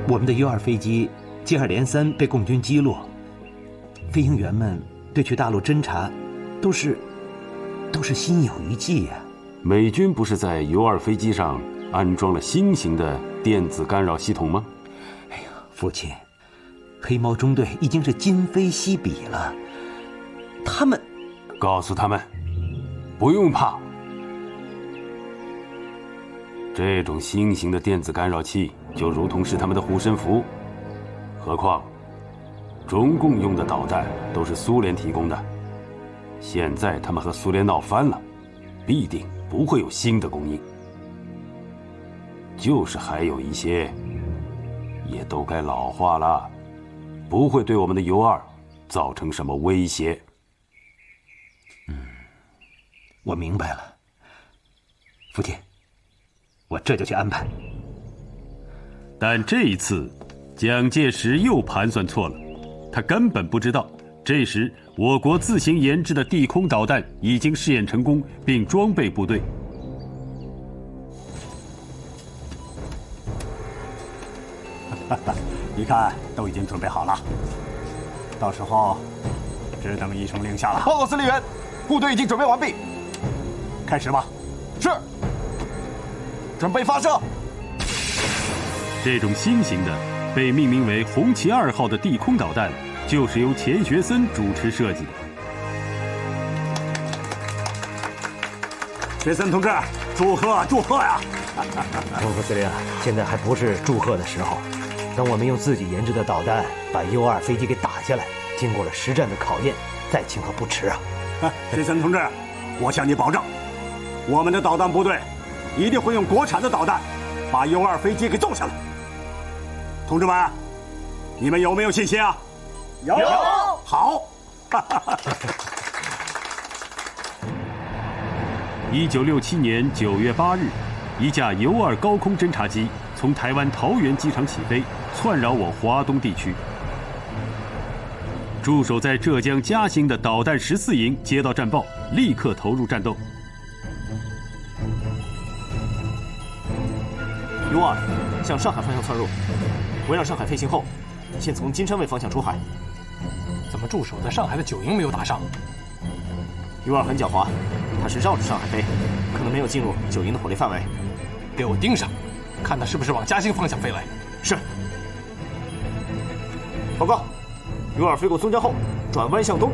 我们的 U2飞机接二连三被共军击落，飞行员们对去大陆侦察都是心有余悸呀。美军不是在 U2飞机上安装了新型的电子干扰系统吗？哎呀，父亲，黑猫中队已经是今非昔比了。他们，告诉他们，不用怕。这种新型的电子干扰器就如同是他们的护身符。何况，中共用的导弹都是苏联提供的，现在他们和苏联闹翻了，必定不会有新的供应。就是还有一些，也都该老化了，不会对我们的 U2造成什么威胁。我明白了，父亲，我这就去安排。但这一次，蒋介石又盘算错了，他根本不知道，这时我国自行研制的地空导弹已经试验成功，并装备部队。你看，都已经准备好了，到时候只等一声令下了。报告司令员，部队已经准备完毕，开始吧。是。准备发射。这种新型的被命名为红旗2号的地空导弹，就是由钱学森主持设计的。学森同志，祝贺祝贺呀！孟副司令，现在还不是祝贺的时候，等我们用自己研制的导弹把 U2飞机给打下来，经过了实战的考验，再庆贺不迟啊！学森同志，我向你保证，我们的导弹部队一定会用国产的导弹把 U2飞机给揍下来。同志们，你们有没有信心啊？有。好。1967年9月8日，一架U2高空侦察机从台湾桃园机场起飞，窜扰我华东地区。驻守在浙江嘉兴的导弹14营接到战报，立刻投入战斗。U2向上海方向窜入，围绕上海飞行后，现从金山卫方向出海。怎么驻守在上海的9营没有打上？U2很狡猾，它是绕着上海飞，可能没有进入9营的火力范围。给我盯上，看它是不是往嘉兴方向飞来。是。报告，U2飞过松江后转弯向东，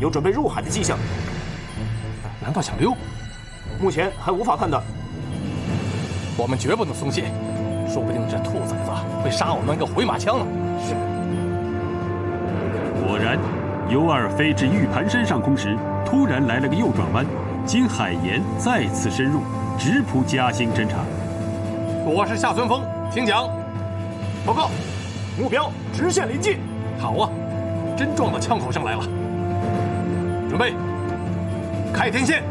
有准备入海的迹象。难道想溜？目前还无法判断。我们绝不能松懈，说不定这兔崽子会杀我们个回马枪呢。是。果然，U2飞至玉盘山上空时，突然来了个右转弯，经海盐再次深入，直扑嘉兴侦察。我是夏存峰，请讲。报告，目标直线临近。好啊，真撞到枪口上来了。准备，开天线。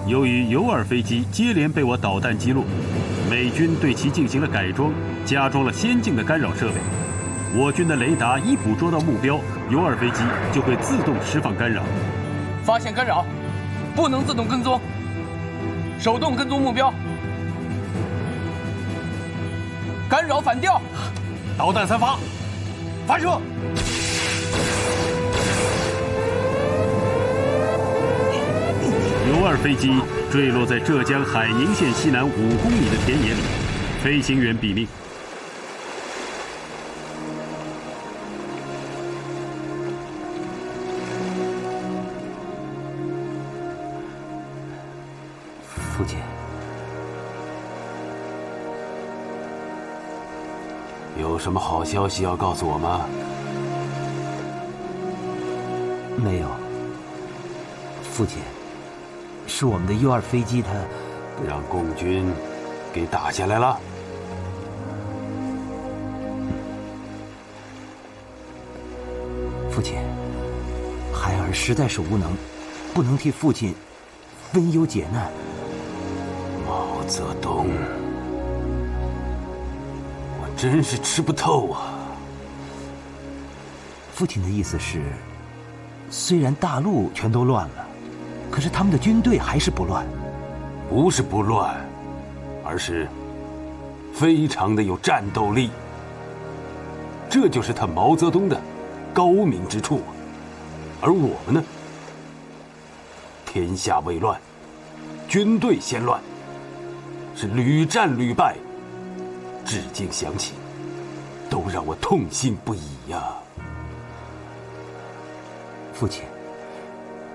由于U2飞机接连被我导弹击落，美军对其进行了改装，加装了先进的干扰设备。我军的雷达一捕捉到目标，U2飞机就会自动释放干扰。发现干扰，不能自动跟踪，手动跟踪目标。干扰反调，导弹3发，发射。U2飞机坠落在浙江海宁县西南5公里的田野里，飞行员毙命。父亲，有什么好消息要告诉我吗？没有，父亲。是我们的U2飞机，它让共军给打下来了。父亲，孩儿实在是无能，不能替父亲分忧解难。毛泽东，我真是吃不透啊！父亲的意思是，虽然大陆全都乱了，可是他们的军队还是不乱。不是不乱，而是非常的有战斗力。这就是他毛泽东的高明之处。而我们呢，天下未乱，军队先乱，是屡战屡败，至今想起，都让我痛心不已呀。父亲，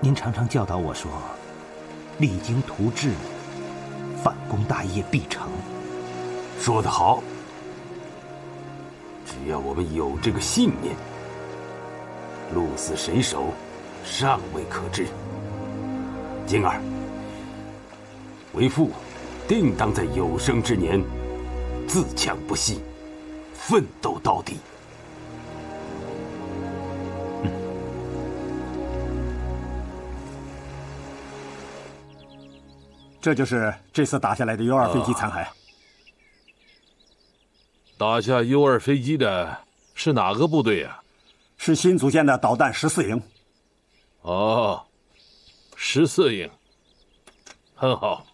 您常常教导我说，励精图治，反攻大业必成。说得好，只要我们有这个信念，鹿死谁手，尚未可知。金儿，为父定当在有生之年，自强不息，奋斗到底。这就是这次打下来的U2飞机残骸。打下U2飞机的是哪个部队呀？是新组建的导弹14营。哦，14营，很好。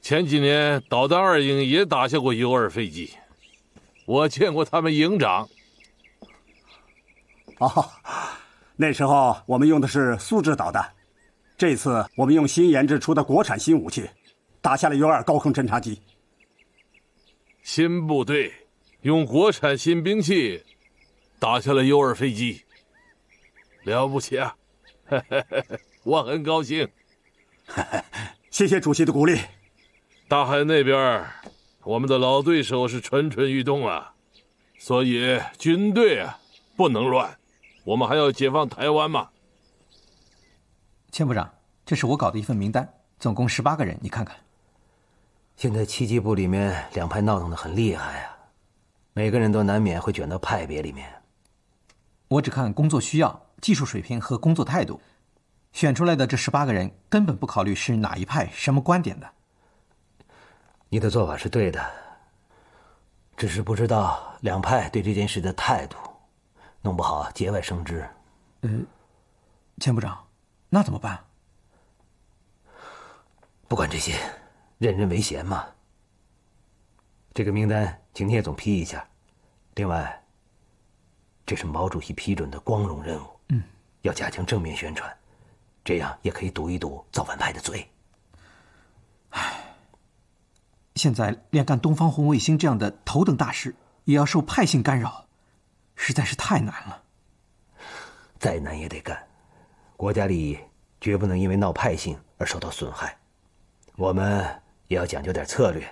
前几年导弹2营也打下过U2飞机，我见过他们营长。哦，那时候我们用的是苏制导弹，这次我们用新研制出的国产新武器，打下了U2高空侦察机。新部队用国产新兵器打下了U2飞机，了不起啊！我很高兴。谢谢主席的鼓励。大海那边，我们的老对手是蠢蠢欲动啊，所以军队啊不能乱，我们还要解放台湾嘛。千部长，这是我搞的一份名单，总共18个人，你看看。现在7机部里面两派闹腾得很厉害啊，每个人都难免会卷到派别里面。我只看工作需要、技术水平和工作态度，选出来的这18个人根本不考虑是哪一派、什么观点的。你的做法是对的，只是不知道两派对这件事的态度，弄不好节外生枝。千部长，那怎么办？不管这些，任人唯贤嘛。这个名单请聂总批一下，另外，这是毛主席批准的光荣任务，要加强正面宣传，这样也可以堵一堵造反派的嘴。现在连干东方红卫星这样的头等大事，也要受派性干扰，实在是太难了。再难也得干，国家利益绝不能因为闹派性而受到损害。我们也要讲究点策略，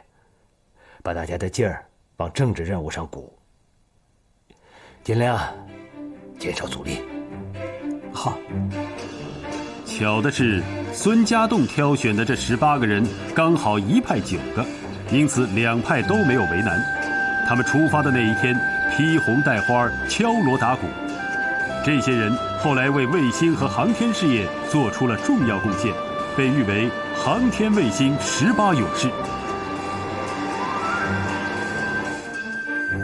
把大家的劲儿往政治任务上鼓，尽量减少阻力。好。巧的是，孙家栋挑选的这18个人刚好一派9个，因此两派都没有为难。他们出发的那一天，披红戴花，敲锣打鼓。这些人后来为卫星和航天事业做出了重要贡献，被誉为航天卫星18勇士。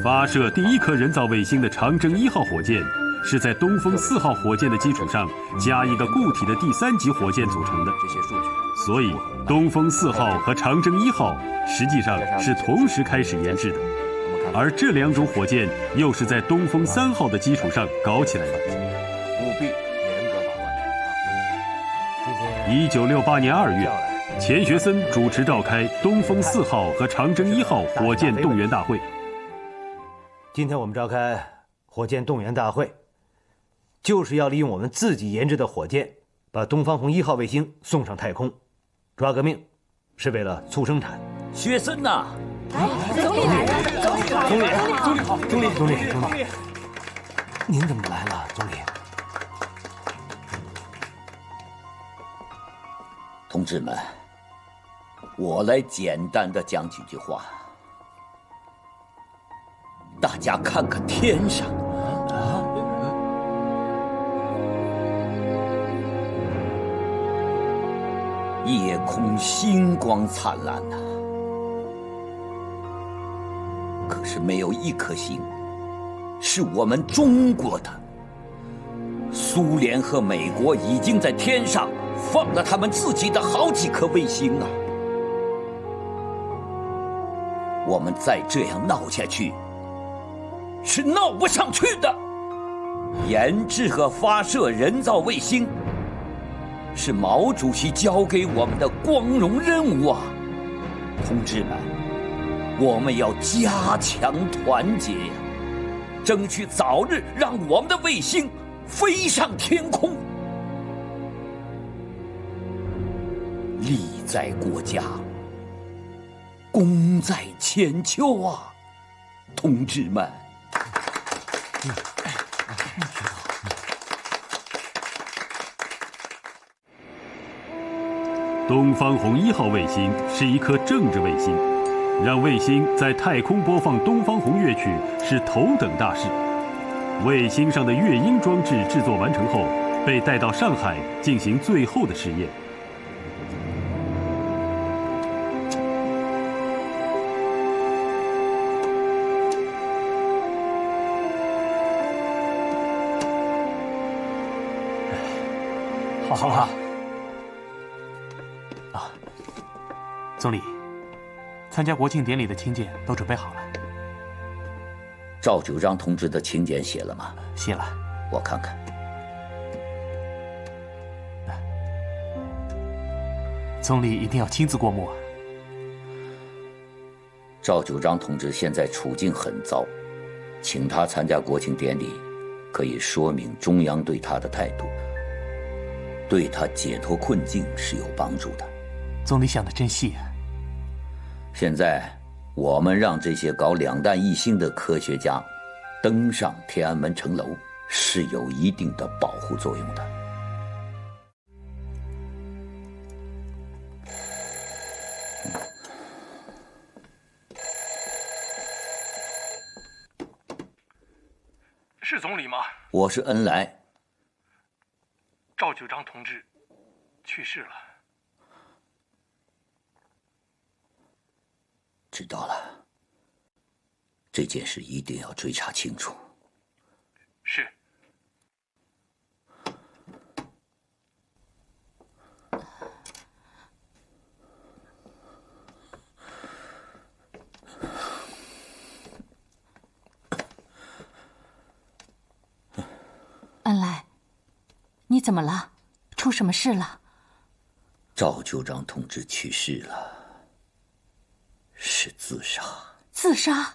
发射第一颗人造卫星的长征1号火箭，是在东风4号火箭的基础上加一个固体的第3级火箭组成的。所以，东风4号和长征1号实际上是同时开始研制的，而这2种火箭又是在东风3号的基础上搞起来的。务必严格把关。1968年2月，钱学森主持召开东风4号和长征1号火箭动员大会。今天我们召开火箭动员大会，就是要利用我们自己研制的火箭，把东方红1号卫星送上太空。抓革命是为了促生产。学森呐，总理来了，总理好，总理，您怎么来了，总理？同志们，我来简单的讲几句话。大家看看天上，夜空星光灿烂呐，可是没有一颗星是我们中国的。苏联和美国已经在天上放了他们自己的好几颗卫星啊！我们再这样闹下去，是闹不上去的。研制和发射人造卫星，是毛主席交给我们的光荣任务啊！同志们，我们要加强团结呀，争取早日让我们的卫星飞上天空。利在国家，功在千秋啊，同志们！东方红1号卫星是一颗政治卫星，让卫星在太空播放东方红乐曲是头等大事。卫星上的乐音装置制作完成后，被带到上海进行最后的试验。好了。总理，参加国庆典礼的请柬都准备好了。赵九章同志的请柬写了吗？写了，我看看。总理一定要亲自过目啊！赵九章同志现在处境很糟，请他参加国庆典礼，可以说明中央对他的态度，对他解脱困境是有帮助的。总理想得真细啊！现在我们让这些搞两弹一星的科学家登上天安门城楼，是有一定的保护作用的。是总理吗？我是恩来。赵九章同志去世了。知道了，这件事一定要追查清楚。是。恩来，你怎么了？出什么事了？赵九章同志去世了。是自杀。自杀？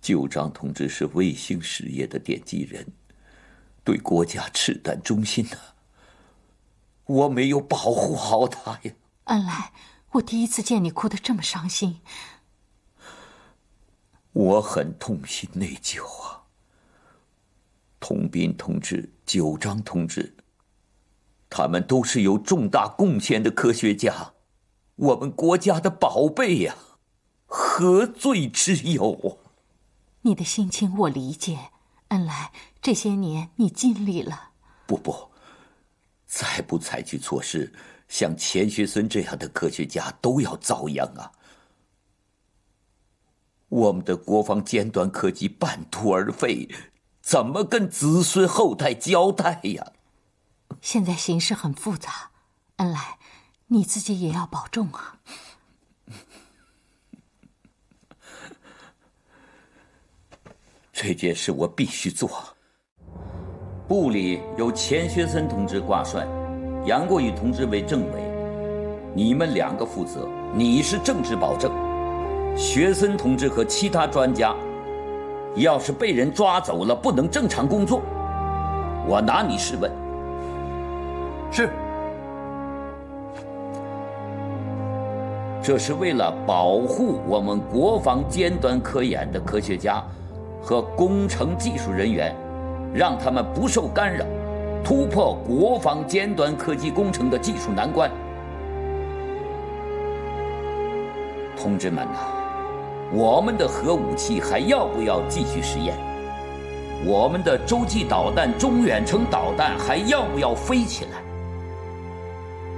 九章同志是卫星事业的奠基人，对国家赤胆忠心呐。我没有保护好他呀。恩来，我第一次见你哭得这么伤心。我很痛心内疚啊。童斌同志、九章同志，他们都是有重大贡献的科学家，我们国家的宝贝呀，何罪之有啊？你的心情我理解，恩来，这些年你尽力了。不，再不采取措施，像钱学森这样的科学家都要遭殃啊！我们的国防尖端科技半途而废，怎么跟子孙后代交代呀？现在形势很复杂，恩来，你自己也要保重啊。这件事我必须做。部里由钱学森同志挂帅，杨国宇同志为政委，你们两个负责。你是政治保证，学森同志和其他专家，要是被人抓走了，不能正常工作，我拿你试问。是。这是为了保护我们国防尖端科研的科学家和工程技术人员，让他们不受干扰，突破国防尖端科技工程的技术难关。同志们呐，我们的核武器还要不要继续实验？我们的洲际导弹、中远程导弹还要不要飞起来？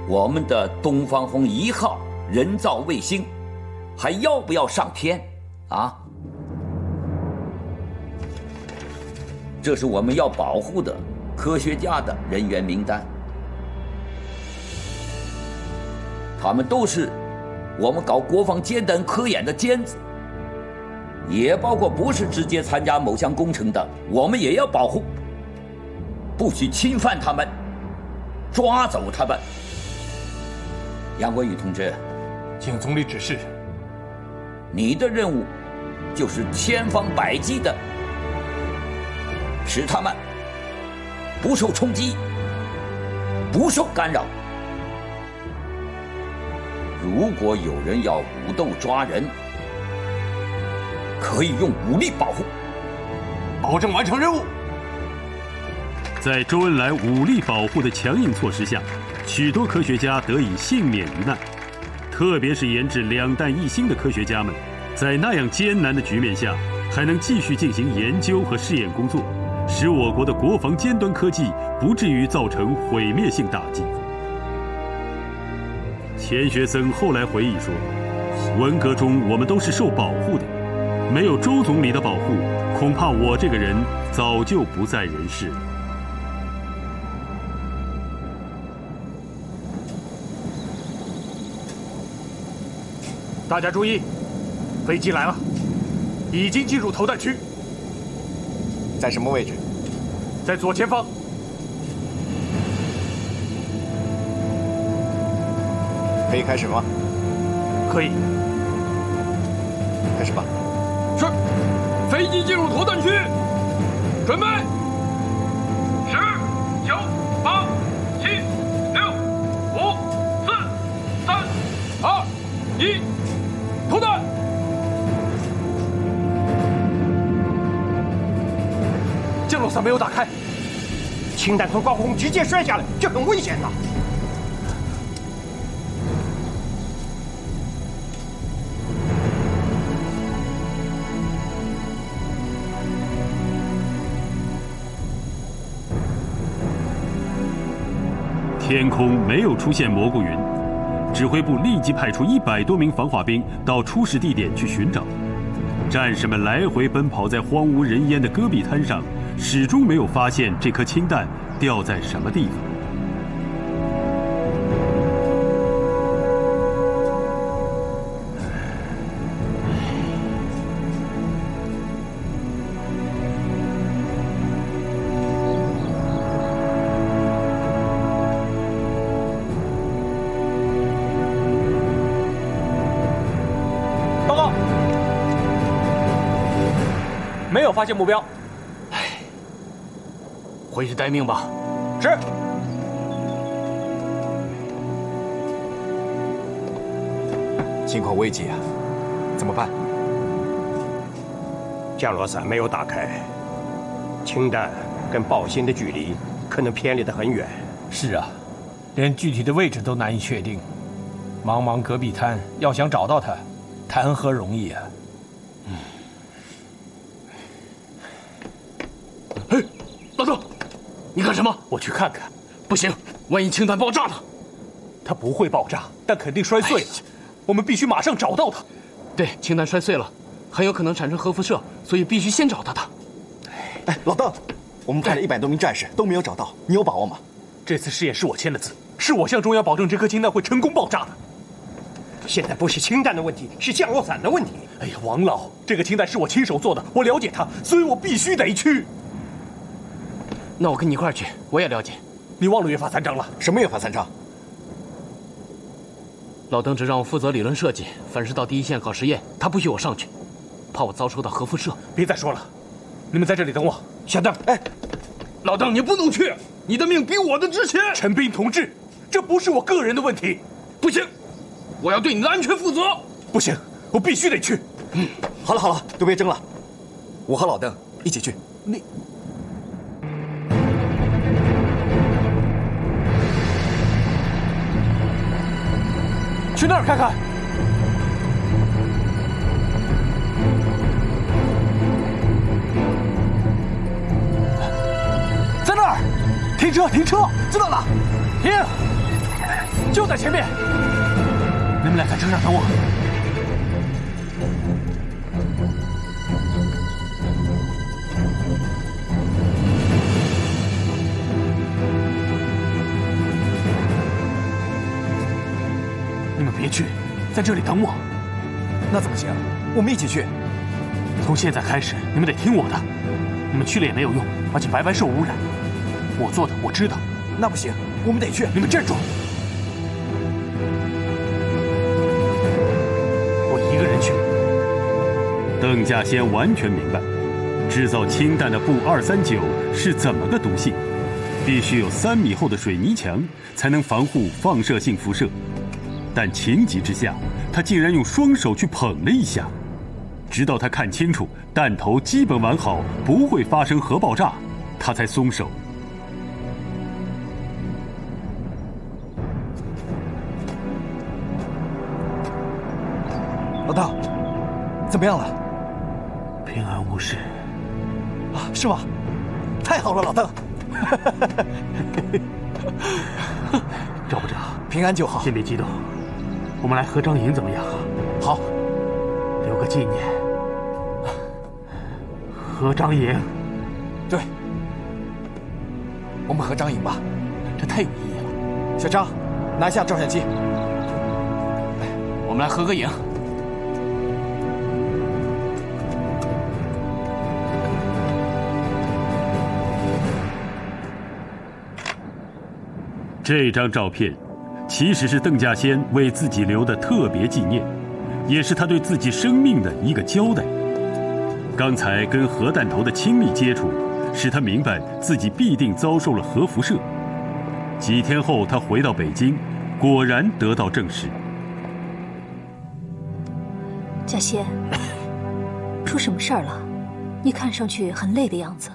我们的东方红1号人造卫星还要不要上天啊？这是我们要保护的科学家的人员名单。他们都是我们搞国防尖端科研的尖子，也包括不是直接参加某项工程的，我们也要保护，不许侵犯他们，抓走他们。杨国宇同志，请总理指示。你的任务就是千方百计的使他们不受冲击，不受干扰。如果有人要武斗抓人，可以用武力保护，保证完成任务。在周恩来武力保护的强硬措施下，许多科学家得以幸免于难。特别是研制2弹1星的科学家们，在那样艰难的局面下，还能继续进行研究和试验工作，使我国的国防尖端科技不至于造成毁灭性打击。钱学森后来回忆说，文革中我们都是受保护的，没有周总理的保护，恐怕我这个人早就不在人世了。大家注意，飞机来了，已经进入投弹区，在什么位置？在左前方。可以开始吗？可以。开始吧。是，飞机进入投弹区，准备。10、9、8、7、6、5、4、3、2、1，投弹。降落伞没有打开，氢弹从高空直接摔下来，这很危险的。天空没有出现蘑菇云，指挥部立即派出100多名防化兵到出事地点去寻找。战士们来回奔跑在荒无人烟的戈壁滩上，始终没有发现这颗氢弹掉在什么地方。没有发现目标。回去待命吧。是。情况危急啊，怎么办？降落伞没有打开，氢弹跟爆心的距离可能偏离得很远。是啊，连具体的位置都难以确定。茫茫戈壁滩，要想找到它，谈何容易啊！哎，老邓，你干什么？我去看看。不行，万一氢弹爆炸了。它不会爆炸，但肯定摔碎了。我们必须马上找到它。对，氢弹摔碎了，很有可能产生核辐射，所以必须先找到它。哎，老邓，我们派了100多名战士都没有找到，你有把握吗？这次试验是我签的字，是我向中央保证这颗氢弹会成功爆炸的。现在不是氢弹的问题，是降落伞的问题。哎呀，王老，这个氢弹是我亲手做的，我了解它，所以我必须得去。那我跟你一块儿去，我也了解。你忘了约法三章了？什么约法三章？老邓只让我负责理论设计，凡是到第一线搞实验，他不许我上去，怕我遭受到核辐射。别再说了，你们在这里等我。小邓，哎，老邓，你不能去，你的命比我的值钱。陈斌同志，这不是我个人的问题。不行，我要对你的安全负责。不行，我必须得去。好了好了，都别争了，我和老邓一起去。你。去那儿看看。在那儿，停车，停车！知道了，停！就在前面。你们俩在车上等我。在这里等我。那怎么行？我们一起去。从现在开始，你们得听我的。你们去了也没有用，而且白白受污染。我做的我知道。那不行，我们得去。你们站住！我一个人去。邓稼先完全明白，制造氢弹的钚239是怎么个毒性，必须有3米厚的水泥墙才能防护放射性辐射。但情急之下，他竟然用双手去捧了一下，直到他看清楚弹头基本完好，不会发生核爆炸，他才松手。老大，怎么样了？平安无事。啊，是吗？太好了，老邓。赵部长，平安就好。先别激动，我们来合张营怎么样？好，留个纪念。合张营。对，我们合张营吧，这太有意义了。小张，拿下照相机。我们来合个影。这张照片其实是邓稼先为自己留的特别纪念，也是他对自己生命的一个交代。刚才跟核弹头的亲密接触，使他明白自己必定遭受了核辐射。几天后，他回到北京，果然得到证实。稼先，出什么事儿了？你看上去很累的样子。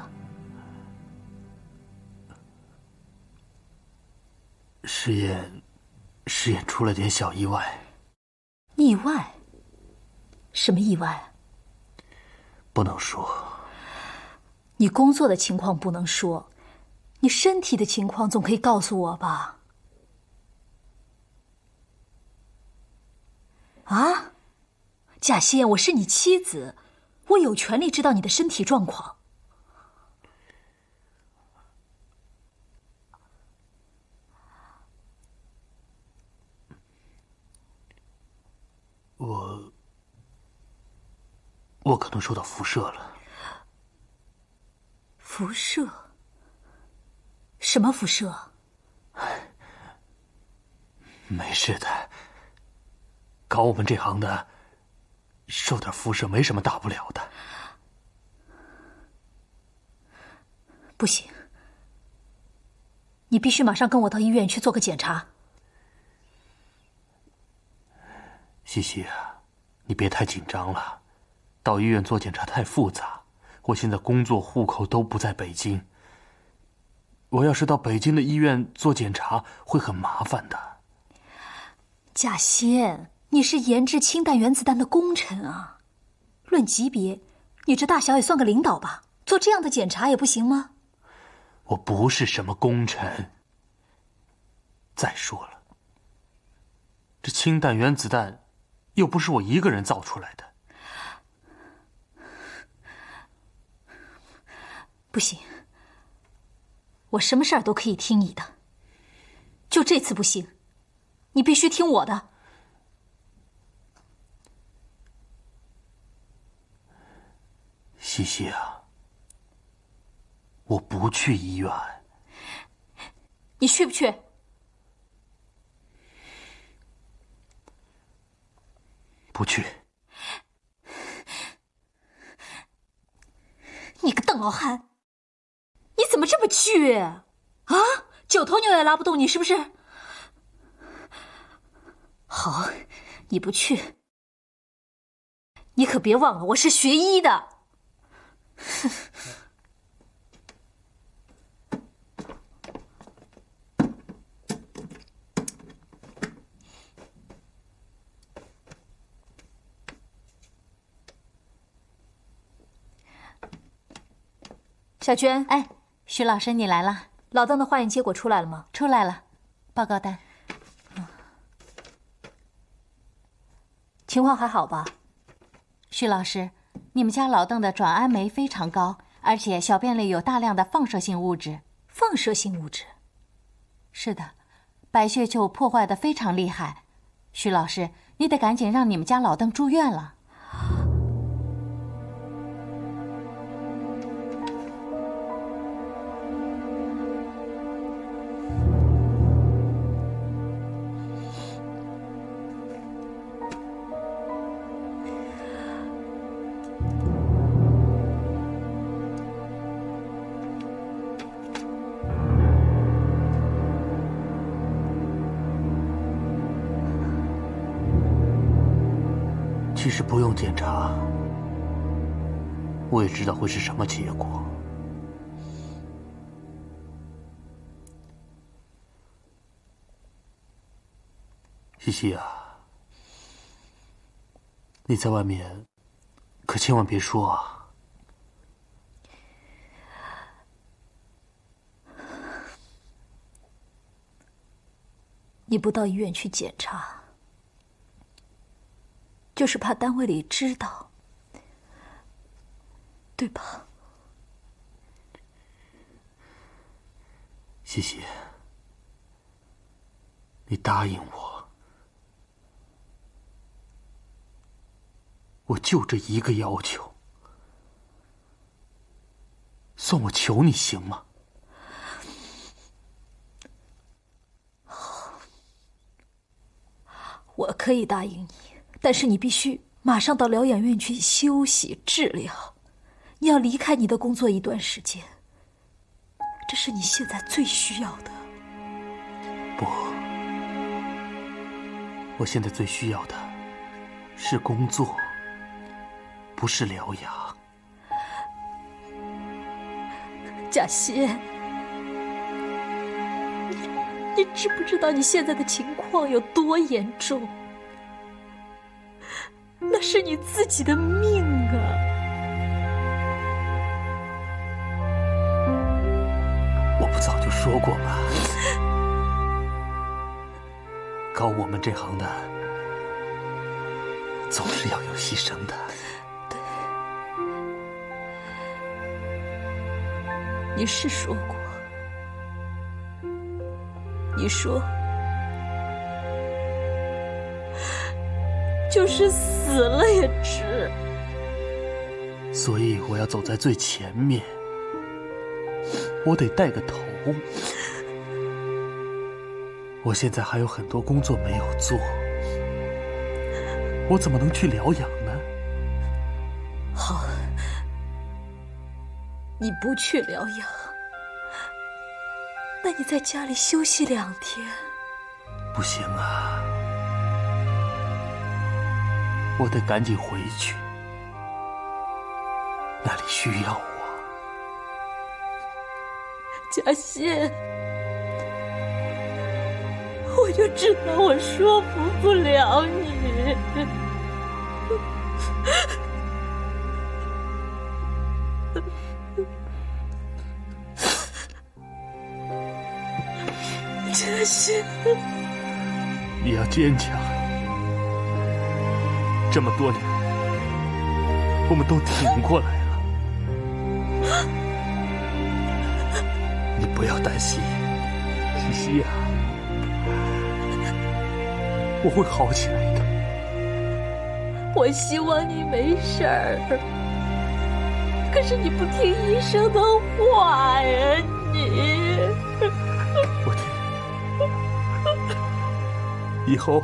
试验出了点小意外。意外？什么意外？不能说。你工作的情况不能说，你身体的情况总可以告诉我吧？啊，稼先，我是你妻子，我有权利知道你的身体状况。我可能受到辐射了。辐射？什么辐射？没事的，搞我们这行的，受点辐射没什么大不了的。不行，你必须马上跟我到医院去做个检查。西西啊，你别太紧张了，到医院做检查太复杂。我现在工作户口都不在北京，我要是到北京的医院做检查会很麻烦的。稼先，你是研制氢弹原子弹的功臣啊，论级别，你这大小也算个领导吧？做这样的检查也不行吗？我不是什么功臣。再说了，这氢弹原子弹又不是我一个人造出来的。不行，我什么事儿都可以听你的，就这次不行，你必须听我的。西西啊，我不去医院。你去不去？不去。你个邓老汉，你怎么这么倔啊？9头牛也拉不动你是不是？好，你不去，你可别忘了我是学医的。小娟，哎，徐老师，你来了。老邓的化验结果出来了吗？出来了，报告单。情况还好吧？徐老师，你们家老邓的转氨酶非常高，而且小便里有大量的放射性物质。放射性物质？是的，白血球破坏的非常厉害。徐老师，你得赶紧让你们家老邓住院了。其实不用检查，我也知道会是什么结果。西西啊，你在外面可千万别说啊！你不到医院去检查，就是怕单位里知道，对吧？西西，你答应我，我就这一个要求，算我求你行吗？我可以答应你，但是你必须马上到疗养院去休息治疗。你要离开你的工作一段时间，这是你现在最需要的。不，我现在最需要的是工作，不是疗养。贾先，你知不知道你现在的情况有多严重？那是你自己的命啊！我不早就说过吗？搞我们这行的，总是要有牺牲的。对，你是说过，你说，就是死了也值。所以我要走在最前面，我得带个头。我现在还有很多工作没有做，我怎么能去疗养呢？好，你不去疗养，那你在家里休息2天。不行啊，我得赶紧回去，那里需要我。贾先，我就知道我说服不了你。贾先，你要坚强。这么多年，我们都挺过来了。你不要担心，西西啊，我会好起来的。我希望你没事儿，可是你不听医生的话呀，你。我听。以后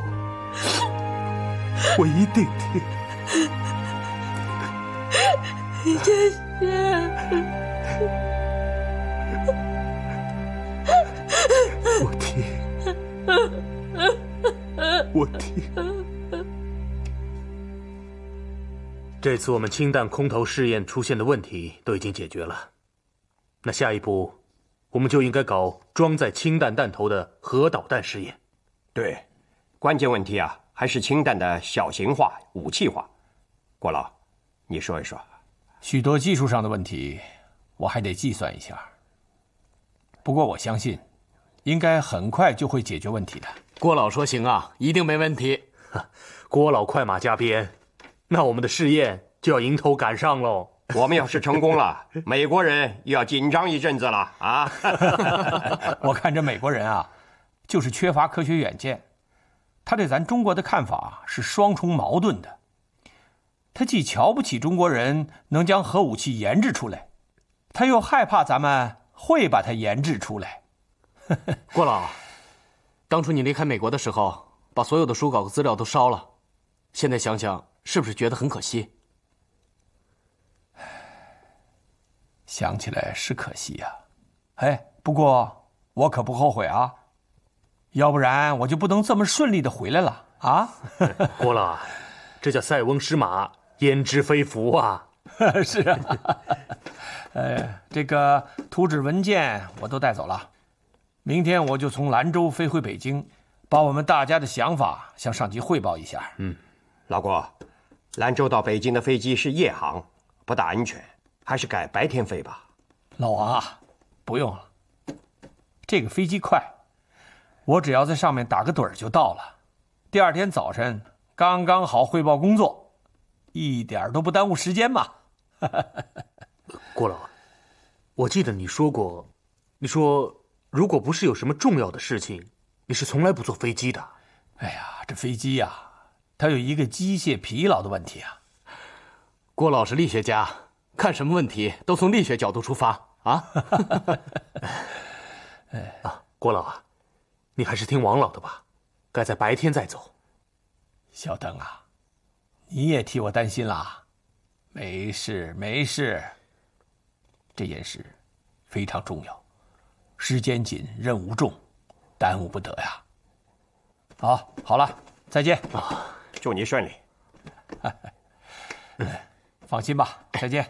我一定听。贾先，我听，我听。这次我们氢弹空投试验出现的问题都已经解决了，那下一步我们就应该搞装载氢弹弹头的核导弹试验。对，关键问题啊，还是氢弹的小型化、武器化。郭老，你说一说。许多技术上的问题，我还得计算一下。不过我相信，应该很快就会解决问题的。郭老说行啊，一定没问题。郭老快马加鞭，那我们的试验就要迎头赶上喽。我们要是成功了，美国人又要紧张一阵子了啊！我看这美国人啊，就是缺乏科学远见。他对咱中国的看法是双重矛盾的。他既瞧不起中国人能将核武器研制出来，他又害怕咱们会把它研制出来。郭老，当初你离开美国的时候，把所有的书稿和资料都烧了，现在想想，是不是觉得很可惜？想起来是可惜呀。哎，不过我可不后悔啊，要不然我就不能这么顺利的回来了啊。郭老，这叫塞翁失马，焉知非福啊。是啊。这个图纸文件我都带走了，明天我就从兰州飞回北京，把我们大家的想法向上级汇报一下。老郭，兰州到北京的飞机是夜航，不大安全，还是改白天飞吧。老王啊，不用了，这个飞机快，我只要在上面打个盹儿就到了，第二天早晨刚刚好汇报工作，一点都不耽误时间嘛。郭老，我记得你说过，你说如果不是有什么重要的事情，你是从来不坐飞机的。哎呀，这飞机呀，它有一个机械疲劳的问题啊。郭老是力学家，看什么问题都从力学角度出发啊。郭老啊，你还是听王老的吧，该在白天再走。小邓啊，你也替我担心啦。没事没事，这件事非常重要，时间紧，任务重，耽误不得呀。好了，再见啊！祝你顺利。放心吧，再见。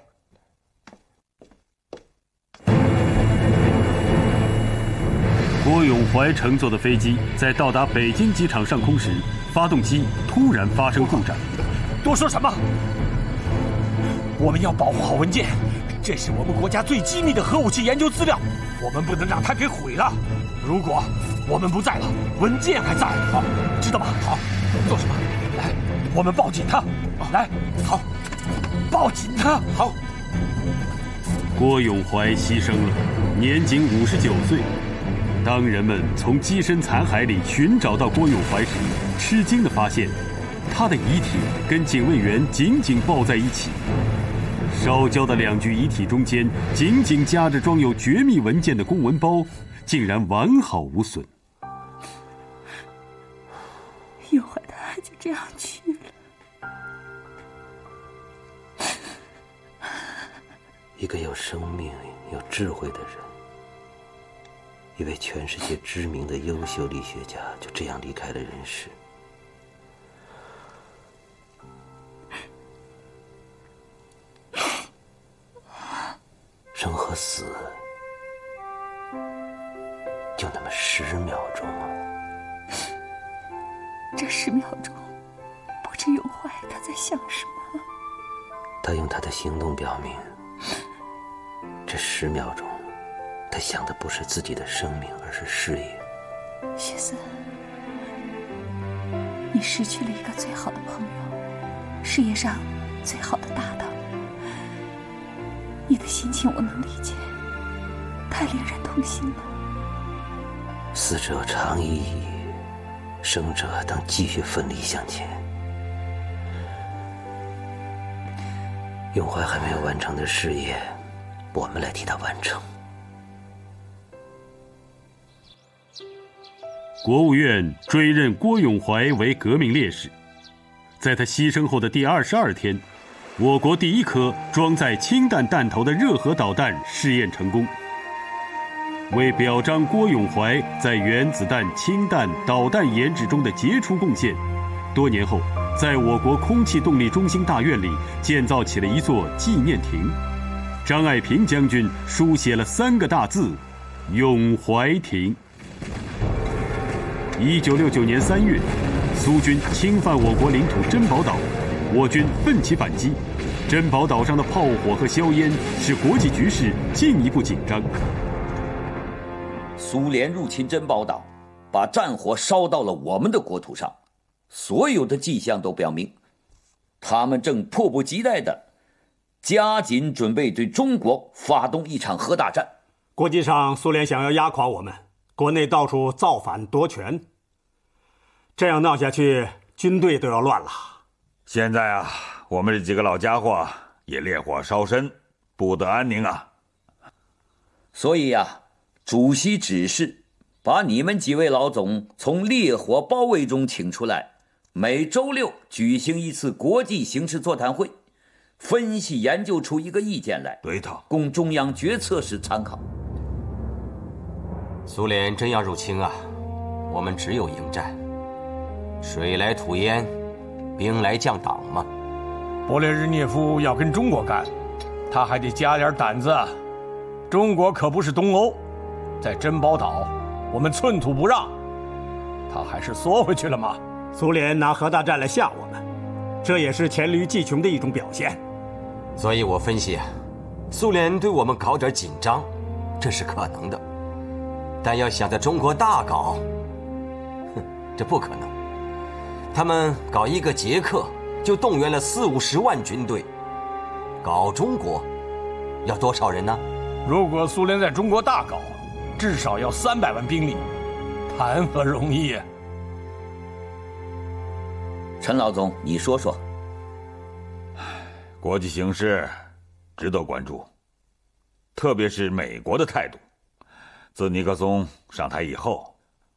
郭永怀乘坐的飞机在到达北京机场上空时，发动机突然发生故障。多说什么？我们要保护好文件，这是我们国家最机密的核武器研究资料，我们不能让它给毁了。如果我们不在了，文件还在，好，知道吗？好，做什么？来，我们抱紧它。来，好，抱紧它。好。郭永怀牺牲了，年仅59岁。当人们从机身残骸里寻找到郭永怀时，吃惊地发现，他的遗体跟警卫员紧紧抱在一起。烧焦的2具遗体中间，紧紧夹着装有绝密文件的公文包，竟然完好无损。永怀的爱就这样去了。一个有生命、有智慧的人，一位全世界知名的优秀力学家，就这样离开了人世。生和死，就那么10秒钟啊！这10秒钟，不知永怀他在想什么。他用他的行动表明，这10秒钟，他想的不是自己的生命，而是事业。雪森，你失去了一个最好的朋友，事业上最好的搭档。你的心情我能理解，太令人痛心了。死者常已矣，生者当继续奋力向前。永怀还没有完成的事业，我们来替他完成。国务院追认郭永怀为革命烈士，在他牺牲后的第22天，我国第1颗装载氢弹弹头的热核导弹试验成功。为表彰郭永怀在原子弹、氢弹、导弹研制中的杰出贡献，多年后，在我国空气动力中心大院里建造起了一座纪念亭。张爱萍将军书写了3个大字：永怀亭。1969年3月，苏军侵犯我国领土珍宝岛，我军奋起反击。珍宝岛上的炮火和硝烟使国际局势进一步紧张。苏联入侵珍宝岛，把战火烧到了我们的国土上，所有的迹象都表明，他们正迫不及待地加紧准备对中国发动一场核大战。国际上，苏联想要压垮我们，国内到处造反夺权。这样闹下去，军队都要乱了。现在啊，我们这几个老家伙也烈火烧身，不得安宁啊。所以啊，主席指示把你们几位老总从烈火包围中请出来，每周六举行一次国际形势座谈会，分析研究出一个意见来，对头，供中央决策时参考。苏联真要入侵啊，我们只有迎战。水来土掩，兵来将挡嘛。勃列日涅夫要跟中国干，他还得加点胆子。中国可不是东欧，在珍宝岛，我们寸土不让，他还是缩回去了吗？苏联拿核大战来吓我们，这也是黔驴技穷的一种表现。所以我分析啊，苏联对我们搞点紧张，这是可能的，但要想在中国大搞，这不可能。他们搞一个捷克就动员了40-50万军队，搞中国要多少人呢？如果苏联在中国大搞，至少要300万兵力，谈何容易呀！陈老总，你说说。国际形势值得关注，特别是美国的态度。自尼克松上台以后，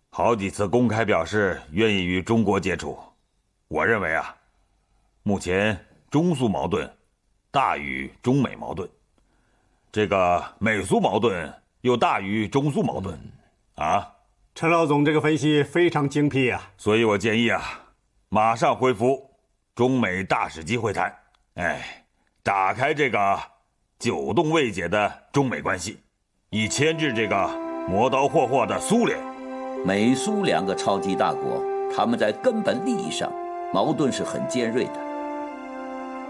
好几次公开表示愿意与中国接触。我认为啊，目前中苏矛盾大于中美矛盾，这个美苏矛盾又大于中苏矛盾，啊？陈老总这个分析非常精辟啊！所以我建议啊，马上恢复中美大使级会谈，打开这个久冻未解的中美关系，以牵制这个磨刀霍霍的苏联。美苏两个超级大国，他们在根本利益上矛盾是很尖锐的。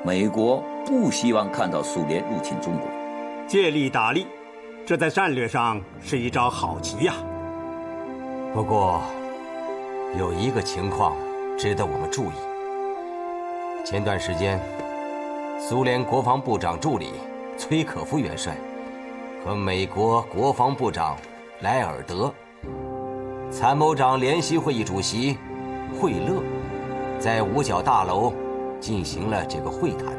美国不希望看到苏联入侵中国，借力打力，这在战略上是一招好棋呀。不过，有一个情况值得我们注意。前段时间，苏联国防部长助理崔可夫元帅和美国国防部长莱尔德、参谋长联席会议主席惠勒在五角大楼进行了这个会谈。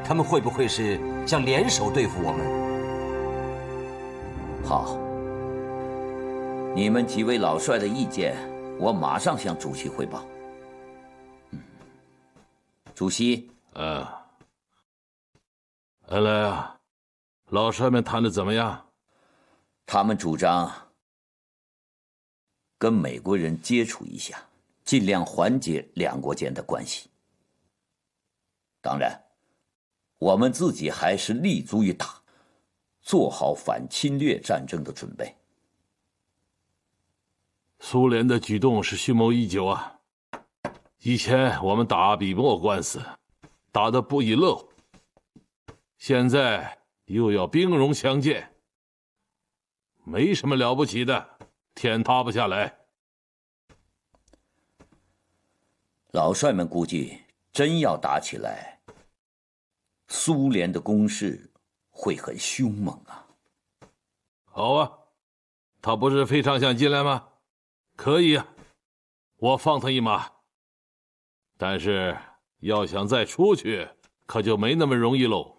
他们会不会是想联手对付我们？好，你们几位老帅的意见，我马上向主席汇报。主席。恩来啊，老帅们谈的怎么样？他们主张跟美国人接触一下，尽量缓解两国间的关系。当然，我们自己还是立足于打，做好反侵略战争的准备。苏联的举动是蓄谋已久啊！以前我们打比莫官司，打得不亦乐乎，现在又要兵戎相见，没什么了不起的，天塌不下来。老帅们估计，真要打起来，苏联的攻势会很凶猛啊！好啊，他不是非常想进来吗？可以啊，我放他一马。但是要想再出去，可就没那么容易喽。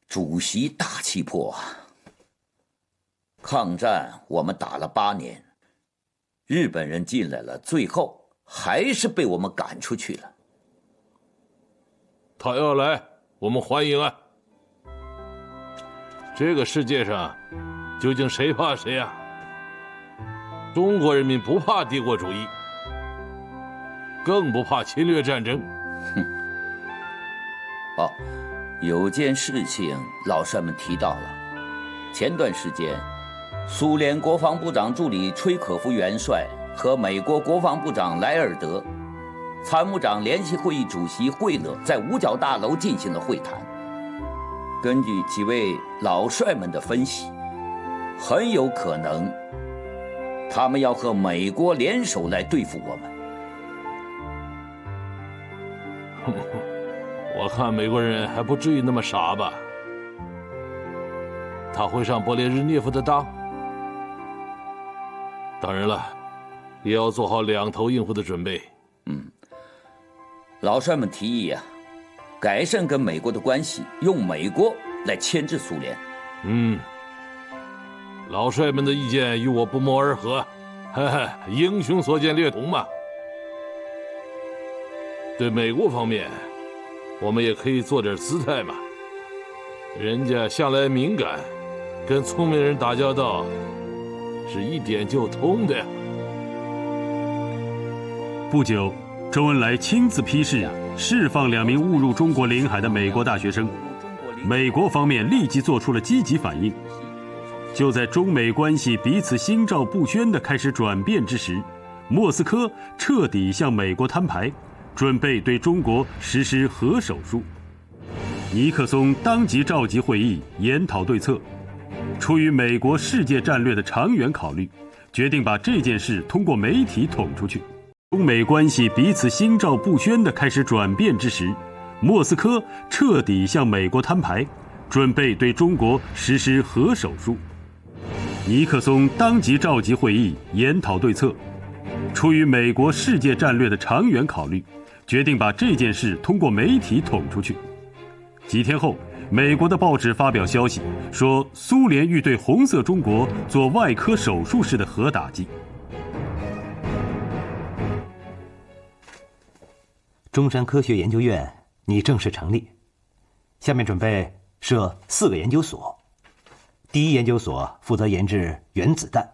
主席大气魄啊！抗战我们打了8年，日本人进来了，最后还是被我们赶出去了。他要来，我们欢迎啊！这个世界上，究竟谁怕谁啊？中国人民不怕帝国主义，更不怕侵略战争。哦，有件事情老帅们提到了。前段时间，苏联国防部长助理崔可夫元帅和美国国防部长莱尔德、参谋长联席会议主席惠勒在五角大楼进行了会谈。根据几位老帅们的分析，很有可能他们要和美国联手来对付我们。我看美国人还不至于那么傻吧？他会上勃列日涅夫的当？当然了，也要做好两头应付的准备。老帅们提议啊，改善跟美国的关系，用美国来牵制苏联。老帅们的意见与我不谋而合，英雄所见略同嘛。对美国方面，我们也可以做点姿态嘛。人家向来敏感，跟聪明人打交道是一点就通的呀。不久，周恩来亲自批示释放2名误入中国领海的美国大学生。美国方面立即做出了积极反应。就在中美关系彼此心照不宣地开始转变之时，莫斯科彻底向美国摊牌，准备对中国实施核手术。尼克松当即召集会议研讨对策，出于美国世界战略的长远考虑，决定把这件事通过媒体捅出去。中美关系彼此心照不宣地开始转变之时，莫斯科彻底向美国摊牌，准备对中国实施核手术。尼克松当即召集会议研讨对策，出于美国世界战略的长远考虑，决定把这件事通过媒体捅出去。几天后，美国的报纸发表消息，说苏联欲对红色中国做外科手术式的核打击。中山科学研究院拟正式成立，下面准备设4个研究所。第一研究所负责研制原子弹，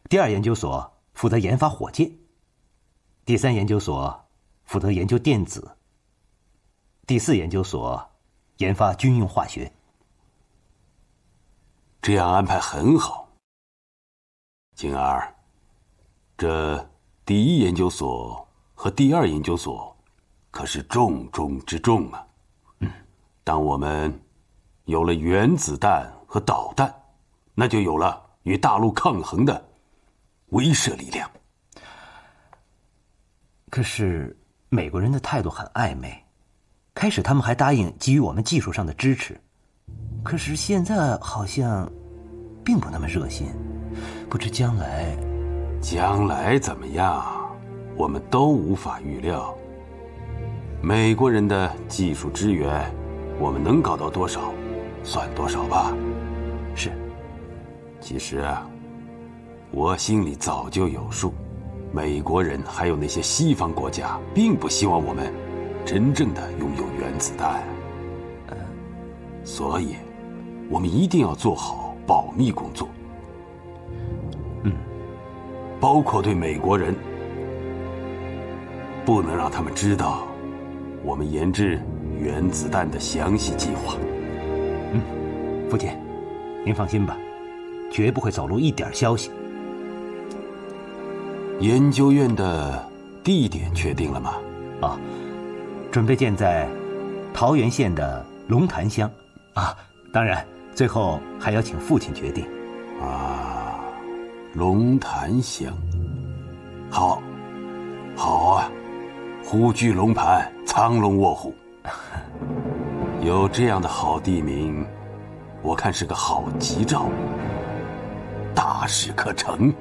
第2研究所负责研发火箭，第3研究所负责研究电子，第4研究所研发军用化学。这样安排很好。景儿，这第1研究所和第2研究所可是重中之重啊。当我们有了原子弹和导弹，那就有了与大陆抗衡的威慑力量。可是美国人的态度很暧昧，开始他们还答应给予我们技术上的支持，可是现在好像并不那么热心，不知将来怎么样，我们都无法预料。美国人的技术支援，我们能搞到多少，算多少吧。是。其实啊，我心里早就有数，美国人还有那些西方国家，并不希望我们真正的拥有原子弹。所以，我们一定要做好保密工作。包括对美国人，不能让他们知道我们研制原子弹的详细计划。父亲，您放心吧，绝不会走漏一点消息。研究院的地点确定了吗？准备建在桃源县的龙潭乡。当然，最后还要请父亲决定。龙潭乡，好啊，虎踞龙盘，藏龙卧虎。有这样的好地名，我看是个好吉兆，大事可成。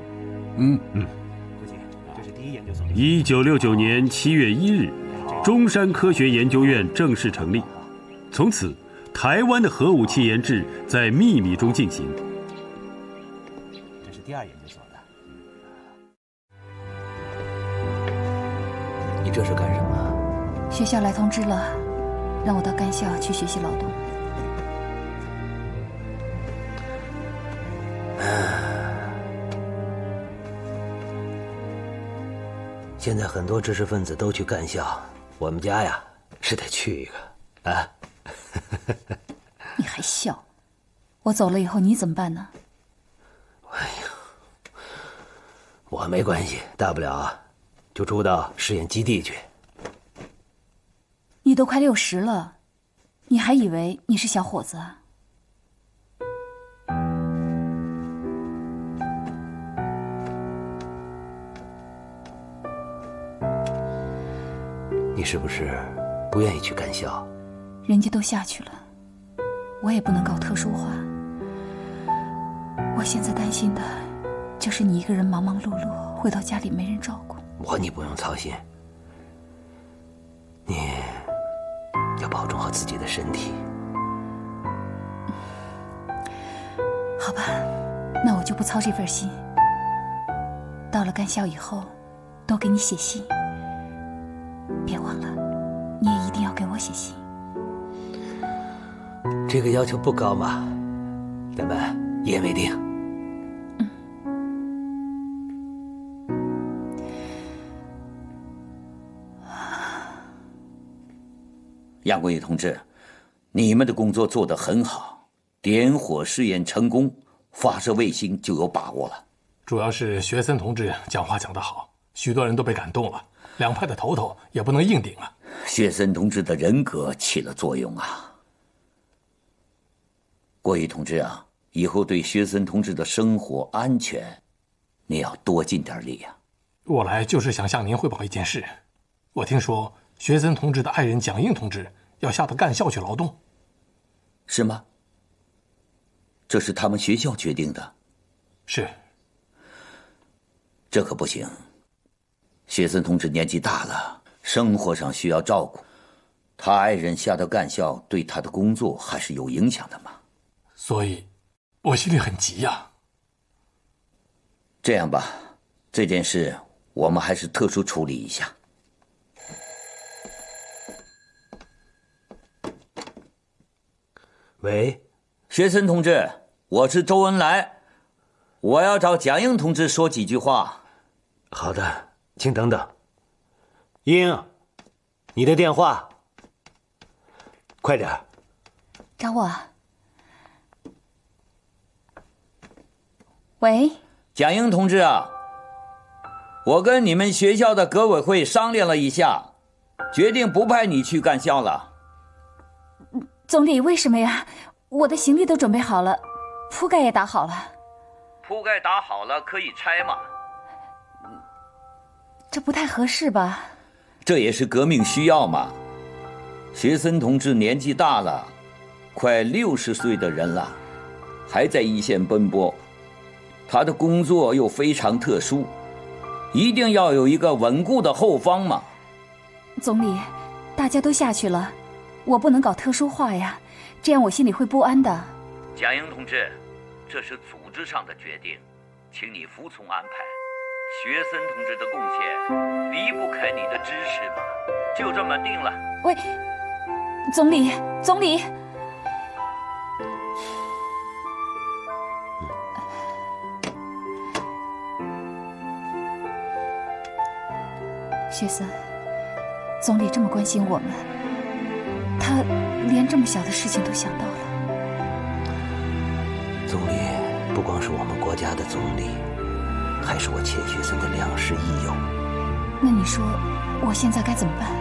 1969年7月1日，中山科学研究院正式成立。从此，台湾的核武器研制在秘密中进行。这是第2研究所的。你这是干什么？学校来通知了，让我到干校去学习劳动。现在很多知识分子都去干校，我们家呀是得去一个啊。你还笑？我走了以后你怎么办呢？我没关系，大不了就住到试验基地去。你都快60了，你还以为你是小伙子啊？你是不是不愿意去干校？人家都下去了，我也不能搞特殊化。我现在担心的就是你一个人忙忙碌碌，回到家里没人照顾。你不用操心，你要保重好自己的身体。好吧，那我就不操这份心。到了干校以后，多给你写信。别忘了，你也一定要给我写信。这个要求不高嘛，咱们一言为定。杨国义同志，你们的工作做得很好，点火试验成功，发射卫星就有把握了。主要是学森同志讲话讲得好，许多人都被感动了，两派的头头也不能硬顶啊。学森同志的人格起了作用啊。国义同志啊，以后对学森同志的生活安全，你要多尽点力啊。我来就是想向您汇报一件事，我听说学森同志的爱人蒋英同志要下到干校去劳动。是吗？这是他们学校决定的。是。这可不行，学森同志年纪大了，生活上需要照顾，他爱人下到干校对他的工作还是有影响的嘛。所以我心里很急呀。这样吧，这件事我们还是特殊处理一下。喂，学森同志，我是周恩来，我要找蒋英同志说几句话。好的，请等等。英，你的电话，快点。找我。喂，蒋英同志啊，我跟你们学校的革委会商量了一下，决定不派你去干校了。总理，为什么呀？我的行李都准备好了，铺盖也打好了。铺盖打好了可以拆吗？这不太合适吧？这也是革命需要嘛。学森同志年纪大了，快60岁的人了，还在一线奔波，他的工作又非常特殊，一定要有一个稳固的后方嘛。总理，大家都下去了，我不能搞特殊化呀，这样我心里会不安的。蒋英同志，这是组织上的决定，请你服从安排。学森同志的贡献离不开你的支持嘛，就这么定了。喂，总理，总理。学森，总理这么关心我们，他连这么小的事情都想到了。总理不光是我们国家的总理，还是我钱学森的良师益友。那你说我现在该怎么办？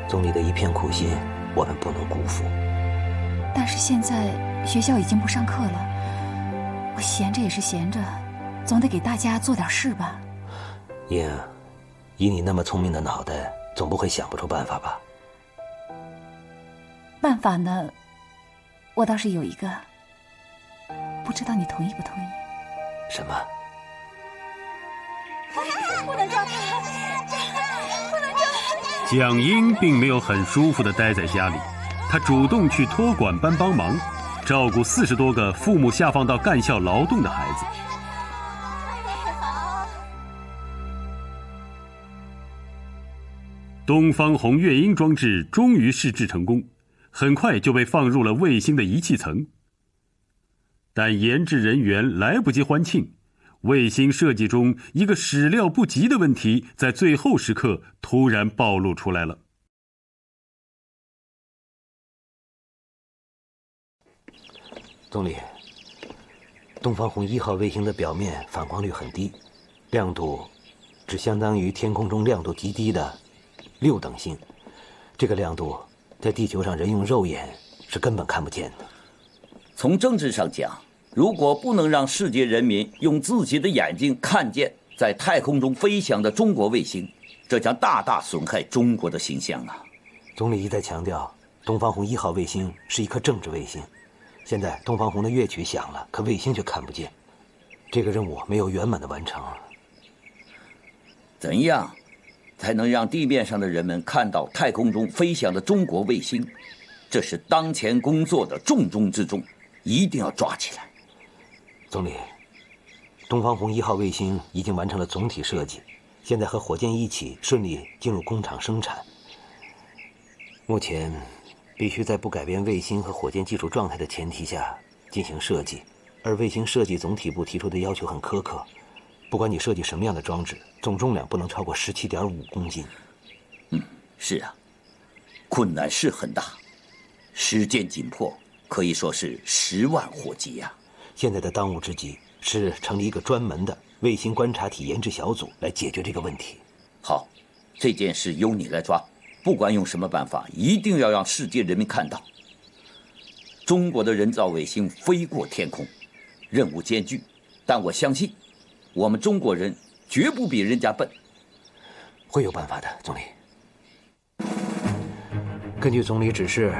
总理的一片苦心，我们不能辜负。但是现在学校已经不上课了，我闲着也是闲着，总得给大家做点事吧。英，以你那么聪明的脑袋，总不会想不出办法吧？办法呢，我倒是有一个，不知道你同意不同意？什么？不能抓他！不能抓他！蒋英并没有很舒服地待在家里，他主动去托管班帮忙，照顾40多个父母下放到干校劳动的孩子。东方红月鹰装置终于试制成功，很快就被放入了卫星的仪器层。但研制人员来不及欢庆，卫星设计中一个始料不及的问题在最后时刻突然暴露出来了。总理，东方红1号卫星的表面反光率很低，亮度只相当于天空中亮度极低的6等星，这个亮度在地球上人用肉眼是根本看不见的。从政治上讲，如果不能让世界人民用自己的眼睛看见在太空中飞翔的中国卫星，这将大大损害中国的形象啊！总理一再强调，东方红1号卫星是一颗政治卫星。现在东方红的乐曲响了，可卫星却看不见。这个任务没有圆满的完成。怎样才能让地面上的人们看到太空中飞翔的中国卫星？这是当前工作的重中之重，一定要抓起来。总理，东方红1号卫星已经完成了总体设计，现在和火箭一起顺利进入工厂生产。目前必须在不改变卫星和火箭技术状态的前提下进行设计，而卫星设计总体部提出的要求很苛刻，不管你设计什么样的装置，总重量不能超过17.5公斤。是啊，困难是很大，时间紧迫，可以说是10万火急呀。现在的当务之急是成立一个专门的卫星观察体研制小组来解决这个问题。好，这件事由你来抓，不管用什么办法，一定要让世界人民看到，中国的人造卫星飞过天空，任务艰巨，但我相信，我们中国人绝不比人家笨。会有办法的，总理。根据总理指示，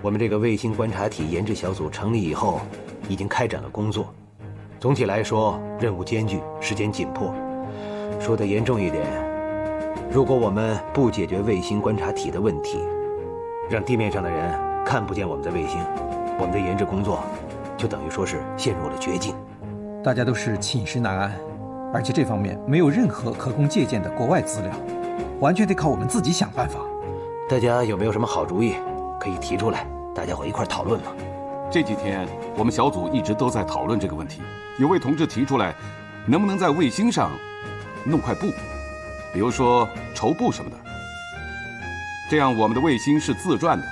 我们这个卫星观察体研制小组成立以后，已经开展了工作。总体来说，任务艰巨，时间紧迫。说得严重一点，如果我们不解决卫星观察体的问题，让地面上的人看不见我们的卫星，我们的研制工作就等于说是陷入了绝境。大家都是寝食难安，而且这方面没有任何可供借鉴的国外资料，完全得靠我们自己想办法。大家有没有什么好主意可以提出来，大家伙一块讨论嘛？这几天我们小组一直都在讨论这个问题。有位同志提出来，能不能在卫星上弄块布，比如说绸布什么的，这样我们的卫星是自转的，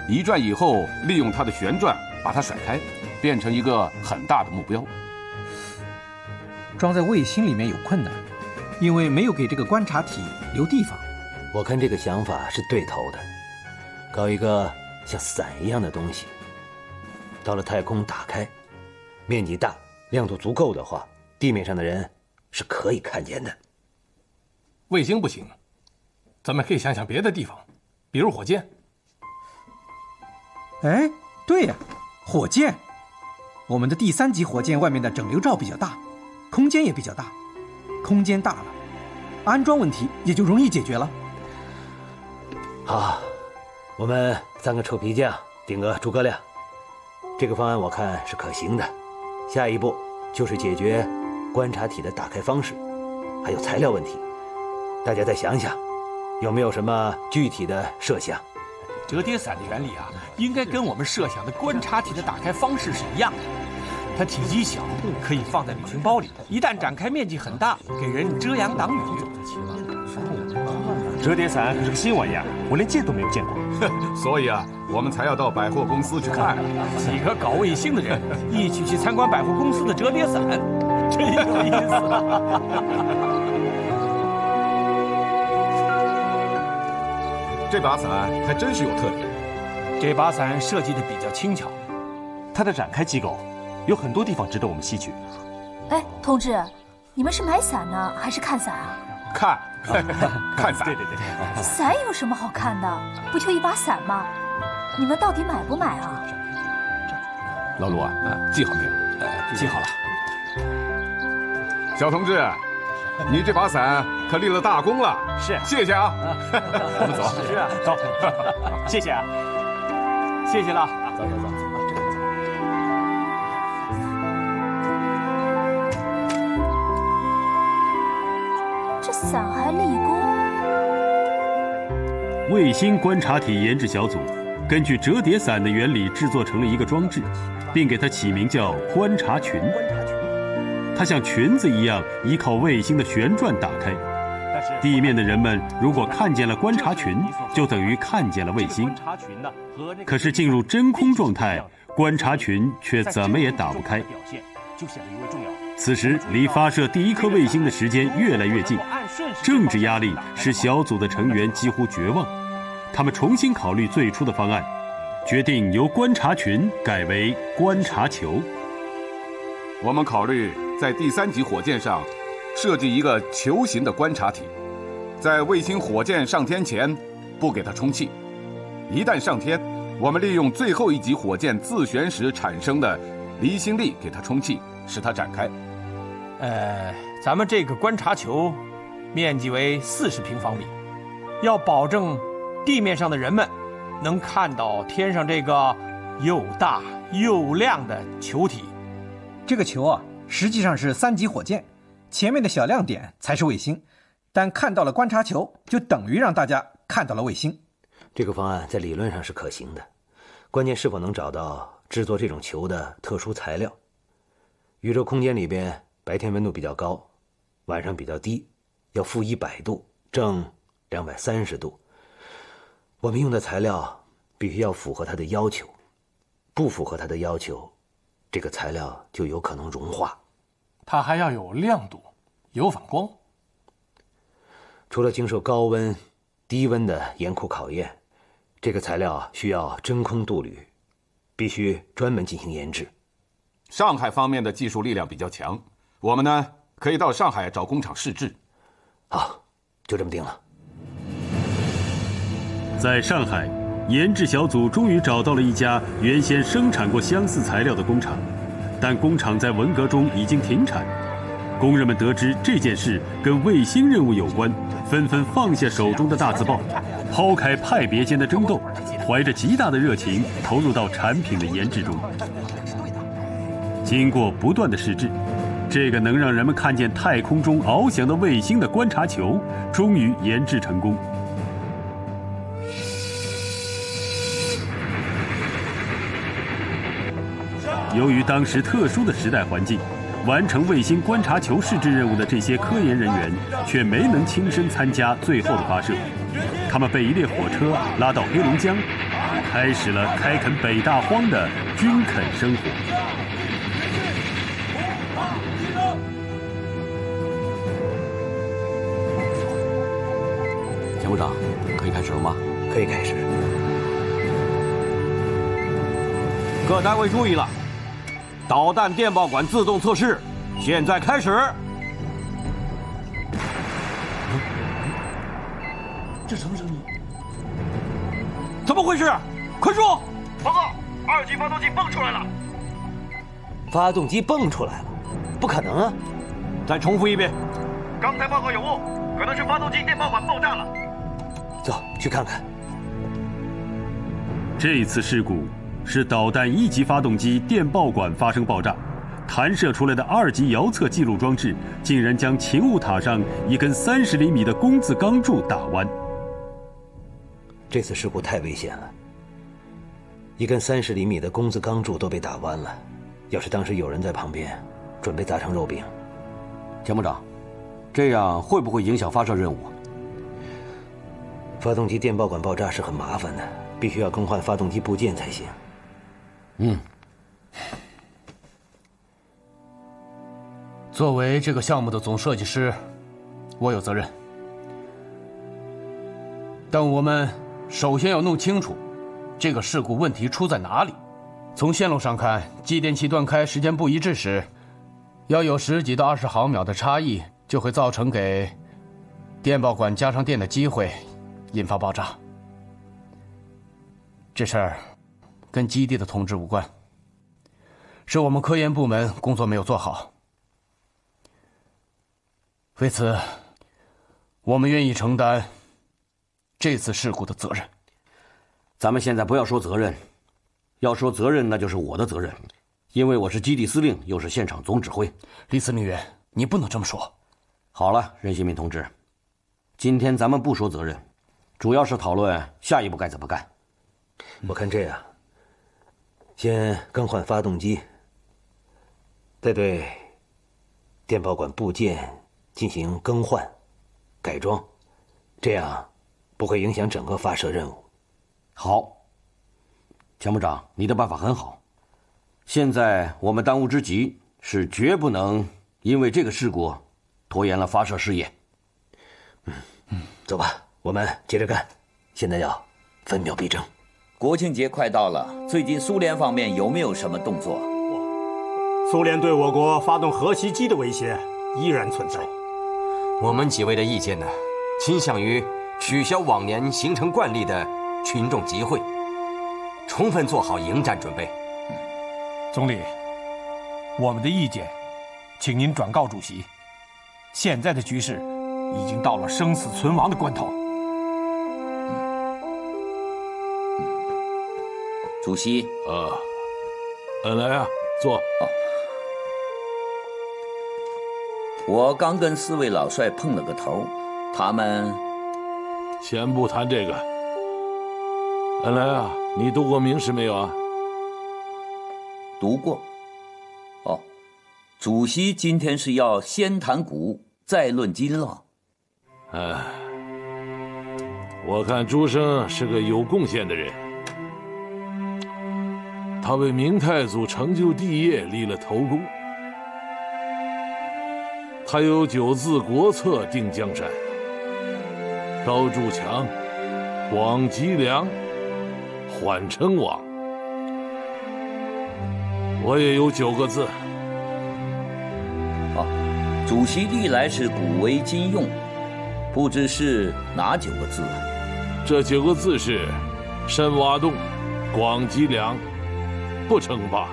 一转以后利用它的旋转把它甩开，变成一个很大的目标。装在卫星里面有困难，因为没有给这个观察体留地方。我看这个想法是对头的，搞一个像伞一样的东西，到了太空打开，面积大，亮度足够的话，地面上的人是可以看见的。卫星不行，咱们可以想想别的地方，比如火箭。哎，对呀，火箭。我们的第3级火箭外面的整流罩比较大，空间也比较大，空间大了，安装问题也就容易解决了。好，我们3个臭皮匠顶个诸葛亮，这个方案我看是可行的。下一步就是解决观察体的打开方式，还有材料问题。大家再想想，有没有什么具体的设想？折叠伞的原理啊，应该跟我们设想的观察体的打开方式是一样的。它体积小，可以放在旅行包里，一旦展开面积很大，给人遮阳挡雨。折叠伞可是个新玩意儿，我连见都没有见过。所以啊，我们才要到百货公司去看。几个搞卫星的人一起去参观百货公司的折叠伞，真有意思啊！这把伞还真是有特点。这把伞设计的比较轻巧，它的展开机构有很多地方值得我们吸取。哎，同志，你们是买伞呢，还是看伞啊？看，看伞。对对对，伞有什么好看的？不就一把伞吗？你们到底买不买啊？老卢啊，记好没有？记好了。小同志，你这把伞可立了大功了。是，谢谢啊。我们走。是啊，走，谢谢啊，谢谢了。走走走。伞还立功。卫星观察体研制小组根据折叠伞的原理制作成了一个装置，并给它起名叫观察群。它像裙子一样依靠卫星的旋转打开，地面的人们如果看见了观察群，就等于看见了卫星。可是进入真空状态，观察群却怎么也打不开。此时离发射第1颗卫星的时间越来越近，政治压力使小组的成员几乎绝望。他们重新考虑最初的方案，决定由观察群改为观察球。我们考虑在第3级火箭上设计一个球形的观察体，在卫星火箭上天前不给它充气，一旦上天，我们利用最后1级火箭自旋时产生的离心力给它充气，使它展开。咱们这个观察球面积为40平方米，要保证地面上的人们能看到天上这个又大又亮的球体。这个球啊，实际上是3级火箭，前面的小亮点才是卫星，但看到了观察球，就等于让大家看到了卫星。这个方案在理论上是可行的，关键是否能找到制作这种球的特殊材料。宇宙空间里边，白天温度比较高，晚上比较低，要负100度，正230度。我们用的材料必须要符合它的要求，不符合它的要求，这个材料就有可能融化。它还要有亮度，有反光。除了经受高温、低温的严酷考验，这个材料需要真空镀铝，必须专门进行研制。上海方面的技术力量比较强，我们呢可以到上海找工厂试制。好，就这么定了。在上海，研制小组终于找到了一家原先生产过相似材料的工厂，但工厂在文革中已经停产。工人们得知这件事跟卫星任务有关，纷纷放下手中的大字报，抛开派别间的争斗，怀着极大的热情投入到产品的研制中。经过不断的试制，这个能让人们看见太空中翱翔的卫星的观察球终于研制成功。由于当时特殊的时代环境，完成卫星观察球试制任务的这些科研人员却没能亲身参加最后的发射，他们被一列火车拉到黑龙江，开始了开垦北大荒的军垦生活。田部长，可以开始了吗？可以开始。各单位注意了，导弹电报管自动测试现在开始。这什么声音？怎么回事？快说！报告，2级发动机蹦出来了。发动机蹦出来了？不可能啊！再重复一遍。刚才报告有误，可能是发动机电报管爆炸了。走，去看看。这次事故是导弹1级发动机电报管发生爆炸，弹射出来的2级遥测记录装置竟然将勤务塔上一根30厘米的工字钢柱打弯。这次事故太危险了，一根30厘米的工字钢柱都被打弯了。要是当时有人在旁边，准备砸成肉饼。田部长，这样会不会影响发射任务？发动机电报管爆炸是很麻烦的，必须要更换发动机部件才行。作为这个项目的总设计师，我有责任。但我们首先要弄清楚这个事故问题出在哪里。从线路上看，继电器断开时间不一致时，要有10几到20毫秒的差异，就会造成给电报管加上电的机会，引发爆炸。这事儿跟基地的统治无关，是我们科研部门工作没有做好。为此，我们愿意承担这次事故的责任。咱们现在不要说责任，要说责任那就是我的责任，因为我是基地司令，又是现场总指挥。李司令员，你不能这么说。好了，任新民同志，今天咱们不说责任，主要是讨论下一步该怎么干。我看这样，先更换发动机，再对电报管部件进行更换、改装，这样不会影响整个发射任务。好，田部长，你的办法很好。现在我们当务之急是绝不能因为这个事故拖延了发射事业。走吧，我们接着干。现在要分秒必争。国庆节快到了，最近苏联方面有没有什么动作？苏联对我国发动核袭击的威胁依然存在。我们几位的意见呢，倾向于取消往年形成惯例的群众集会，充分做好迎战准备。总理，我们的意见请您转告主席，现在的局势已经到了生死存亡的关头。主席，来啊，坐。我刚跟4位老帅碰了个头，他们先不谈这个。恩来啊，你读过明史没有啊？读过。哦，主席今天是要先谈古，再论今了。我看朱生是个有贡献的人，他为明太祖成就帝业立了头功。他有9字国策定江山，高筑墙，广积粮，缓称王。我也有9个字。主席历来是古为今用，不知是哪9个字啊？这9个字是：深挖洞，广积粮，不称霸。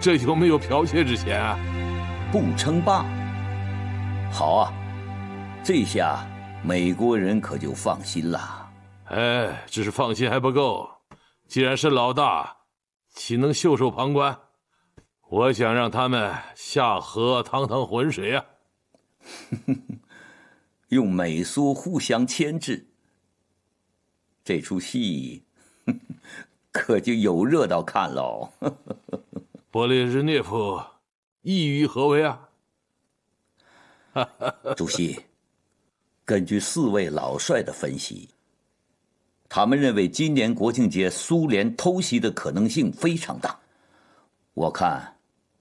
这有没有剽窃之嫌啊？不称霸。好啊，这下美国人可就放心了。只是放心还不够。既然是老大，岂能袖手旁观？我想让他们下河趟趟浑水啊！用美苏互相牵制，这出戏可就有热闹看喽。勃列日涅夫意欲何为啊？主席，根据4位老帅的分析，他们认为今年国庆节苏联偷袭的可能性非常大。我看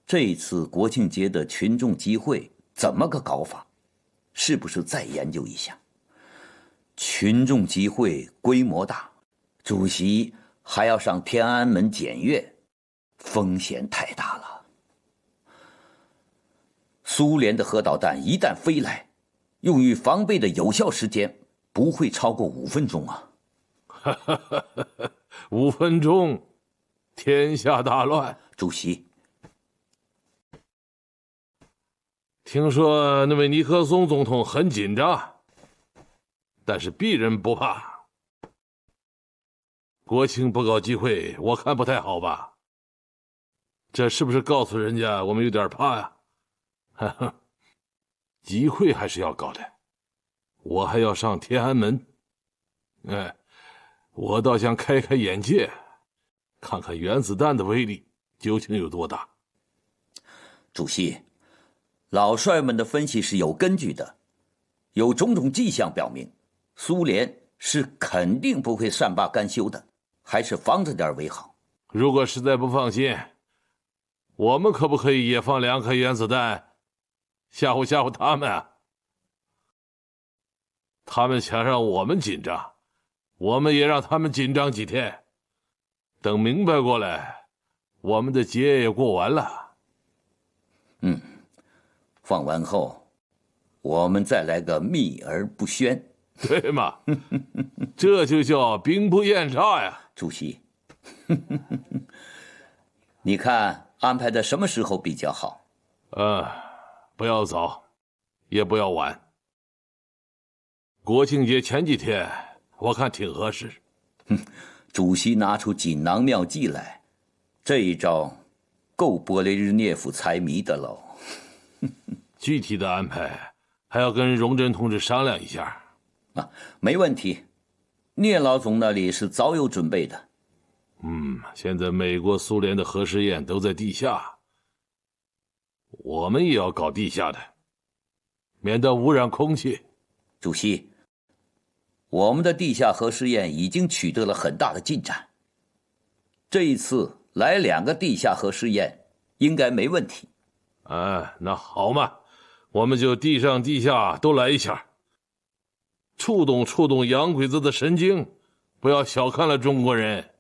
这次国庆节的群众集会怎么个搞法，是不是再研究一下？群众集会规模大，主席还要上天安门检阅，风险太大了。苏联的核导弹一旦飞来，用于防备的有效时间不会超过5分钟啊！5分钟，天下大乱。主席，听说那位尼克松总统很紧张，但是鄙人不怕。国庆不搞集会，我看不太好吧？这是不是告诉人家我们有点怕呀？集会还是要搞的，我还要上天安门。我倒想开开眼界，看看原子弹的威力究竟有多大。主席，老帅们的分析是有根据的，有种种迹象表明，苏联是肯定不会善罢甘休的，还是防着点为好。如果实在不放心，我们可不可以也放2颗原子弹，吓唬吓唬他们啊？他们想让我们紧张，我们也让他们紧张几天。等明白过来，我们的节也过完了。放完后，我们再来个秘而不宣，对吗？这就叫兵不厌诈呀。主席，你看安排在什么时候比较好？不要早，也不要晚。国庆节前几天，我看挺合适。主席拿出锦囊妙计来，这一招够勃列日涅夫猜谜的喽。具体的安排还要跟荣臻同志商量一下。没问题，聂老总那里是早有准备的。现在美国、苏联的核试验都在地下，我们也要搞地下的，免得污染空气。主席，我们的地下核试验已经取得了很大的进展，这一次来2个地下核试验应该没问题。那好嘛，我们就地上地下都来一下，触动触动洋鬼子的神经，不要小看了中国人。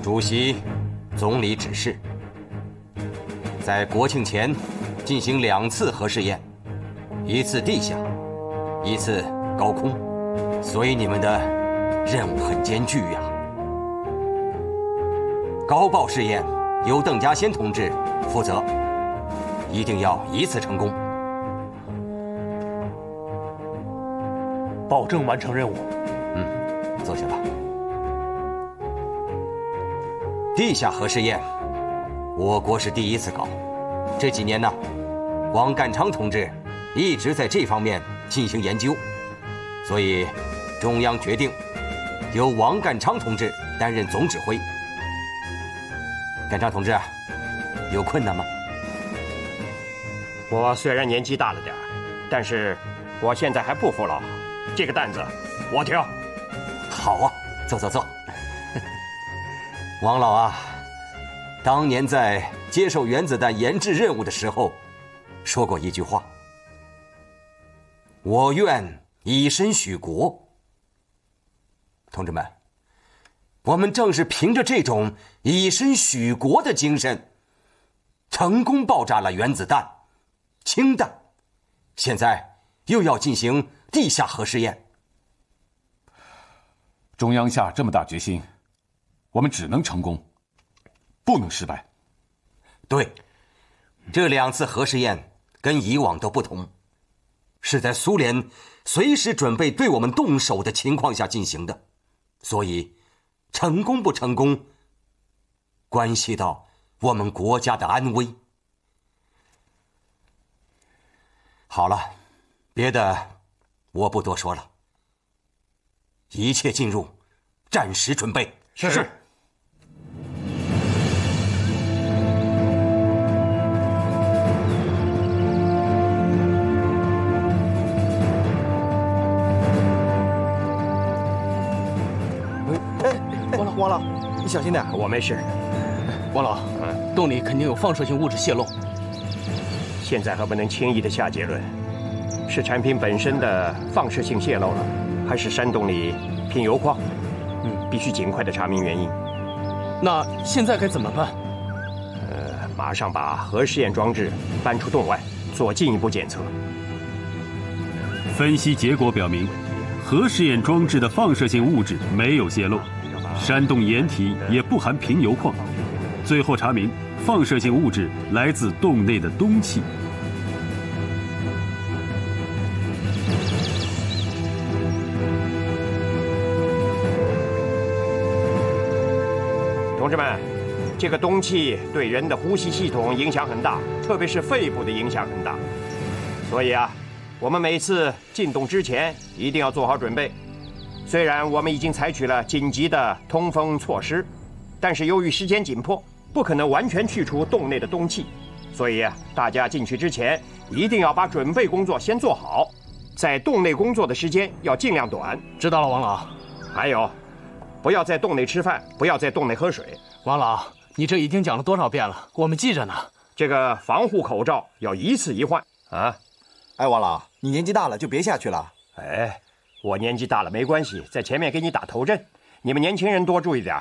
主席，总理指示，在国庆前进行2次核试验，1次地下，1次高空，所以你们的任务很艰巨呀。高爆试验由邓稼先同志负责，一定要一次成功，保证完成任务。坐下吧。地下核试验，我国是第一次搞。这几年呢，王淦昌同志一直在这方面进行研究，所以中央决定由王淦昌同志担任总指挥。淦昌同志，有困难吗？我虽然年纪大了点儿，但是我现在还不服老，这个担子我挑。好啊，坐。王老啊，当年在接受原子弹研制任务的时候，说过一句话：“我愿以身许国。”同志们，我们正是凭着这种以身许国的精神，成功爆炸了原子弹、氢弹，现在又要进行地下核试验。中央下这么大决心，我们只能成功，不能失败。对，这2次核试验跟以往都不同，是在苏联随时准备对我们动手的情况下进行的，所以成功不成功，关系到我们国家的安危。好了，别的我不多说了，一切进入战时准备。是。王老，你小心点。我没事。王老，洞里肯定有放射性物质泄漏。现在还不能轻易的下结论，是产品本身的放射性泄漏了，还是山洞里拼铀矿？必须尽快的查明原因。那现在该怎么办？马上把核试验装置搬出洞外，做进一步检测。分析结果表明，核试验装置的放射性物质没有泄漏，山洞掩体也不含贫铀矿。最后查明，放射性物质来自洞内的氡气。同志们，这个氡气对人的呼吸系统影响很大，特别是肺部的影响很大。所以啊，我们每次进洞之前一定要做好准备。虽然我们已经采取了紧急的通风措施，但是由于时间紧迫，不可能完全去除洞内的氡气。所以大家进去之前一定要把准备工作先做好，在洞内工作的时间要尽量短。知道了，王老。还有，不要在洞内吃饭，不要在洞内喝水。王老，你这已经讲了多少遍了？我们记着呢。这个防护口罩要一次一换啊！哎，王老，你年纪大了就别下去了。哎，我年纪大了没关系，在前面给你打头阵。你们年轻人多注意点。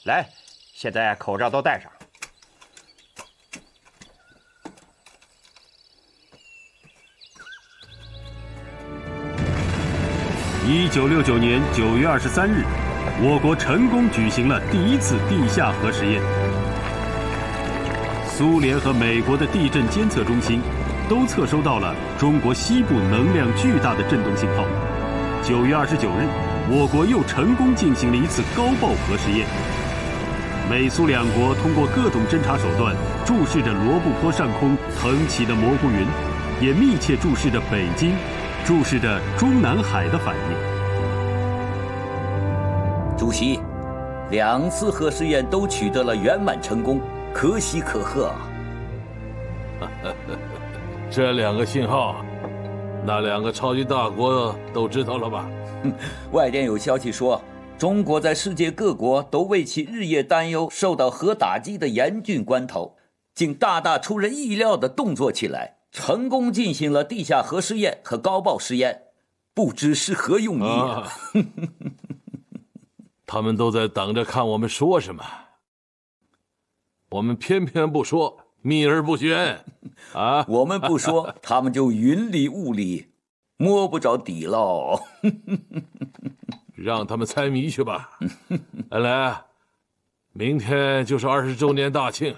来，现在口罩都戴上。1969年9月23日，我国成功举行了第1次地下核试验。苏联和美国的地震监测中心都测收到了中国西部能量巨大的震动信号。9月29日，我国又成功进行了1次高爆核试验。美苏两国通过各种侦察手段，注视着罗布泊上空腾起的蘑菇云，也密切注视着北京，注视着中南海的反应。主席，2次核试验都取得了圆满成功，可喜可贺啊！这2个信号，那2个超级大国都知道了吧？外电有消息说，中国在世界各国都为其日夜担忧受到核打击的严峻关头，竟大大出人意料地动作起来，成功进行了地下核试验和高爆试验，不知是何用意啊！他们都在等着看我们说什么，我们偏偏不说，秘而不宣啊！我们不说，他们就云里雾里，摸不着底喽。让他们猜谜去吧。来，明天就是20周年大庆，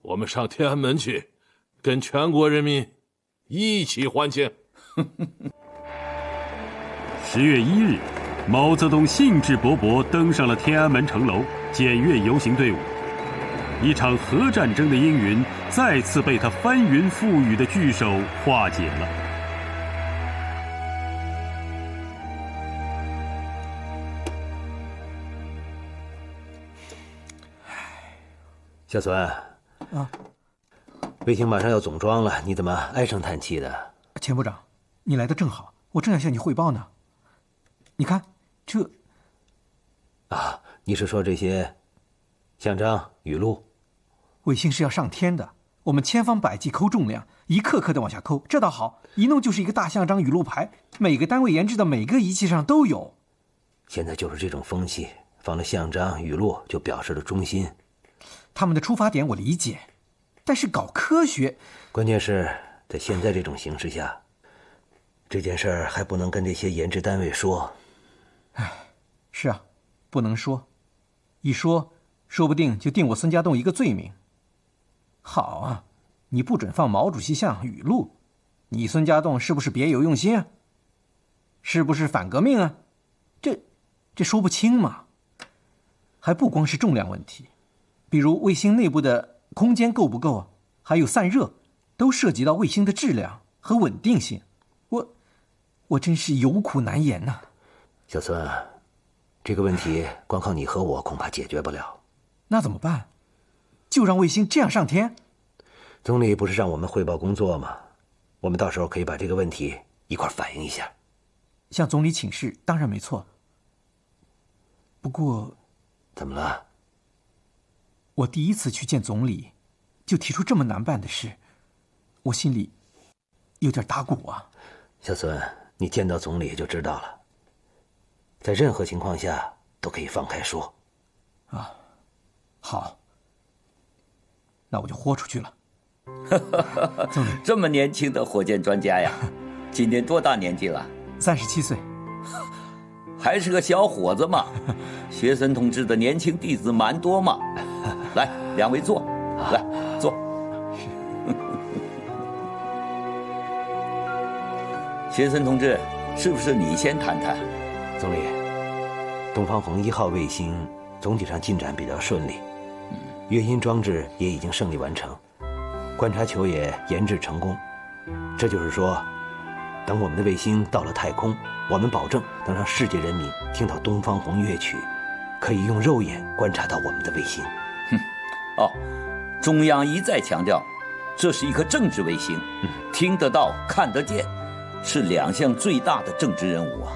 我们上天安门去，跟全国人民一起欢庆。10月1日，毛泽东兴致勃勃登上了天安门城楼，检阅游行队伍。一场核战争的阴云再次被他翻云覆雨的巨手化解了。小孙，啊，卫星马上要总装了，你怎么唉声叹气的？钱部长，你来的正好，我正要向你汇报呢。你看，这……啊，你是说这些象章、语录？卫星是要上天的，我们千方百计抠重量，一颗颗的往下抠，这倒好，一弄就是一个大象章语录牌，每个单位研制的每个仪器上都有。现在就是这种风气，放了象章、语录就表示了忠心。他们的出发点我理解，但是搞科学，关键是在现在这种形势下，这件事儿还不能跟这些研制单位说。唉，是啊，不能说，一说，说不定就定我孙家栋一个罪名。好啊，你不准放毛主席像语录，你孙家栋是不是别有用心啊？是不是反革命啊？这说不清嘛。还不光是重量问题。比如卫星内部的空间够不够啊？还有散热，都涉及到卫星的质量和稳定性。我真是有苦难言呐。小孙，这个问题光靠你和我恐怕解决不了。那怎么办？就让卫星这样上天？总理不是让我们汇报工作吗？我们到时候可以把这个问题一块反映一下。向总理请示当然没错。不过，怎么了？我第一次去见总理，就提出这么难办的事，我心里有点打鼓啊。小孙，你见到总理就知道了，在任何情况下都可以放开说。啊，好，那我就豁出去了。总理，这么年轻的火箭专家呀，今年多大年纪了？37岁，还是个小伙子嘛。学森同志的年轻弟子蛮多嘛。来，两位坐，来坐。学森同志，是不是你先谈谈？总理，东方红1号卫星总体上进展比较顺利，乐音装置也已经胜利完成，观察球也研制成功。这就是说，等我们的卫星到了太空，我们保证能让世界人民听到东方红乐曲，可以用肉眼观察到我们的卫星。哦，中央一再强调，这是一颗政治卫星，听得到、看得见，是2项最大的政治任务啊。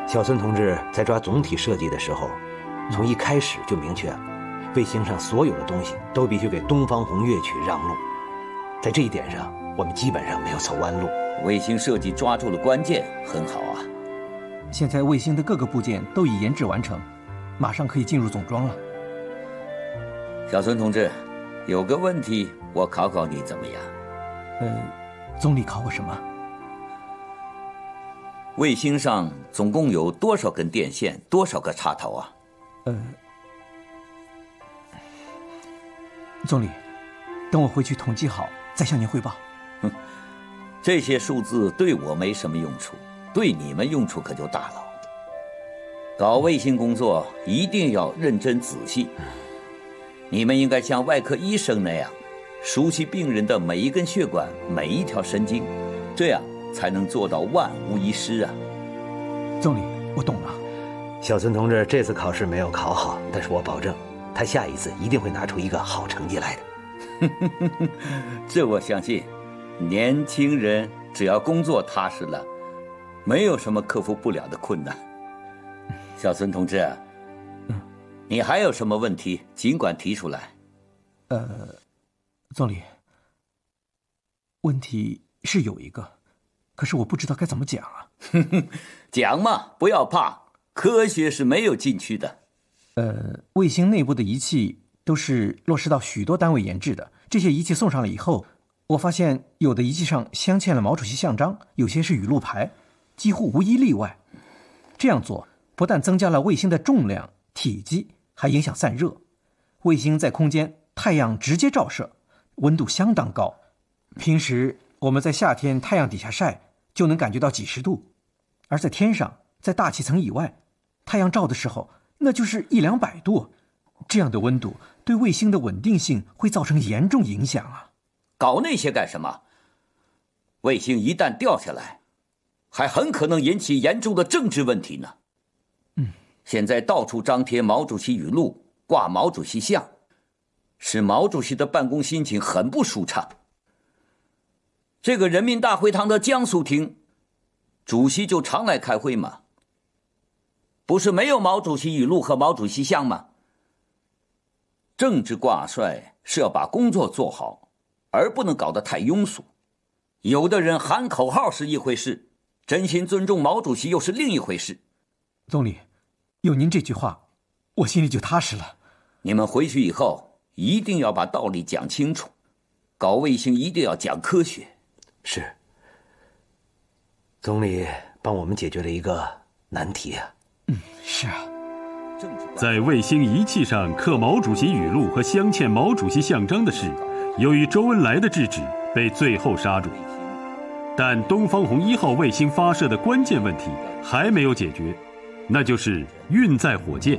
小孙同志在抓总体设计的时候，从一开始就明确了，卫星上所有的东西都必须给东方红乐曲让路。在这一点上，我们基本上没有走弯路。卫星设计抓住了关键，很好啊。现在卫星的各个部件都已研制完成，马上可以进入总装了。小孙同志，有个问题我考考你怎么样？总理考我什么？卫星上总共有多少根电线，多少个插头啊？总理，等我回去统计好再向您汇报。这些数字对我没什么用处，对你们用处可就大了。搞卫星工作一定要认真仔细，你们应该像外科医生那样，熟悉病人的每一根血管、每一条神经，这样才能做到万无一失啊。总理，我懂了。小孙同志这次考试没有考好，但是我保证，他下一次一定会拿出一个好成绩来的。这我相信，年轻人只要工作踏实了，没有什么克服不了的困难。小孙同志，你还有什么问题，尽管提出来。总理，问题是有一个，可是我不知道该怎么讲啊。讲嘛，不要怕，科学是没有禁区的。卫星内部的仪器都是落实到许多单位研制的，这些仪器送上了以后，我发现有的仪器上镶嵌了毛主席像章，有些是语录牌，几乎无一例外。这样做不但增加了卫星的重量、体积，还影响散热。卫星在空间，太阳直接照射，温度相当高。平时我们在夏天太阳底下晒，就能感觉到几十度，而在天上，在大气层以外，太阳照的时候，那就是100-200度。这样的温度对卫星的稳定性会造成严重影响啊！搞那些干什么？卫星一旦掉下来，还很可能引起严重的政治问题呢。现在到处张贴毛主席语录，挂毛主席像，使毛主席的办公心情很不舒畅。这个人民大会堂的江苏厅，主席就常来开会嘛，不是没有毛主席语录和毛主席像吗？政治挂帅是要把工作做好，而不能搞得太庸俗。有的人喊口号是一回事，真心尊重毛主席又是另一回事。总理，有您这句话，我心里就踏实了。你们回去以后一定要把道理讲清楚，搞卫星一定要讲科学。是。总理帮我们解决了一个难题啊。是啊。在卫星仪器上刻毛主席语录和镶嵌毛主席像章的事，由于周恩来的制止，被最后刹住。但东方红1号卫星发射的关键问题还没有解决，那就是运载火箭。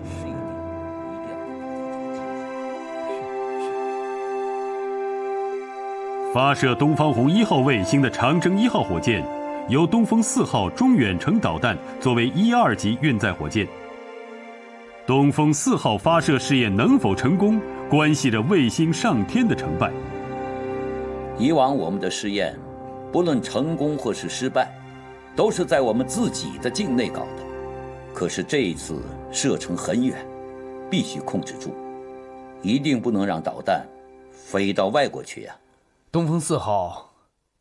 发射东方红1号卫星的长征1号火箭，由东风4号中远程导弹作为1、2级运载火箭。东风4号发射试验能否成功，关系着卫星上天的成败。以往我们的试验，不论成功或是失败，都是在我们自己的境内搞的。可是这一次射程很远，必须控制住，一定不能让导弹飞到外国去呀。东风4号，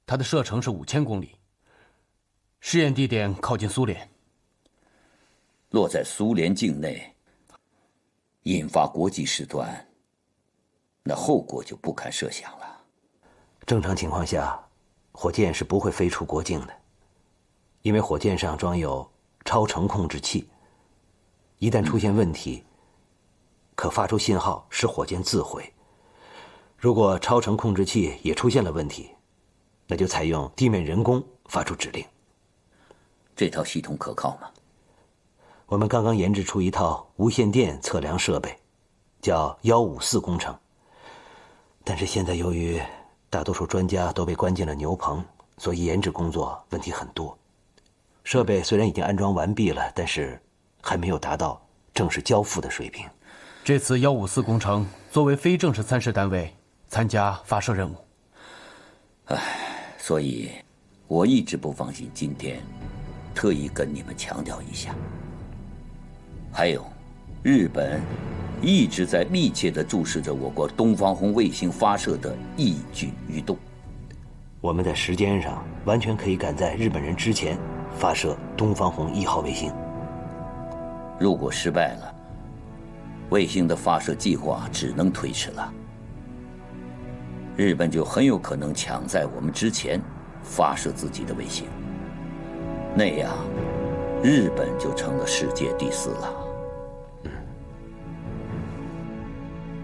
它的射程是5000公里，试验地点靠近苏联，落在苏联境内，引发国际事端，那后果就不堪设想了。正常情况下，火箭是不会飞出国境的，因为火箭上装有超程控制器，一旦出现问题，可发出信号使火箭自毁。如果超程控制器也出现了问题，那就采用地面人工发出指令。这套系统可靠吗？我们刚刚研制出一套无线电测量设备，叫154工程。但是现在由于大多数专家都被关进了牛棚，所以研制工作问题很多。设备虽然已经安装完毕了，但是还没有达到正式交付的水平。这次154工程作为非正式参试单位参加发射任务。所以我一直不放心，今天特意跟你们强调一下。还有，日本一直在密切地注视着我国东方红卫星发射的一举一动。我们在时间上完全可以赶在日本人之前发射东方红1号卫星。如果失败了，卫星的发射计划只能推迟了。日本就很有可能抢在我们之前发射自己的卫星，那样日本就成了世界第4了。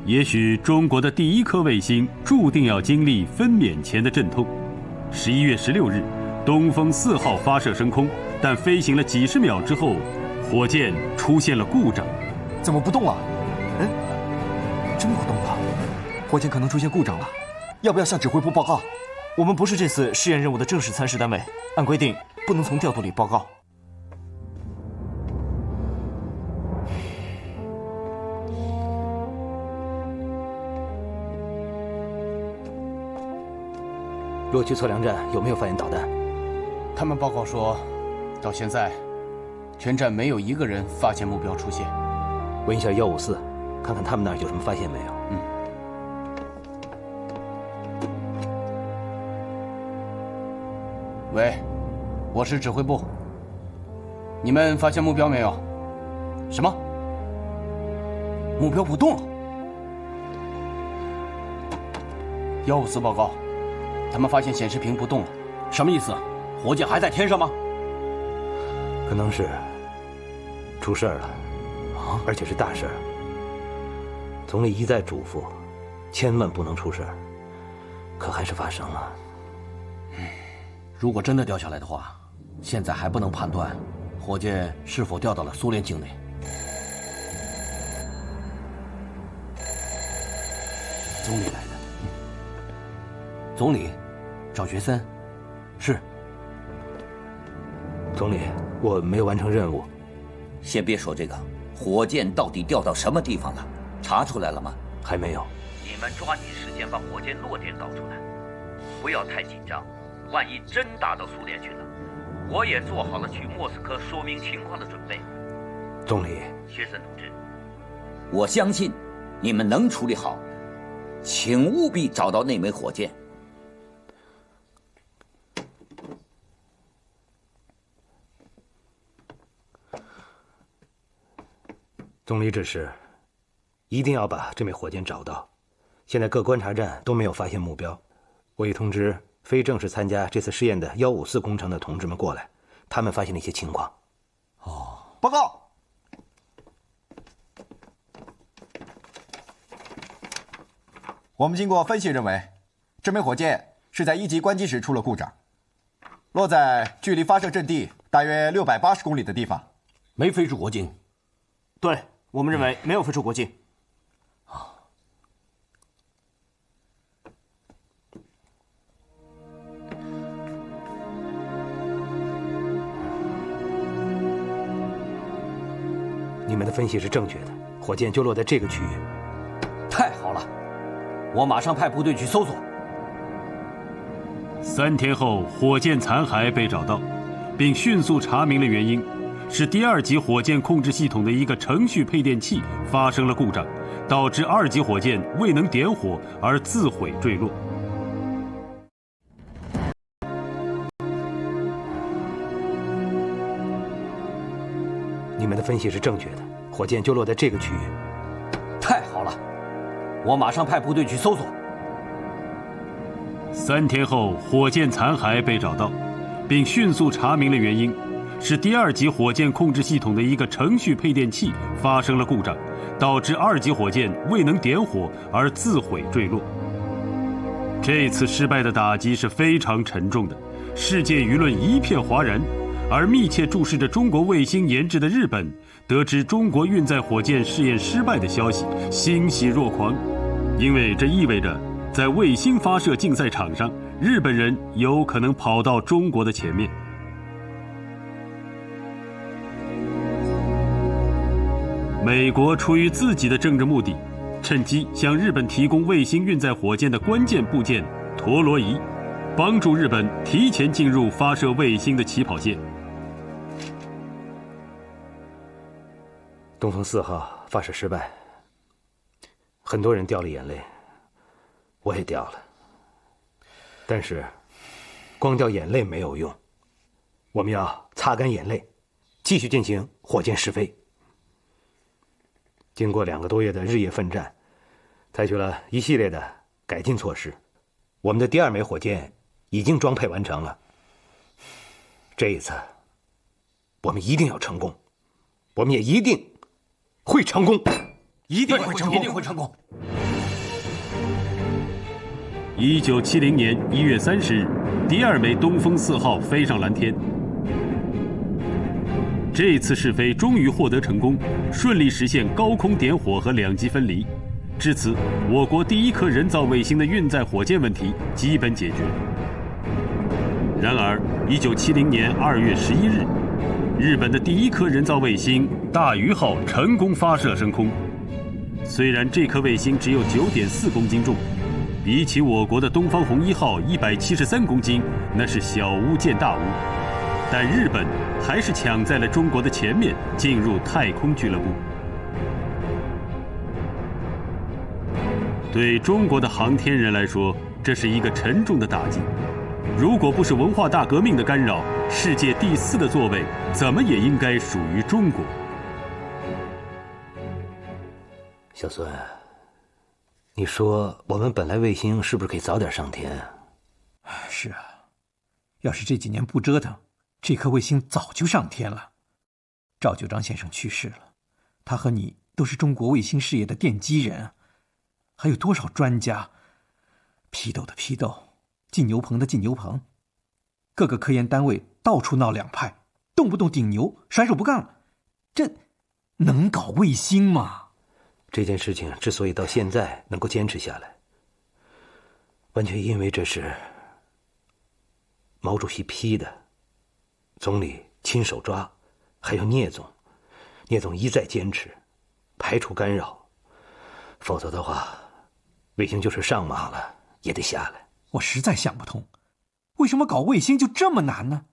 也许中国的第1颗卫星注定要经历分娩前的阵痛。11月16日，东风4号发射升空，但飞行了几十秒之后，火箭出现了故障。怎么不动了？真不动了，火箭可能出现故障了。要不要向指挥部报告？我们不是这次试验任务的正式参试单位，按规定不能从调度里报告。洛区测量站有没有发现导弹？他们报告说，到现在，全站没有一个人发现目标出现。问一下154，看看他们那儿有什么发现没有。喂，我是指挥部。你们发现目标没有？什么？目标不动了？154报告，他们发现显示屏不动了。什么意思？火箭还在天上吗？可能是出事儿了，而且是大事儿。总理一再嘱咐，千万不能出事儿，可还是发生了。如果真的掉下来的话，现在还不能判断火箭是否掉到了苏联境内。总理来了。总理，找学森。是。总理，我没有完成任务。先别说这个，火箭到底掉到什么地方了？查出来了吗？还没有。你们抓紧时间把火箭落点搞出来，不要太紧张。万一真打到苏联去了，我也做好了去莫斯科说明情况的准备。总理，学森同志，我相信你们能处理好，请务必找到那枚火箭。总理指示，一定要把这枚火箭找到。现在各观察站都没有发现目标，我已通知非正式参加这次试验的154工程的同志们过来，他们发现了一些情况。报告。我们经过分析认为，这枚火箭是在1级关机时出了故障，落在距离发射阵地大约680公里的地方，没飞出国境。对，我们认为没有飞出国境。你们的分析是正确的，火箭就落在这个区域。太好了，我马上派部队去搜索。3天后，火箭残骸被找到，并迅速查明了原因，是第2级火箭控制系统的一个程序配电器发生了故障，导致2级火箭未能点火而自毁坠落。你们的分析是正确的，火箭就落在这个区域。太好了，我马上派部队去搜索。3天后，火箭残骸被找到，并迅速查明了原因，是第2级火箭控制系统的一个程序配电器发生了故障，导致2级火箭未能点火而自毁坠落。这次失败的打击是非常沉重的，世界舆论一片哗然。而密切注视着中国卫星研制的日本，得知中国运载火箭试验失败的消息，欣喜若狂，因为这意味着在卫星发射竞赛场上，日本人有可能跑到中国的前面。美国出于自己的政治目的，趁机向日本提供卫星运载火箭的关键部件陀螺仪，帮助日本提前进入发射卫星的起跑线。东风4号发射失败，很多人掉了眼泪，我也掉了。但是，光掉眼泪没有用，我们要擦干眼泪，继续进行火箭试飞。经过2个多月的日夜奋战，采取了一系列的改进措施，我们的第2枚火箭已经装配完成了。这一次，我们一定要成功，我们也一定会成功，一定会成功，一定会成功。1970年1月30日，第2枚东风4号飞上蓝天。这次试飞终于获得成功，顺利实现高空点火和2级分离。至此，我国第1颗人造卫星的运载火箭问题基本解决。然而，1970年2月11日，日本的第1颗人造卫星大鱼号成功发射升空。虽然这颗卫星只有9.4公斤重，比起我国的东方红1号173公斤，那是小巫见大巫。但日本还是抢在了中国的前面，进入太空俱乐部。对中国的航天人来说，这是一个沉重的打击。如果不是文化大革命的干扰，世界第4的座位怎么也应该属于中国。小孙，你说我们本来卫星是不是可以早点上天啊？是啊，要是这几年不折腾，这颗卫星早就上天了。赵九章先生去世了，他和你都是中国卫星事业的奠基人啊，还有多少专家？批斗的批斗，进牛棚的进牛棚，各个科研单位到处闹两派，动不动顶牛，甩手不干了，这能搞卫星吗？这件事情之所以到现在能够坚持下来，完全因为这是毛主席批的，总理亲手抓，还有聂总一再坚持，排除干扰，否则的话，卫星就是上马了也得下来。我实在想不通，为什么搞卫星就这么难呢？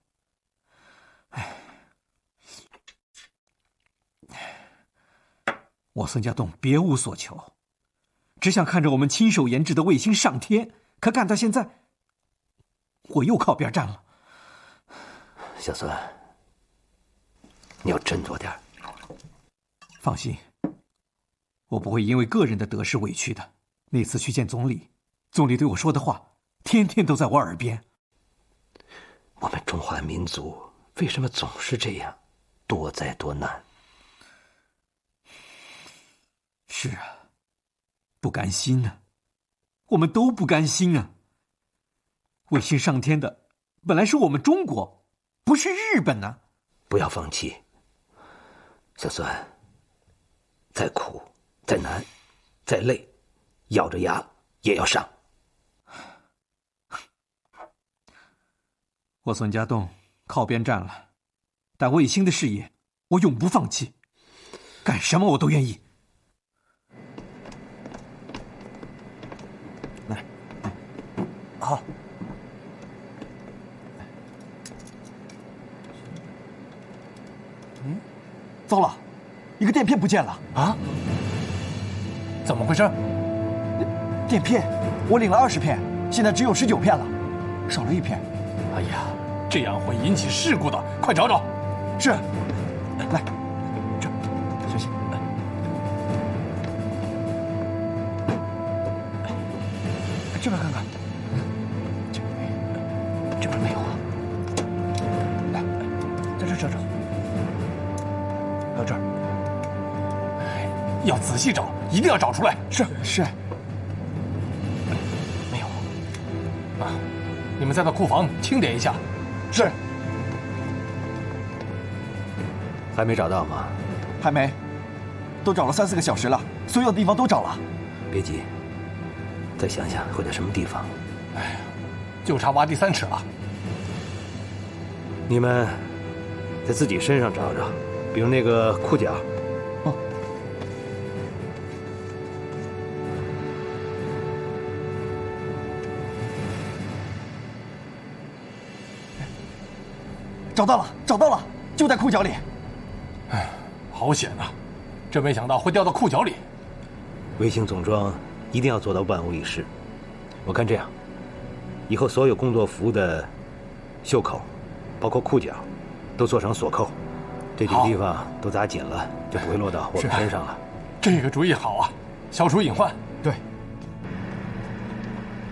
我孙家栋别无所求，只想看着我们亲手研制的卫星上天，可干到现在，我又靠边站了。小孙，你要振作点。放心，我不会因为个人的得失委屈的。那次去见总理，总理对我说的话，天天都在我耳边。我们中华民族为什么总是这样，多灾多难？是啊，不甘心啊，我们都不甘心啊。卫星上天的本来是我们中国，不是日本啊。不要放弃，小孙，再苦再难再累，咬着牙也要上。我孙家栋靠边站了，但卫星的事业我永不放弃，干什么我都愿意。来，好。糟了，一个垫片不见了啊！怎么回事？垫片，我领了20片，现在只有19片了，少了1片。哎呀，这样会引起事故的，快找找。是，来，这，小心。这边看看，这边没有啊。来，在这找找。还有这儿，要仔细找，一定要找出来。是，没有啊！你们再到库房清点一下。是。还没找到吗？还没，都找了3、4个小时了，所有的地方都找了。别急，再想想会在什么地方。哎呀，就差挖第3尺了。你们在自己身上找找。比如那个裤脚，找到了，就在裤脚里。哎，好险啊！真没想到会掉到裤脚里。卫星总装一定要做到万无一失。我看这样，以后所有工作服的袖口，包括裤脚，都做成锁扣。这几个地方都扎紧了，就不会落到我们身上了。这个主意好啊，消除隐患。对。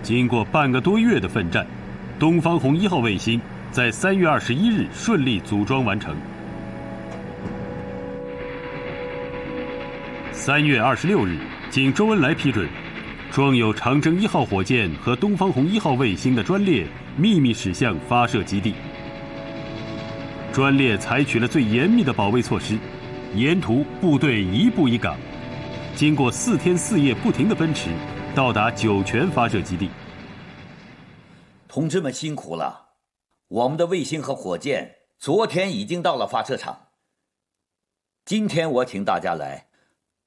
经过半个多月的奋战，东方红1号卫星在3月21日顺利组装完成。3月26日，经周恩来批准，装有长征1号火箭和东方红1号卫星的专列秘密驶向发射基地。专列采取了最严密的保卫措施，沿途部队一步一岗，经过4天4夜不停的奔驰，到达酒泉发射基地。同志们辛苦了，我们的卫星和火箭昨天已经到了发射场。今天我请大家来，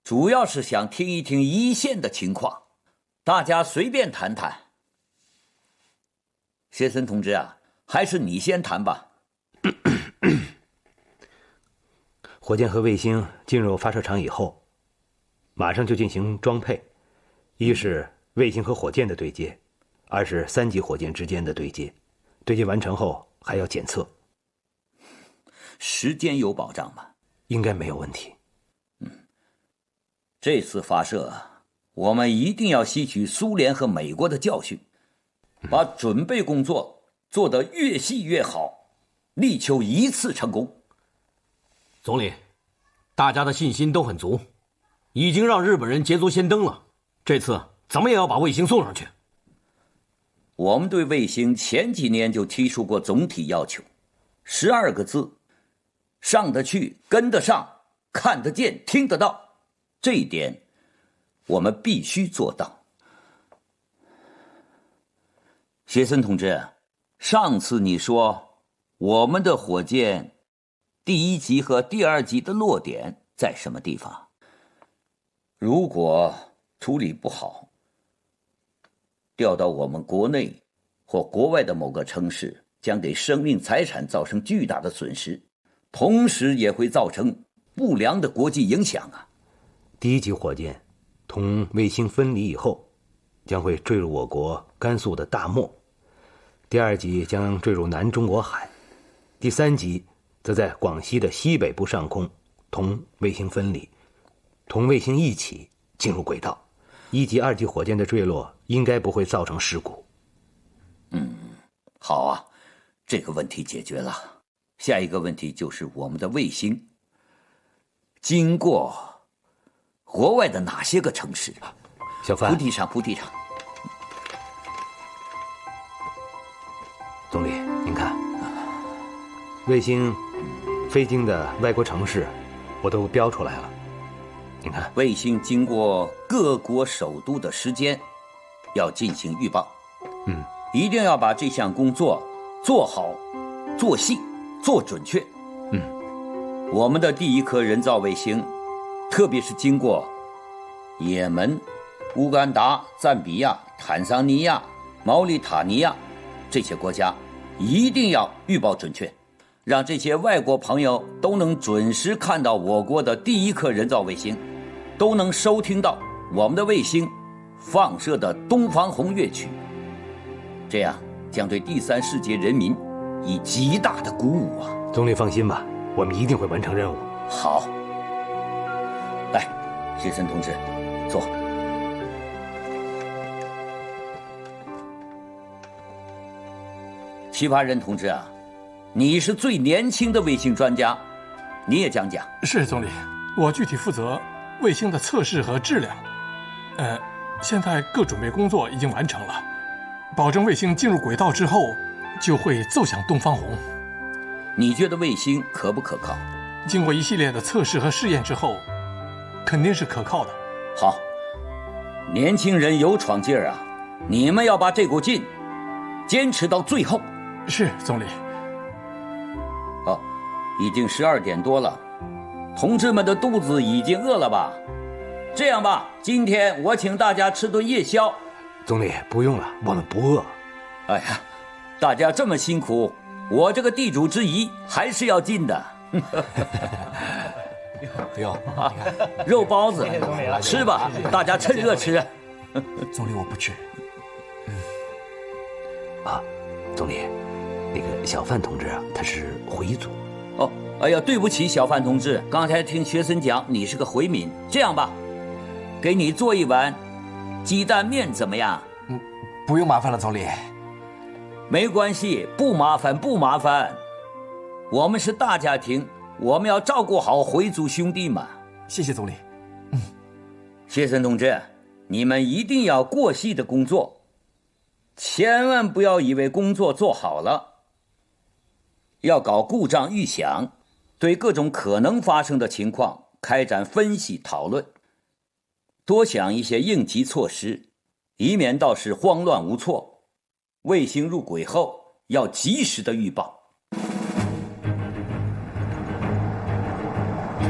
主要是想听一听一线的情况，大家随便谈谈。谢森同志啊，还是你先谈吧。火箭和卫星进入发射场以后，马上就进行装配，一是卫星和火箭的对接，2是3级火箭之间的对接。对接完成后还要检测。时间有保障吗？应该没有问题。这次发射，我们一定要吸取苏联和美国的教训，把准备工作做得越细越好，力求一次成功。总理，大家的信心都很足，已经让日本人捷足先登了。这次怎么也要把卫星送上去。我们对卫星前几年就提出过总体要求，12个字：上得去，跟得上，看得见，听得到。这一点我们必须做到。谢森同志，上次你说我们的火箭第1级和第2级的落点在什么地方？如果处理不好，调到我们国内或国外的某个城市，将给生命财产造成巨大的损失，同时也会造成不良的国际影响啊。第1级火箭同卫星分离以后，将会坠入我国甘肃的大漠；第2级将坠入南中国海；第3级则在广西的西北部上空同卫星分离，同卫星一起进入轨道。1级、2级火箭的坠落应该不会造成事故。好啊，这个问题解决了。下一个问题就是我们的卫星经过国外的哪些个城市？小范，铺地上。总理，您看，卫星飞经的外国城市我都标出来了。你看，卫星经过各国首都的时间要进行预报。一定要把这项工作做好、做细、做准确。我们的第1颗人造卫星，特别是经过也门、乌干达、赞比亚、坦桑尼亚、毛里塔尼亚这些国家，一定要预报准确，让这些外国朋友都能准时看到我国的第1颗人造卫星，都能收听到我们的卫星放射的东方红乐曲。这样将对第3世界人民以极大的鼓舞啊！总理放心吧，我们一定会完成任务。好，来，谢森同志，坐。齐发人同志啊，你是最年轻的卫星专家，你也讲讲。是总理，我具体负责卫星的测试和质量。现在各准备工作已经完成了。保证卫星进入轨道之后，就会奏响东方红。你觉得卫星可不可靠？经过一系列的测试和试验之后，肯定是可靠的。好，年轻人有闯劲儿啊！你们要把这股劲坚持到最后。是，总理。已经12点多了，同志们的肚子已经饿了吧？这样吧，今天我请大家吃顿夜宵。总理，不用了，我们不饿。哎呀，大家这么辛苦，我这个地主之谊还是要尽的。哟，肉包子，吃吧，大家趁热吃。总理，我不吃。总理，那个小范同志啊，他是回族。哎呀，对不起，小范同志，刚才听学生讲你是个回民。这样吧，给你做一碗鸡蛋面怎么样？不用麻烦了，总理。没关系，不麻烦不麻烦。我们是大家庭，我们要照顾好回族兄弟嘛。谢谢总理。谢森同志，你们一定要过细的工作，千万不要以为工作做好了，要搞故障预想，对各种可能发生的情况开展分析讨论，多想一些应急措施，以免到时慌乱无措。卫星入轨后要及时的预报。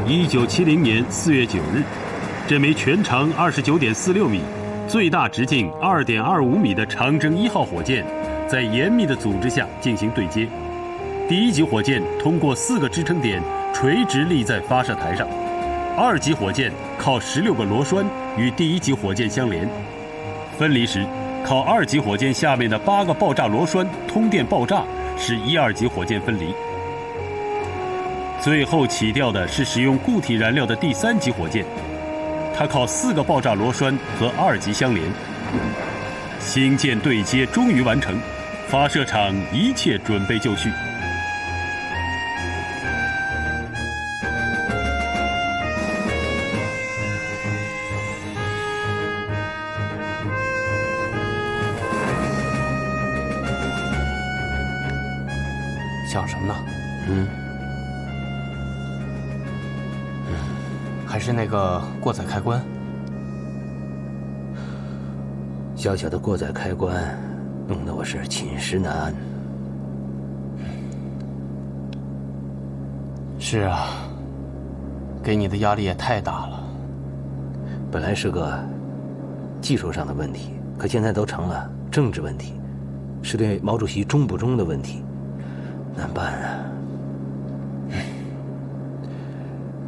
1970年4月9日，这枚全长29.46米、最大直径2.25米的长征1号火箭，在严密的组织下进行对接。第1级火箭通过4个支撑点垂直立在发射台上，2级火箭靠16个螺栓与第1级火箭相连。分离时，靠2级火箭下面的8个爆炸螺栓通电爆炸，使1、2级火箭分离。最后起掉的是使用固体燃料的第3级火箭，它靠4个爆炸螺栓和2级相连。星舰对接终于完成，发射场一切准备就绪。想什么呢？还是那个过载开关。小小的过载开关，弄得我是寝食难安。是啊，给你的压力也太大了。本来是个技术上的问题，可现在都成了政治问题，是对毛主席忠不忠的问题，难办啊。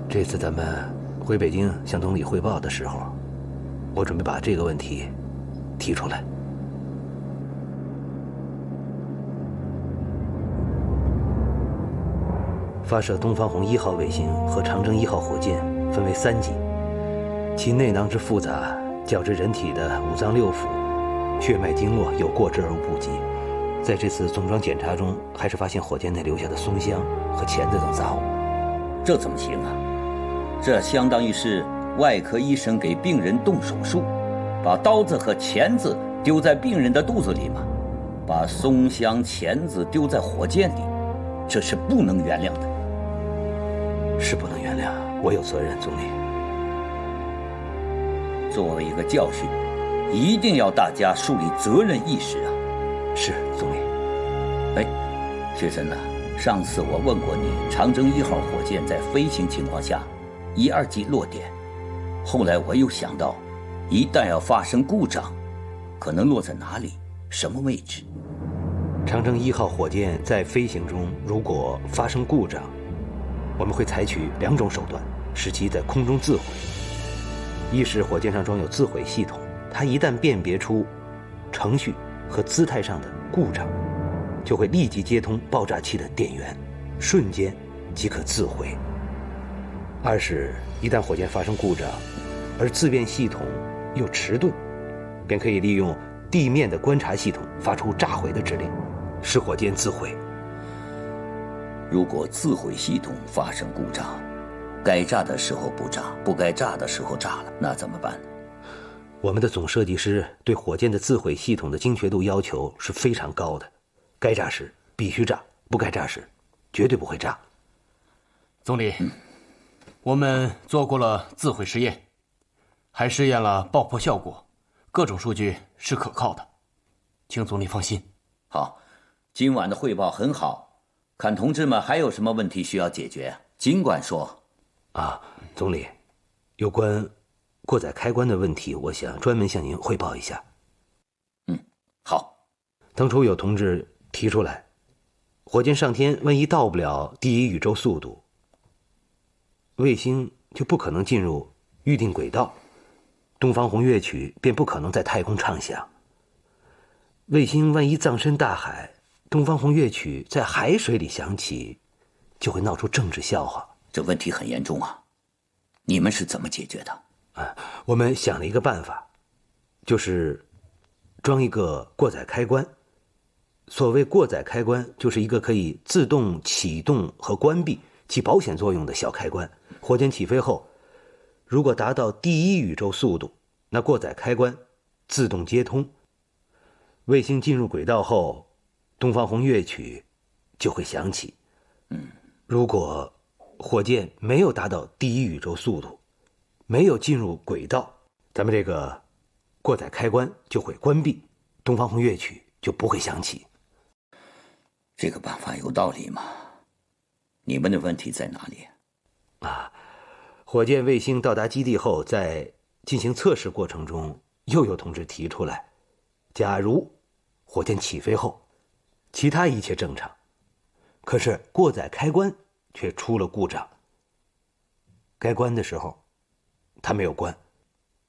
这次咱们回北京向总理汇报的时候，我准备把这个问题提出来。发射东方红1号卫星和长征1号火箭分为3级，其内囊之复杂，较之人体的五脏六腑、血脉经络有过之而无不及。在这次总装检查中，还是发现火箭内留下的松香和钳子等杂物。这怎么行啊？这相当于是外科医生给病人动手术，把刀子和钳子丢在病人的肚子里嘛，把松香钳子丢在火箭里，这是不能原谅的。是不能原谅，我有责任，总理。作为一个教训，一定要大家树立责任意识啊！是，总理。哎，学生呢？上次我问过你，长征1号火箭在飞行情况下，1、2级落点。后来我又想到，一旦要发生故障，可能落在哪里，什么位置？长征1号火箭在飞行中，如果发生故障，我们会采取2种手段，使其在空中自毁。一是火箭上装有自毁系统，它一旦辨别出程序和姿态上的故障，就会立即接通爆炸器的电源，瞬间即可自毁。二是一旦火箭发生故障，而自变系统又迟钝，便可以利用地面的观察系统发出炸毁的指令，使火箭自毁。如果自毁系统发生故障，该炸的时候不炸，不该炸的时候炸了，那怎么办？我们的总设计师对火箭的自毁系统的精确度要求是非常高的，该炸时必须炸，不该炸时绝对不会炸。总理，我们做过了自毁实验，还试验了爆破效果，各种数据是可靠的，请总理放心。好，今晚的汇报很好。看同志们还有什么问题需要解决，尽管说。啊，总理，有关过载开关的问题，我想专门向您汇报一下。好。当初有同志提出来，火箭上天万一到不了第一宇宙速度，卫星就不可能进入预定轨道，东方红乐曲便不可能在太空畅响。卫星万一葬身大海，东方红乐曲在海水里响起，就会闹出政治笑话。这问题很严重啊，你们是怎么解决的？我们想了一个办法，就是装一个过载开关。所谓过载开关，就是一个可以自动启动和关闭起保险作用的小开关。火箭起飞后，如果达到第一宇宙速度，那过载开关自动接通，卫星进入轨道后，东方红乐曲就会响起。如果火箭没有达到第一宇宙速度，没有进入轨道，咱们这个过载开关就会关闭，东方红乐曲就不会响起。这个办法有道理吗？你们的问题在哪里？火箭卫星到达基地后，在进行测试过程中，又有同志提出来，假如火箭起飞后，其他一切正常，可是过载开关却出了故障。该关的时候它没有关，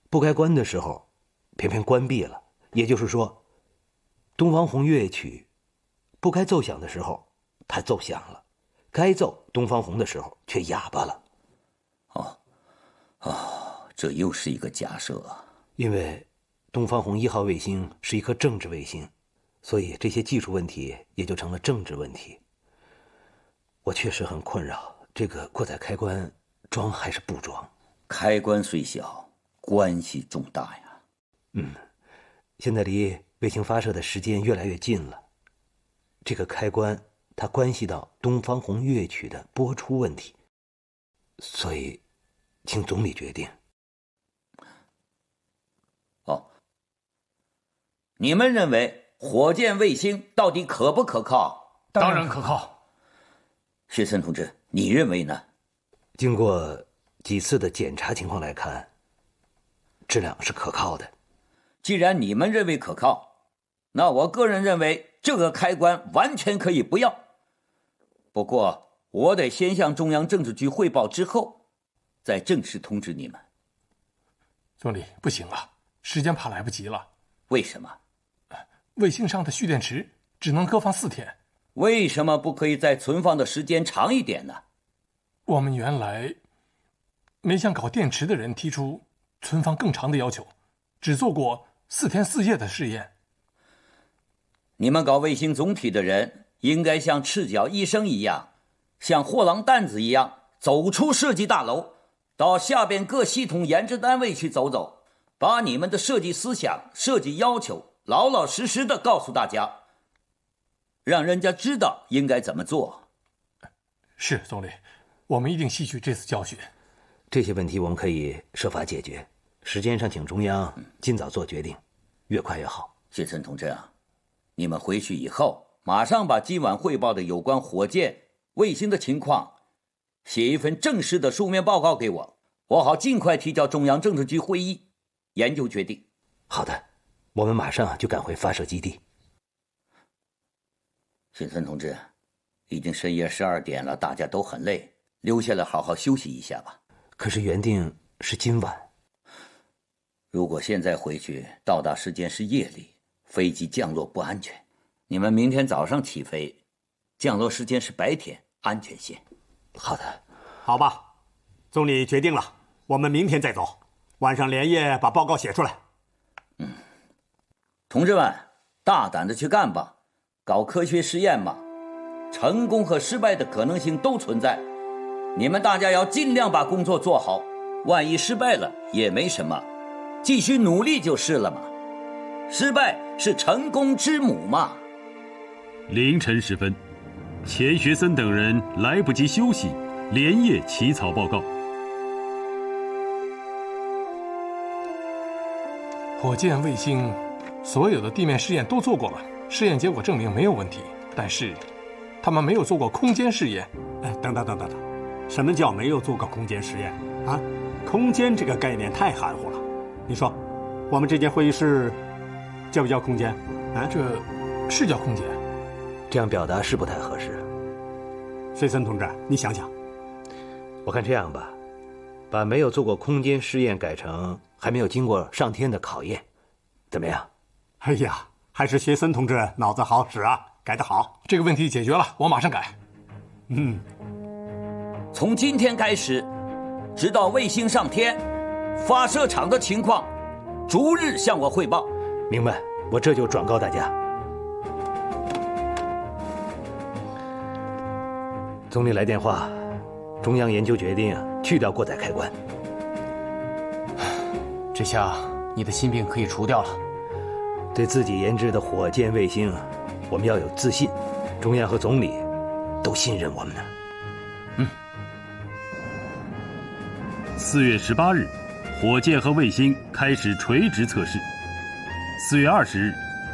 不该关的时候偏偏关闭了。也就是说，东方红乐曲不该奏响的时候它奏响了，该奏东方红的时候却哑巴了。这又是一个假设。因为东方红1号卫星是一颗政治卫星，所以这些技术问题也就成了政治问题。我确实很困扰，这个过载开关装还是不装？开关虽小，关系重大呀。现在离卫星发射的时间越来越近了，这个开关它关系到东方红乐曲的播出问题，所以请总理决定。哦，你们认为火箭卫星到底可不可靠？当然可靠。薛森同志，你认为呢？经过几次的检查情况来看，质量是可靠的。既然你们认为可靠，那我个人认为这个开关完全可以不要。不过我得先向中央政治局汇报之后，再正式通知你们。总理，不行了，时间怕来不及了。为什么？卫星上的蓄电池只能搁放4天。为什么不可以再存放的时间长一点呢？我们原来没向搞电池的人提出存放更长的要求，只做过4天4夜的试验。你们搞卫星总体的人应该像赤脚医生一样，像货郎担子一样走出设计大楼，到下边各系统研制单位去走走，把你们的设计思想、设计要求老老实实的告诉大家，让人家知道应该怎么做。是，总理，我们一定吸取这次教训。这些问题我们可以设法解决，时间上请中央尽早做决定，越快越好。薛森同志啊，你们回去以后马上把今晚汇报的有关火箭、卫星的情况写一份正式的书面报告给我，我好尽快提交中央政治局会议研究决定。好的，我们马上就赶回发射基地。薛森同志，已经深夜12点了，大家都很累，留下来好好休息一下吧。可是原定是今晚。如果现在回去，到达时间是夜里，飞机降落不安全。你们明天早上起飞，降落时间是白天，安全些。好的，好吧，总理决定了，我们明天再走，晚上连夜把报告写出来。同志们，大胆的去干吧，搞科学实验嘛，成功和失败的可能性都存在。你们大家要尽量把工作做好，万一失败了也没什么，继续努力就是了嘛。失败是成功之母嘛。凌晨时分，钱学森等人来不及休息，连夜起草报告。火箭、卫星，所有的地面试验都做过了，试验结果证明没有问题，但是他们没有做过空间试验。等等，什么叫没有做过空间实验啊？空间这个概念太含糊了。你说，我们这间会议室叫不叫空间？啊，这是叫空间。这样表达是不太合适。薛森同志，你想想。我看这样吧，把没有做过空间试验改成还没有经过上天的考验，怎么样？哎呀，还是薛森同志脑子好使啊，改得好。这个问题解决了，我马上改。从今天开始，直到卫星上天，发射场的情况逐日向我汇报。明白，我这就转告大家。总理来电话，中央研究决定去掉过载开关。这下你的心病可以除掉了。对自己研制的火箭卫星，我们要有自信，中央和总理都信任我们呢。4月18日，火箭和卫星开始垂直测试。4月20日，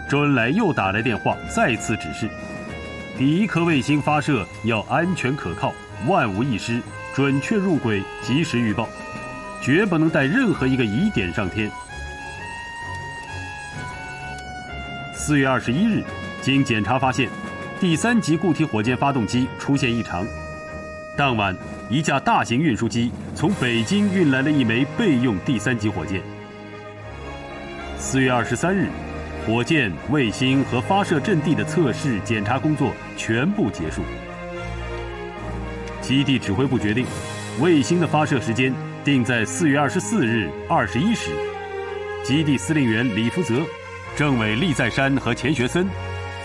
周恩来又打来电话，再次指示，第一颗卫星发射要安全可靠，万无一失，准确入轨，及时预报，绝不能带任何一个疑点上天。4月21日，经检查发现，第3级固体火箭发动机出现异常。当晚，一架大型运输机从北京运来了一枚备用第3级火箭。4月23日，火箭、卫星和发射阵地的测试检查工作全部结束。基地指挥部决定，卫星的发射时间定在4月24日21时。基地司令员李福泽、政委厉在山和钱学森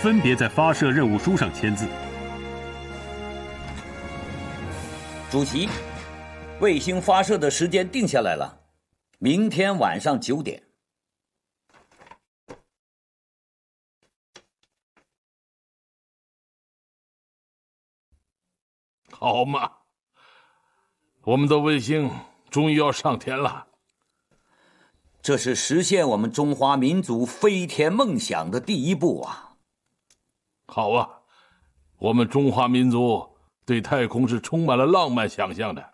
分别在发射任务书上签字。主席，卫星发射的时间定下来了，明天晚上9点。好嘛，我们的卫星终于要上天了。这是实现我们中华民族飞天梦想的第一步啊！好啊，我们中华民族对太空是充满了浪漫想象的。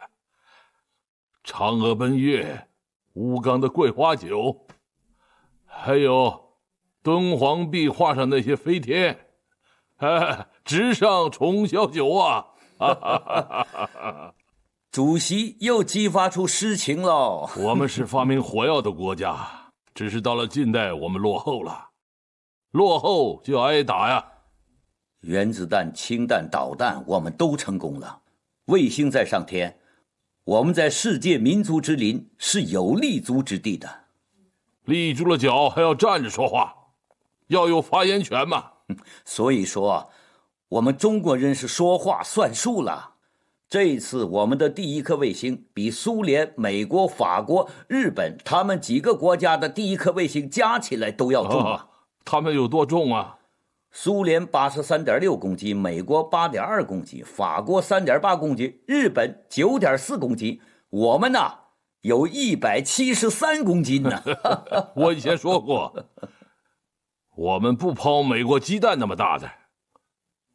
嫦娥奔月，吴刚的桂花酒，还有敦煌壁画上那些飞天，直上重霄酒啊！主席又激发出诗情喽。我们是发明火药的国家，只是到了近代我们落后了，落后就要挨打呀。原子弹、氢弹、导弹我们都成功了，卫星再上天，我们在世界民族之林是有立足之地的。立住了脚还要站着说话，要有发言权嘛。所以说，我们中国人是说话算数了。这一次我们的第一颗卫星比苏联、美国、法国、日本他们几个国家的第一颗卫星加起来都要重啊！他们有多重啊？苏联83.6公斤，美国8.2公斤，法国3.8公斤，日本9.4公斤，我们呢有173公斤呢。我以前说过，我们不抛美国鸡蛋那么大的，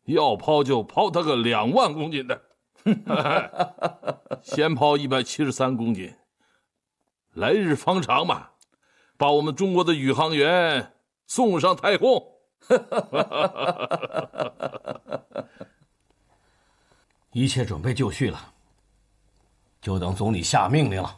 要抛就抛它个2万公斤的。先抛173公斤，来日方长嘛，把我们中国的宇航员送上太空。一切准备就绪了，就等总理下命令了。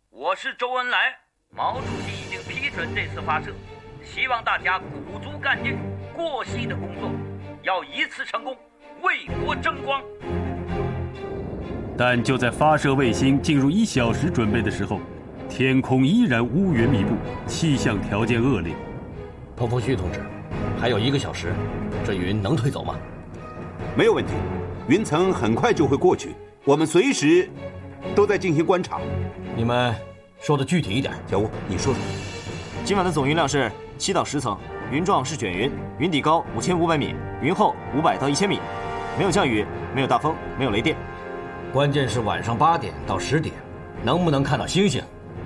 我是周恩来，毛主席已经批准这次发射。希望大家鼓足干劲，过细的工作，要一次成功，为国争光。但就在发射卫星进入1小时准备的时候，天空依然乌云密布，气象条件恶劣。彭福旭同志，还有1个小时，这云能退走吗？没有问题，云层很快就会过去，我们随时都在进行观察。你们说的具体一点。小吴，你说说。今晚的总云量是7到10层，云状是卷云，云底高5500米，云厚500到1000米，没有降雨，没有大风，没有雷电。关键是晚上8点到10点，能不能看到星星？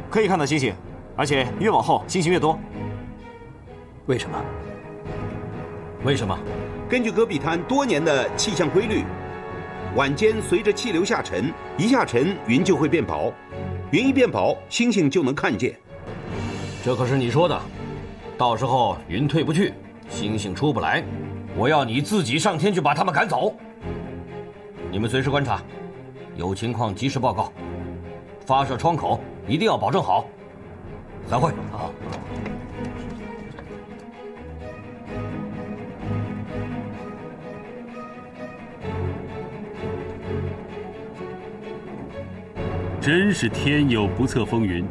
可以看到星星，而且越往后星星越多。为什么？为什么？根据戈壁滩多年的气象规律，晚间随着气流下沉，一下沉云就会变薄，云一变薄，星星就能看见。这可是你说的，到时候云退不去，星星出不来，我要你自己上天去把他们赶走。你们随时观察，有情况及时报告，发射窗口一定要保证好。散会。好。真是天有不测风云。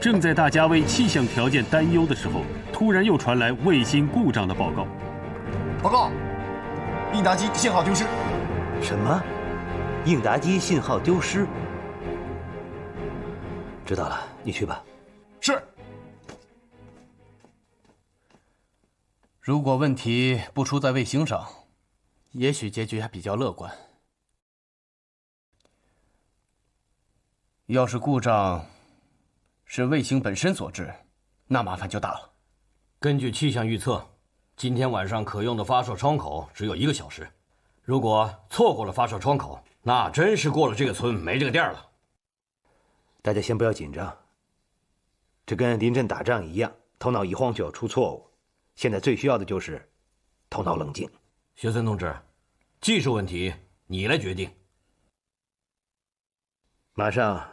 正在大家为气象条件担忧的时候，突然又传来卫星故障的报告。报告，应答机信号丢失。什么？应答机信号丢失？知道了，你去吧。是。如果问题不出在卫星上，也许结局还比较乐观。要是故障是卫星本身所致，那麻烦就大了。根据气象预测，今天晚上可用的发射窗口只有1个小时。如果错过了发射窗口，那真是过了这个村没这个店了。大家先不要紧张，这跟临阵打仗一样，头脑一慌就要出错误。现在最需要的就是头脑冷静。学森同志，技术问题你来决定。马上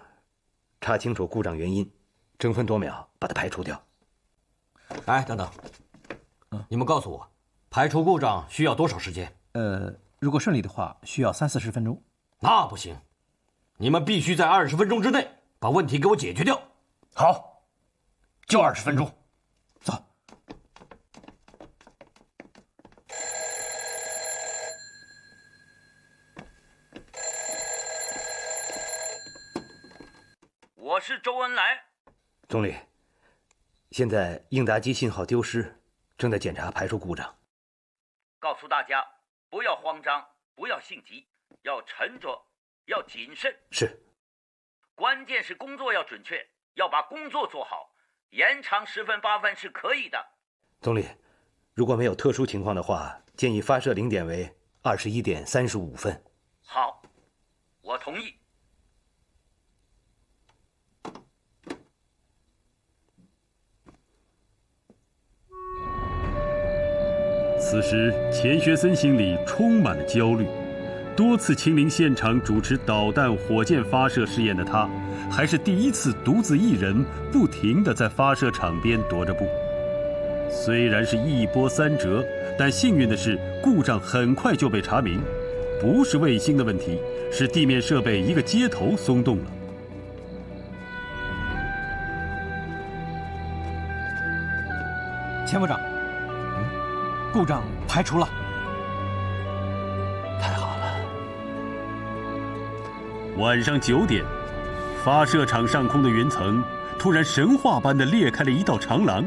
查清楚故障原因，争分夺秒把它排除掉。哎，等等，你们告诉我，排除故障需要多少时间？如果顺利的话，需要30-40分钟。那不行，你们必须在20分钟之内把问题给我解决掉。好，就20分钟。走。我是周恩来。总理，现在应答机信号丢失，正在检查排除故障。告诉大家，不要慌张，不要性急，要沉着，要谨慎。是。关键是工作要准确，要把工作做好。延长10分8分是可以的。总理，如果没有特殊情况的话，建议发射0点为21点35分。好，我同意。此时，钱学森心里充满了焦虑。多次亲临现场主持导弹、火箭发射试验的他，还是第一次独自一人不停地在发射场边踱着步。虽然是一波3折，但幸运的是，故障很快就被查明，不是卫星的问题，是地面设备一个接头松动了。钱部长，故障排除了。太好了。晚上9点，发射场上空的云层突然神话般的裂开了一道长廊，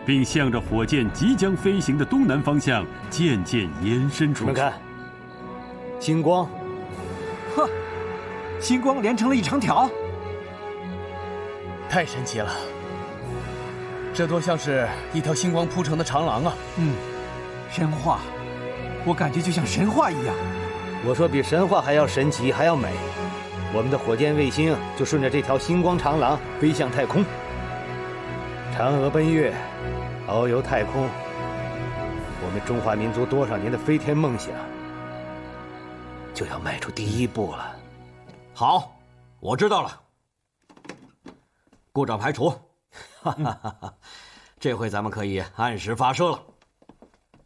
并向着火箭即将飞行的东南方向渐渐延伸出去。你们看，星光，呵，星光连成了一长条，太神奇了！这多像是一条星光铺成的长廊啊！神话，我感觉就像神话一样。我说比神话还要神奇，还要美。我们的火箭卫星就顺着这条星光长廊飞向太空，嫦娥奔月，遨游太空。我们中华民族多少年的飞天梦想，就要迈出第一步了。好，我知道了。故障排除，哈哈哈哈！这回咱们可以按时发射了。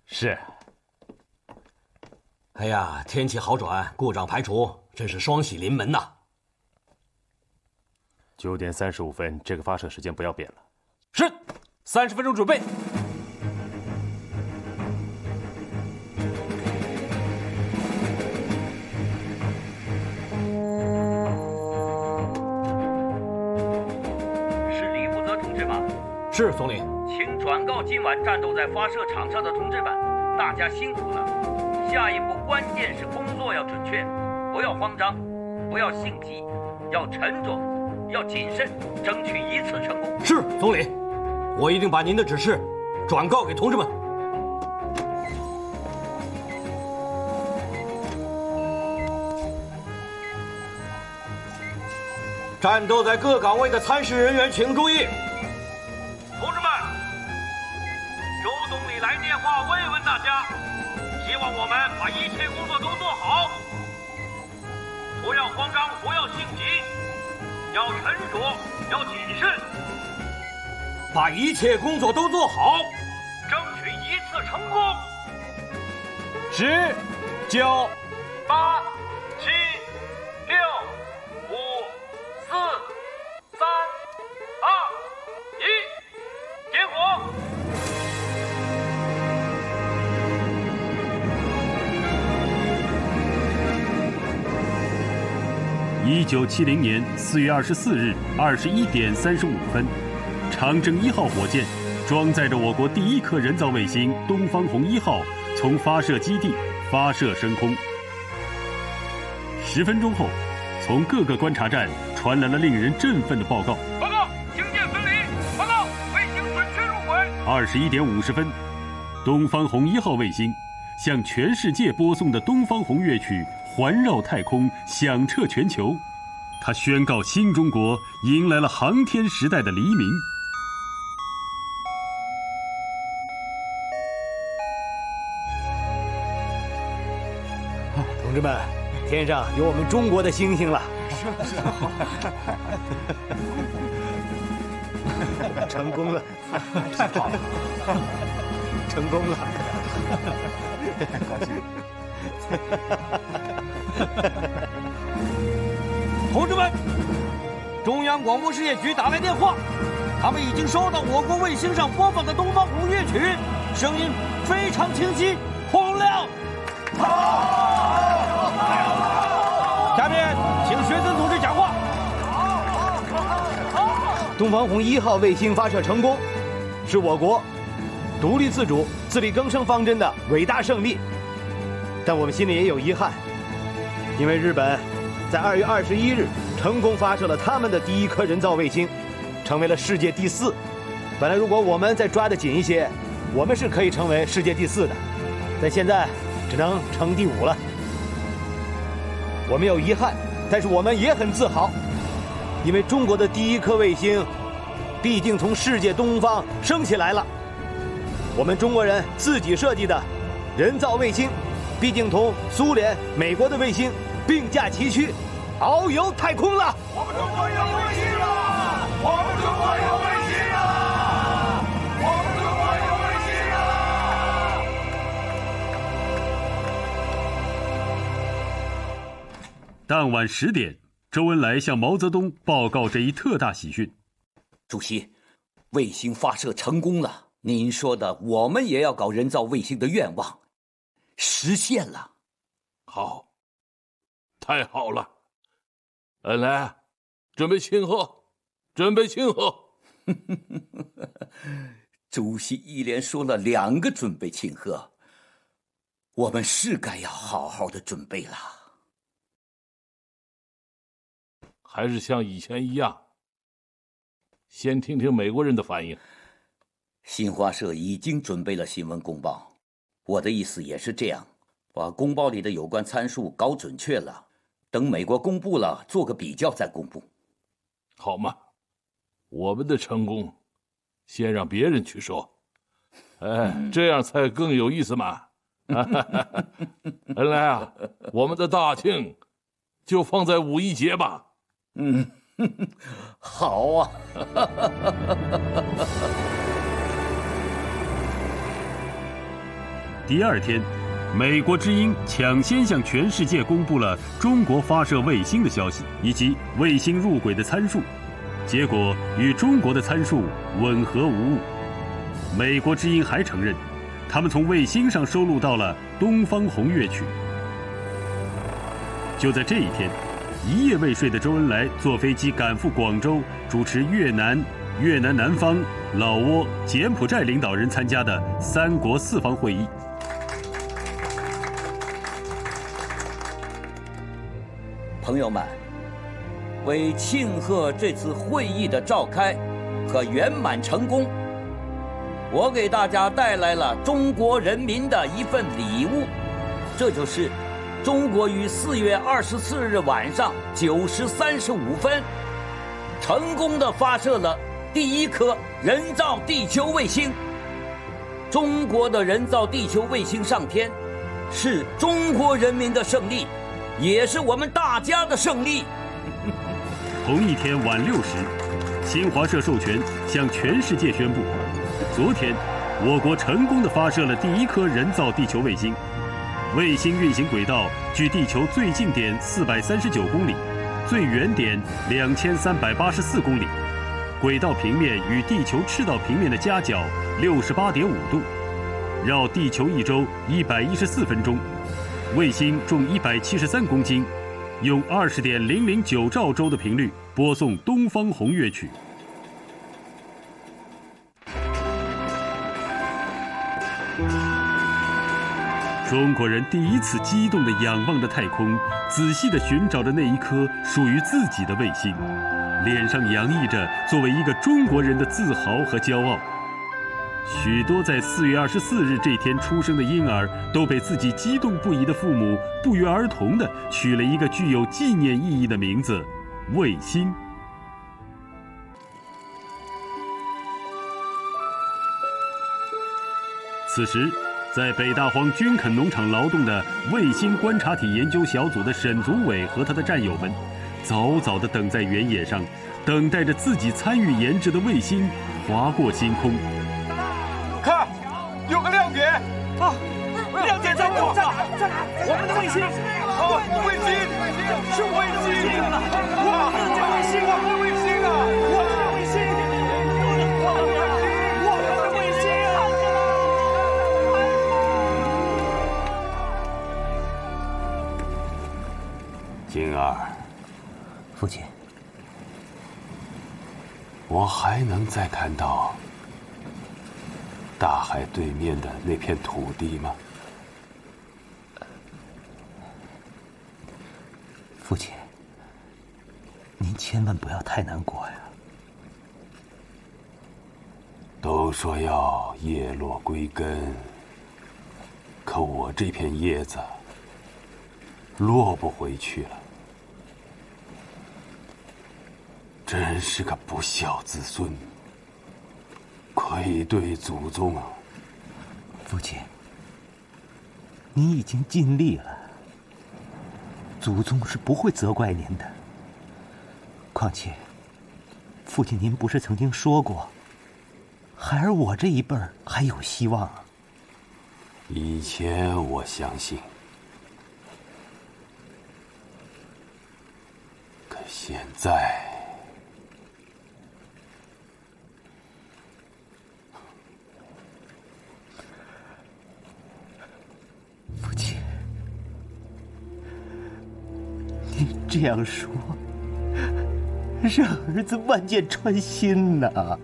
是。哎呀，天气好转，故障排除，真是双喜临门呐！9点35分，这个发射时间不要变了。是，30分钟准备。是李负责同志吗？是，总理。请转告今晚战斗在发射场上的同志们，大家辛苦了。下一步关键是工作要准确，不要慌张，不要性急，要沉着，要谨慎，争取一次成功。是，总理，我一定把您的指示转告给同志们。战斗在各岗位的参试人员请注意，同志们，周总理来电话慰问大家。希望我们把一切工作都做好，不要慌张，不要性急，要沉着，要谨慎，把一切工作都做好，争取一次成功。10、9、8、7、6、5、4、3、2、1，点火。1970年4月24日21点35分，长征1号火箭装载着我国第一颗人造卫星东方红1号从发射基地发射升空。10分钟后，从各个观察站传来了令人振奋的报告：报告，星舰分离！报告，卫星准确入轨。21点50分，东方红1号卫星向全世界播送的东方红乐曲环绕太空，响彻全球。它宣告新中国迎来了航天时代的黎明。同志们，天上有我们中国的星星了！成功了！太好了！成功了！高兴！同志们，中央广播事业局打来电话，他们已经收到我国卫星上播放的东方红乐曲，声音非常清晰洪亮。下面请学森同志讲话。东方红1号卫星发射成功，是我国独立自主、自力更生方针的伟大胜利。但我们心里也有遗憾，因为日本在2月21日成功发射了他们的第1颗人造卫星，成为了世界第4。本来如果我们再抓得紧一些，我们是可以成为世界第4的，但现在只能称第5了。我们有遗憾，但是我们也很自豪，因为中国的第1颗卫星必定从世界东方升起来了。我们中国人自己设计的人造卫星，必定同苏联、美国的卫星并驾齐驱，遨游太空了。我们中国有卫星了！我们中国有卫星了！我们中国有卫星了！当晚10点，周恩来向毛泽东报告这一特大喜讯。主席，卫星发射成功了。您说的我们也要搞人造卫星的愿望实现了。好，太好了！恩来，准备庆贺，准备庆贺。主席一连说了2个准备庆贺，我们是该要好好的准备了。还是像以前一样，先听听美国人的反应。新华社已经准备了新闻公报，我的意思也是这样，把公报里的有关参数搞准确了，等美国公布了做个比较再公布。好嘛，我们的成功先让别人去说，这样才更有意思嘛。恩来啊，我们的大庆就放在5一节吧。好啊。第2天，美国之音抢先向全世界公布了中国发射卫星的消息以及卫星入轨的参数，结果与中国的参数吻合无误。美国之音还承认，他们从卫星上收录到了东方红乐曲。就在这一天，一夜未睡的周恩来坐飞机赶赴广州，主持越南南方、老挝、柬埔寨领导人参加的3国4方会议。朋友们，为庆贺这次会议的召开和圆满成功，我给大家带来了中国人民的一份礼物，这就是中国于4月24日晚上9时35分，成功地发射了第1颗人造地球卫星。中国的人造地球卫星上天，是中国人民的胜利，也是我们大家的胜利。同一天晚6时，新华社授权向全世界宣布，昨天我国成功地发射了第1颗人造地球卫星。卫星运行轨道距地球最近点439公里，最远点2384公里，轨道平面与地球赤道平面的夹角68.5度，绕地球一周114分钟。卫星重173公斤，用20.009兆周的频率播送东方红乐曲。中国人第1次激动地仰望着太空，仔细地寻找着那一颗属于自己的卫星，脸上洋溢着作为一个中国人的自豪和骄傲。许多在4月24日这天出生的婴儿都被自己激动不已的父母不约而同地取了一个具有纪念意义的名字——卫星。此时，在北大荒军垦农场劳动的卫星观察体研究小组的沈祖伟和他的战友们，早早地等在原野上，等待着自己参与研制的卫星划过星空。看，有个亮点啊！亮点在哪？我们的卫星，卫星是卫星！哇，卫星啊，卫星啊！哇，卫星！我们的卫星啊！静儿，父亲，我还能再看到大海对面的那片土地吗？父亲，您千万不要太难过呀。都说要叶落归根，可我这片叶子落不回去了，真是个不孝子孙，愧对祖宗啊！父亲，您已经尽力了，祖宗是不会责怪您的。况且，父亲您不是曾经说过，孩儿我这一辈儿还有希望啊。以前我相信，可现在，父亲，您这样说，让儿子万箭穿心呐。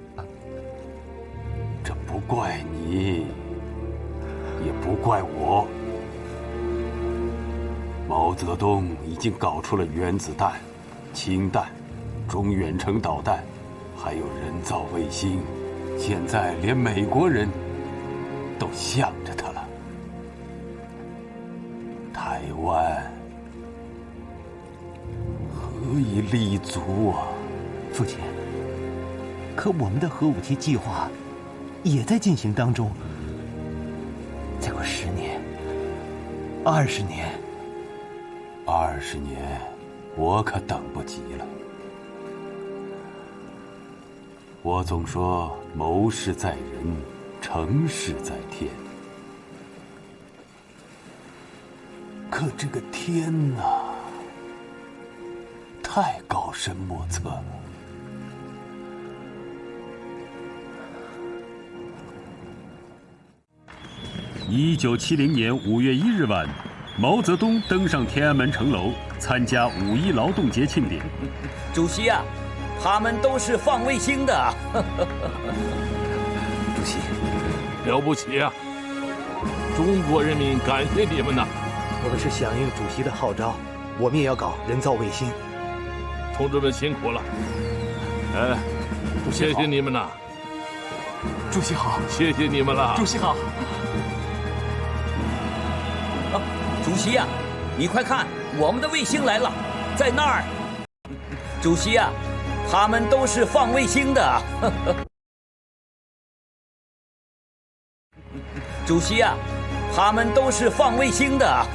这不怪你，也不怪我。毛泽东已经搞出了原子弹、氢弹、中远程导弹，还有人造卫星，现在连美国人都向着他了。台湾何以立足啊？父亲，可我们的核武器计划也在进行当中。再过10年、20年，20年，我可等不及了。我总说谋事在人，成事在天。可这个天哪，太高深莫测了。1970年5月1日晚，毛泽东登上天安门城楼，参加5·1劳动节庆典。主席啊，他们都是放卫星的。主席，了不起啊！中国人民感谢你们呐！我们是响应主席的号召，我们也要搞人造卫星。同志们辛苦了，谢谢你们呐！主席好，谢谢你们了！主席好。主席呀，你快看，我们的卫星来了，在那儿。主席呀，他们都是放卫星的。主席呀，他们都是放卫星的。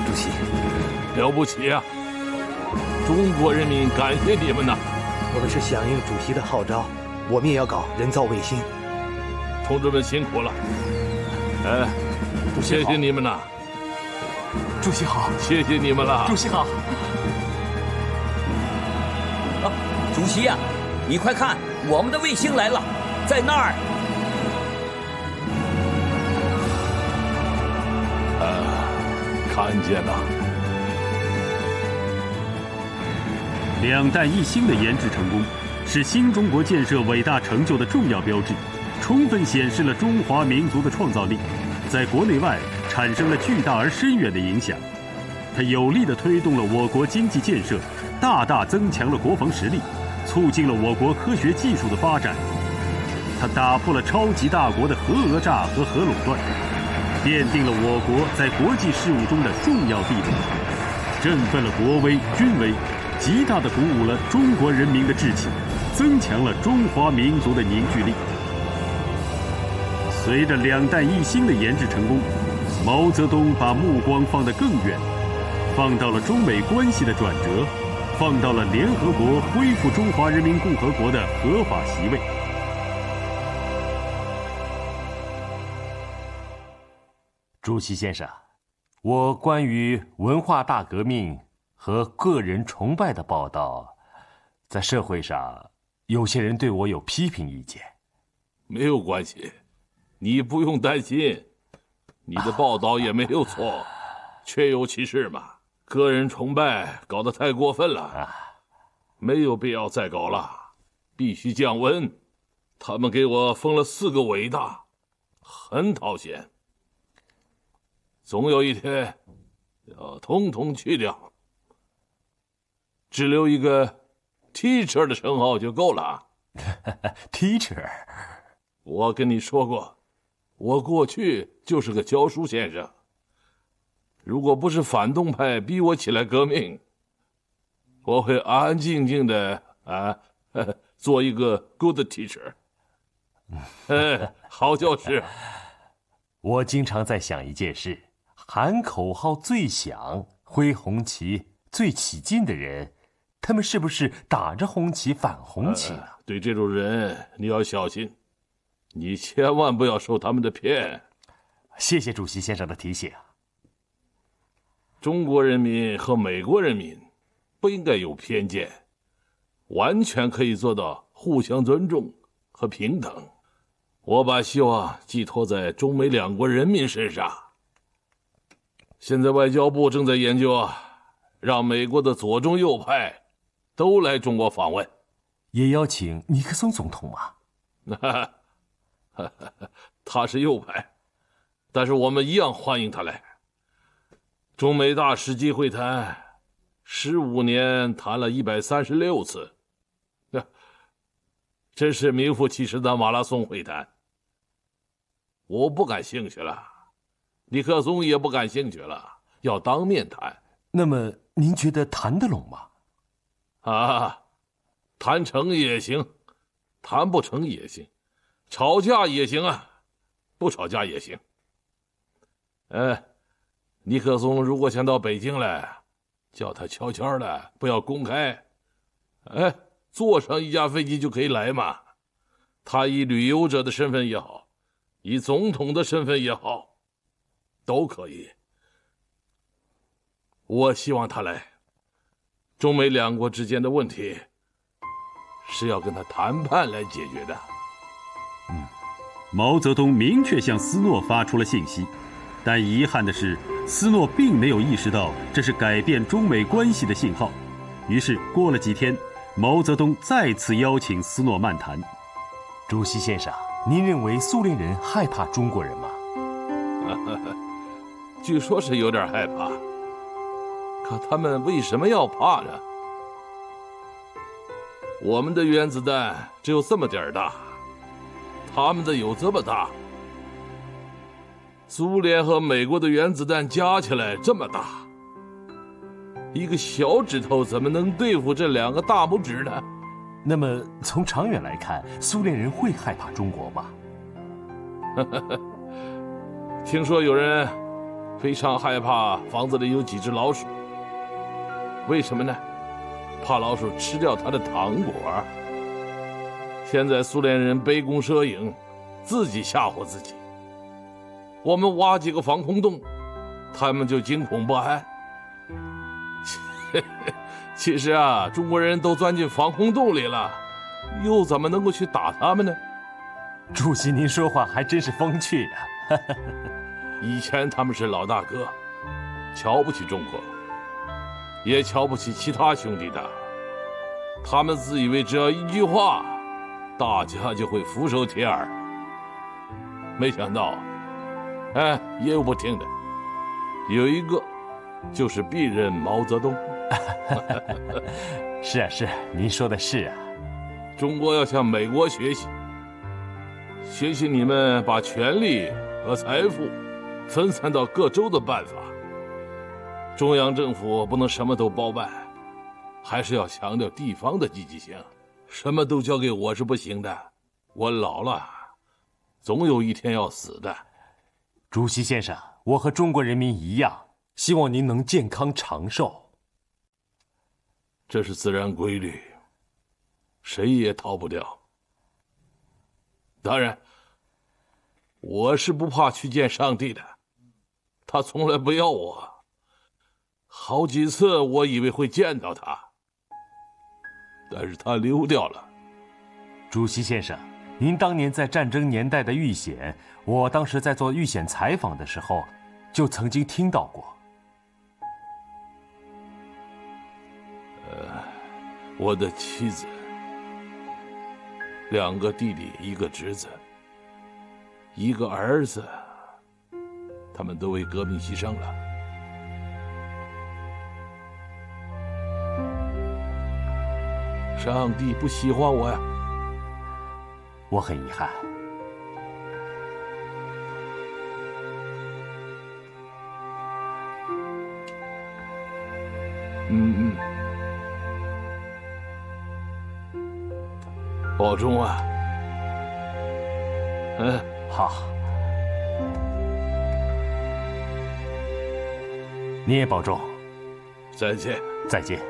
主席，了不起啊！中国人民感谢你们呐！我们是响应主席的号召，我们也要搞人造卫星。同志们辛苦了，谢谢你们呐！主席好，谢谢你们了！主席好。主席呀，你快看，我们的卫星来了，在那儿。看见了。2弹1星的研制成功，是新中国建设伟大成就的重要标志，充分显示了中华民族的创造力，在国内外产生了巨大而深远的影响。它有力地推动了我国经济建设，大大增强了国防实力，促进了我国科学技术的发展。它打破了超级大国的核讹诈和核垄断，奠定了我国在国际事务中的重要地位，振奋了国威军威，极大地鼓舞了中国人民的志气，增强了中华民族的凝聚力。随着2弹1星的研制成功，毛泽东把目光放得更远，放到了中美关系的转折，放到了联合国恢复中华人民共和国的合法席位。主席先生，我关于文化大革命和个人崇拜的报道，在社会上有些人对我有批评意见。没有关系，你不用担心，你的报道也没有错，确有其事嘛。个人崇拜搞得太过分了，没有必要再搞了，必须降温。他们给我封了4个伟大，很讨嫌。总有一天要统统去掉，只留一个 teacher 的称号就够了。teacher， 我跟你说过，我过去就是个教书先生。如果不是反动派逼我起来革命，我会安安静静的做一个 good teacher， 好教师。我经常在想一件事：喊口号最响、挥红旗最起劲的人，他们是不是打着红旗反红旗呢？对这种人你要小心，你千万不要受他们的骗。谢谢主席先生的提醒。中国人民和美国人民不应该有偏见，完全可以做到互相尊重和平等。我把希望寄托在中美2国人民身上。现在外交部正在研究让美国的左中右派都来中国访问，也邀请尼克松总统吗？他是右派，但是我们一样欢迎他来。中美大使级会谈15年谈了136次，真是名副其实的马拉松会谈。我不感兴趣了，尼克松也不感兴趣了，要当面谈。那么您觉得谈得拢吗？谈成也行，谈不成也行，吵架也行不吵架也行。尼克松如果想到北京来，叫他悄悄的，不要公开。坐上一架飞机就可以来嘛。他以旅游者的身份也好，以总统的身份也好，都可以。我希望他来。中美2国之间的问题是要跟他谈判来解决的。毛泽东明确向斯诺发出了信息，但遗憾的是，斯诺并没有意识到这是改变中美关系的信号。于是过了几天，毛泽东再次邀请斯诺漫谈。主席先生，您认为苏联人害怕中国人吗？据说是有点害怕，可他们为什么要怕呢？我们的原子弹只有这么点儿大，他们的有这么大。苏联和美国的原子弹加起来这么大，一个小指头怎么能对付这2个大拇指呢？那么从长远来看，苏联人会害怕中国吗？听说有人非常害怕房子里有几只老鼠，为什么呢？怕老鼠吃掉他的糖果。现在苏联人杯弓蛇影，自己吓唬自己。我们挖几个防空洞，他们就惊恐不安。其实中国人都钻进防空洞里了，又怎么能够去打他们呢？主席，您说话还真是风趣以前他们是老大哥，瞧不起中国，也瞧不起其他兄弟的。他们自以为只要一句话，大家就会俯首帖耳。没想到也有不听的，有一个就是鄙人毛泽东。是，您说的是中国要向美国学习，学习你们把权力和财富分散到各州的办法。中央政府不能什么都包办，还是要强调地方的积极性。什么都交给我是不行的，我老了，总有一天要死的。主席先生，我和中国人民一样，希望您能健康长寿。这是自然规律，谁也逃不掉。当然，我是不怕去见上帝的，他从来不要我。好几次我以为会见到他，但是他溜掉了。主席先生，您当年在战争年代的遇险，我当时在做遇险采访的时候，就曾经听到过。我的妻子2个弟弟1个侄子，1个儿子，他们都为革命牺牲了。上帝不喜欢我呀，我很遗憾。保重啊。好。你也保重。再见。再见。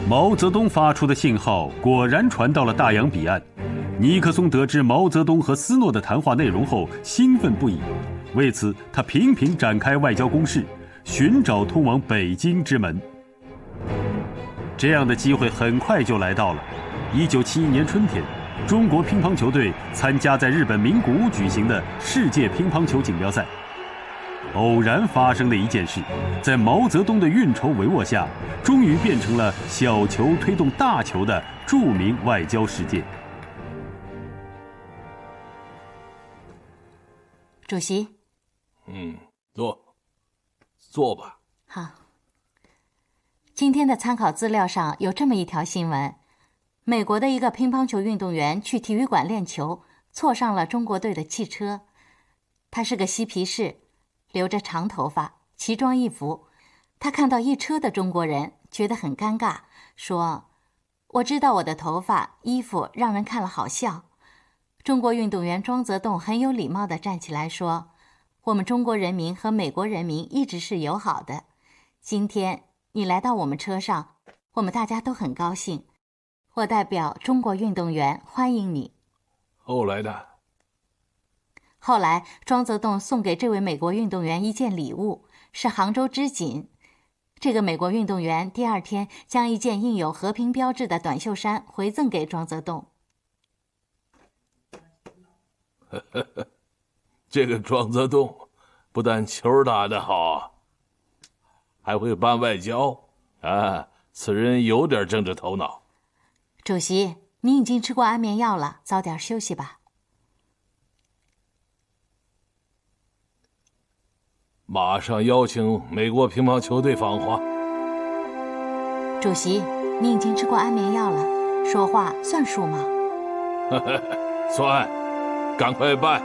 毛泽东发出的信号果然传到了大洋彼岸。尼克松得知毛泽东和斯诺的谈话内容后，兴奋不已。为此，他频频展开外交攻势，寻找通往北京之门。这样的机会很快就来到了。1971年春天，中国乒乓球队参加在日本名古屋举行的世界乒乓球锦标赛。偶然发生了一件事，在毛泽东的运筹帷幄下，终于变成了小球推动大球的著名外交事件。主席，坐吧。好。今天的参考资料上有这么一条新闻：美国的一个乒乓球运动员去体育馆练球，错上了中国队的汽车。他是个嬉皮士，留着长头发，奇装异服。他看到一车的中国人，觉得很尴尬，说：“我知道我的头发、衣服让人看了好笑。”中国运动员庄则栋很有礼貌地站起来说：“我们中国人民和美国人民一直是友好的。今天你来到我们车上，我们大家都很高兴。我代表中国运动员欢迎你。”后来呢？后来，庄则栋送给这位美国运动员一件礼物，是杭州织锦。这个美国运动员第2天将一件印有和平标志的短袖衫回赠给庄则栋。这个庄则栋不但球打得好，还会办外交啊！此人有点政治头脑。主席，您已经吃过安眠药了，早点休息吧。马上邀请美国乒乓球队访华。主席，您已经吃过安眠药了，说话算数吗？算，赶快办。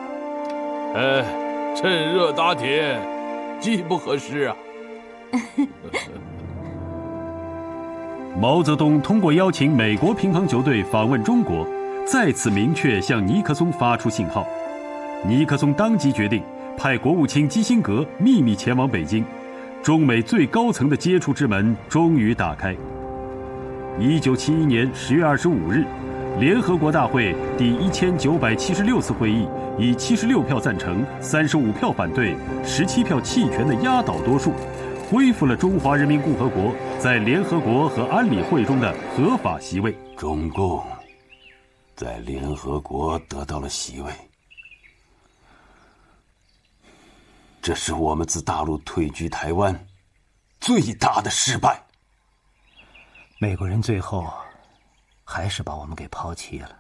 趁热打铁，机不可失啊。毛泽东通过邀请美国乒乓球队访问中国，再次明确向尼克松发出信号。尼克松当即决定派国务卿基辛格秘密前往北京，中美最高层的接触之门终于打开。1971年10月25日，联合国大会第1976次会议以76票赞成、35票反对、17票弃权的压倒多数，恢复了中华人民共和国在联合国和安理会中的合法席位。中共在联合国得到了席位，这是我们自大陆退居台湾最大的失败。美国人最后还是把我们给抛弃了。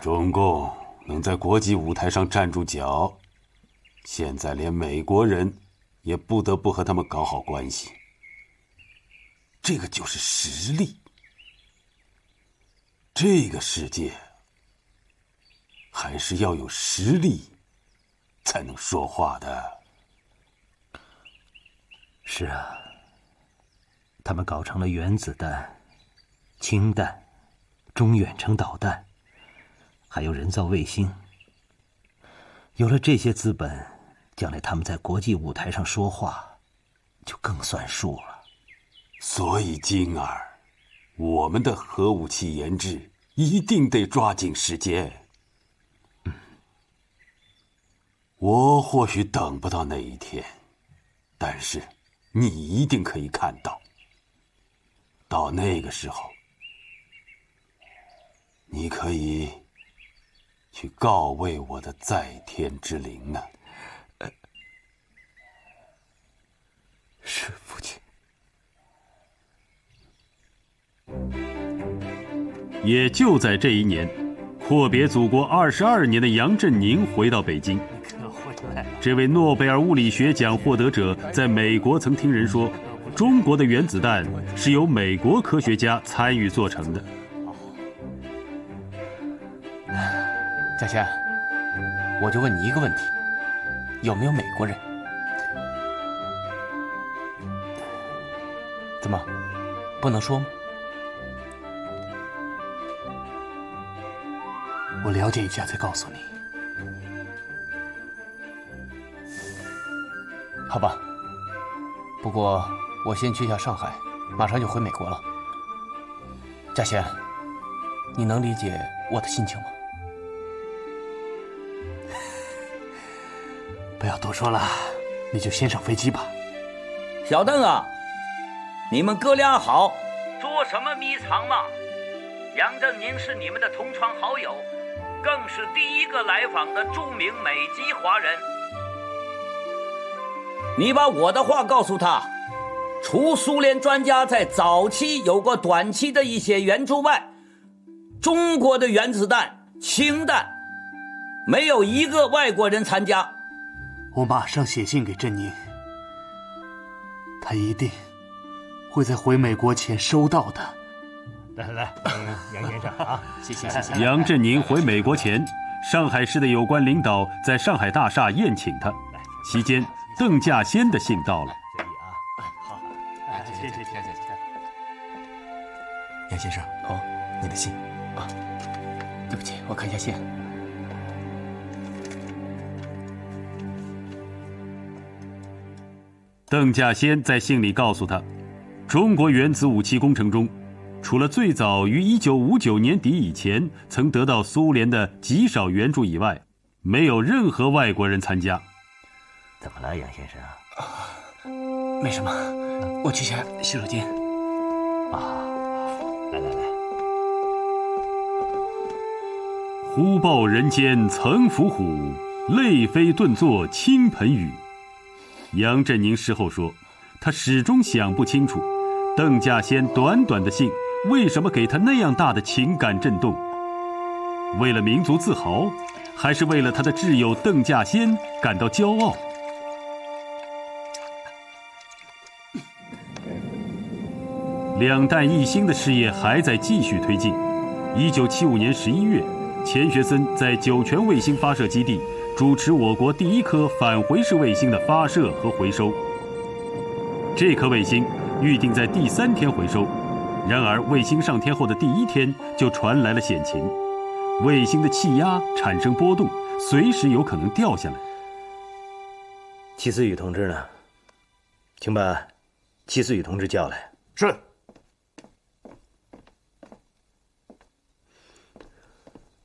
中共能在国际舞台上站住脚，现在连美国人也不得不和他们搞好关系。这个就是实力。这个世界还是要有实力才能说话的。是啊，他们搞成了原子弹、氢弹、中远程导弹，还有人造卫星。有了这些资本，将来他们在国际舞台上说话就更算数了。所以金儿，我们的核武器研制一定得抓紧时间。我或许等不到那一天，但是你一定可以看到。到那个时候，你可以去告慰我的在天之灵呢。是父亲。也就在这一年，阔别祖国22年的杨振宁回到北京。这位诺贝尔物理学奖获得者在美国曾听人说，中国的原子弹是由美国科学家参与做成的。嘉轩，我就问你一个问题，有没有美国人？怎么，不能说吗？我了解一下再告诉你。好吧，不过我先去一下上海，马上就回美国了。嘉轩，你能理解我的心情吗？不要多说了，你就先上飞机吧。小邓啊，你们哥俩好，捉什么迷藏嘛？杨振宁是你们的同窗好友，更是第一个来访的著名美籍华人。你把我的话告诉他，除苏联专家在早期有过短期的一些援助外，中国的原子弹、氢弹没有一个外国人参加。我马上写信给振宁，他一定会在回美国前收到的。来，杨先生啊，谢谢。杨振宁回美国前，上海市的有关领导在上海大厦宴请他，期间邓稼先的信到了。好，谢谢。杨先生，你的信啊，对不起，我看一下信。邓稼先在信里告诉他，中国原子武器工程中，除了最早于1959年底以前曾得到苏联的极少援助以外，没有任何外国人参加。怎么了，杨先生？没什么，我去下洗手间。来。忽报人间曾伏虎，泪飞顿作倾盆雨。杨振宁事后说，他始终想不清楚，邓稼先短短的信为什么给他那样大的情感震动？为了民族自豪，还是为了他的挚友邓稼先感到骄傲？两弹一星的事业还在继续推进。1975年11月，钱学森在酒泉卫星发射基地主持我国第一颗返回式卫星的发射和回收。这颗卫星预定在第3天回收，然而卫星上天后的第1天就传来了险情，卫星的气压产生波动，随时有可能掉下来。戚思宇同志呢？请把戚思宇同志叫来。是。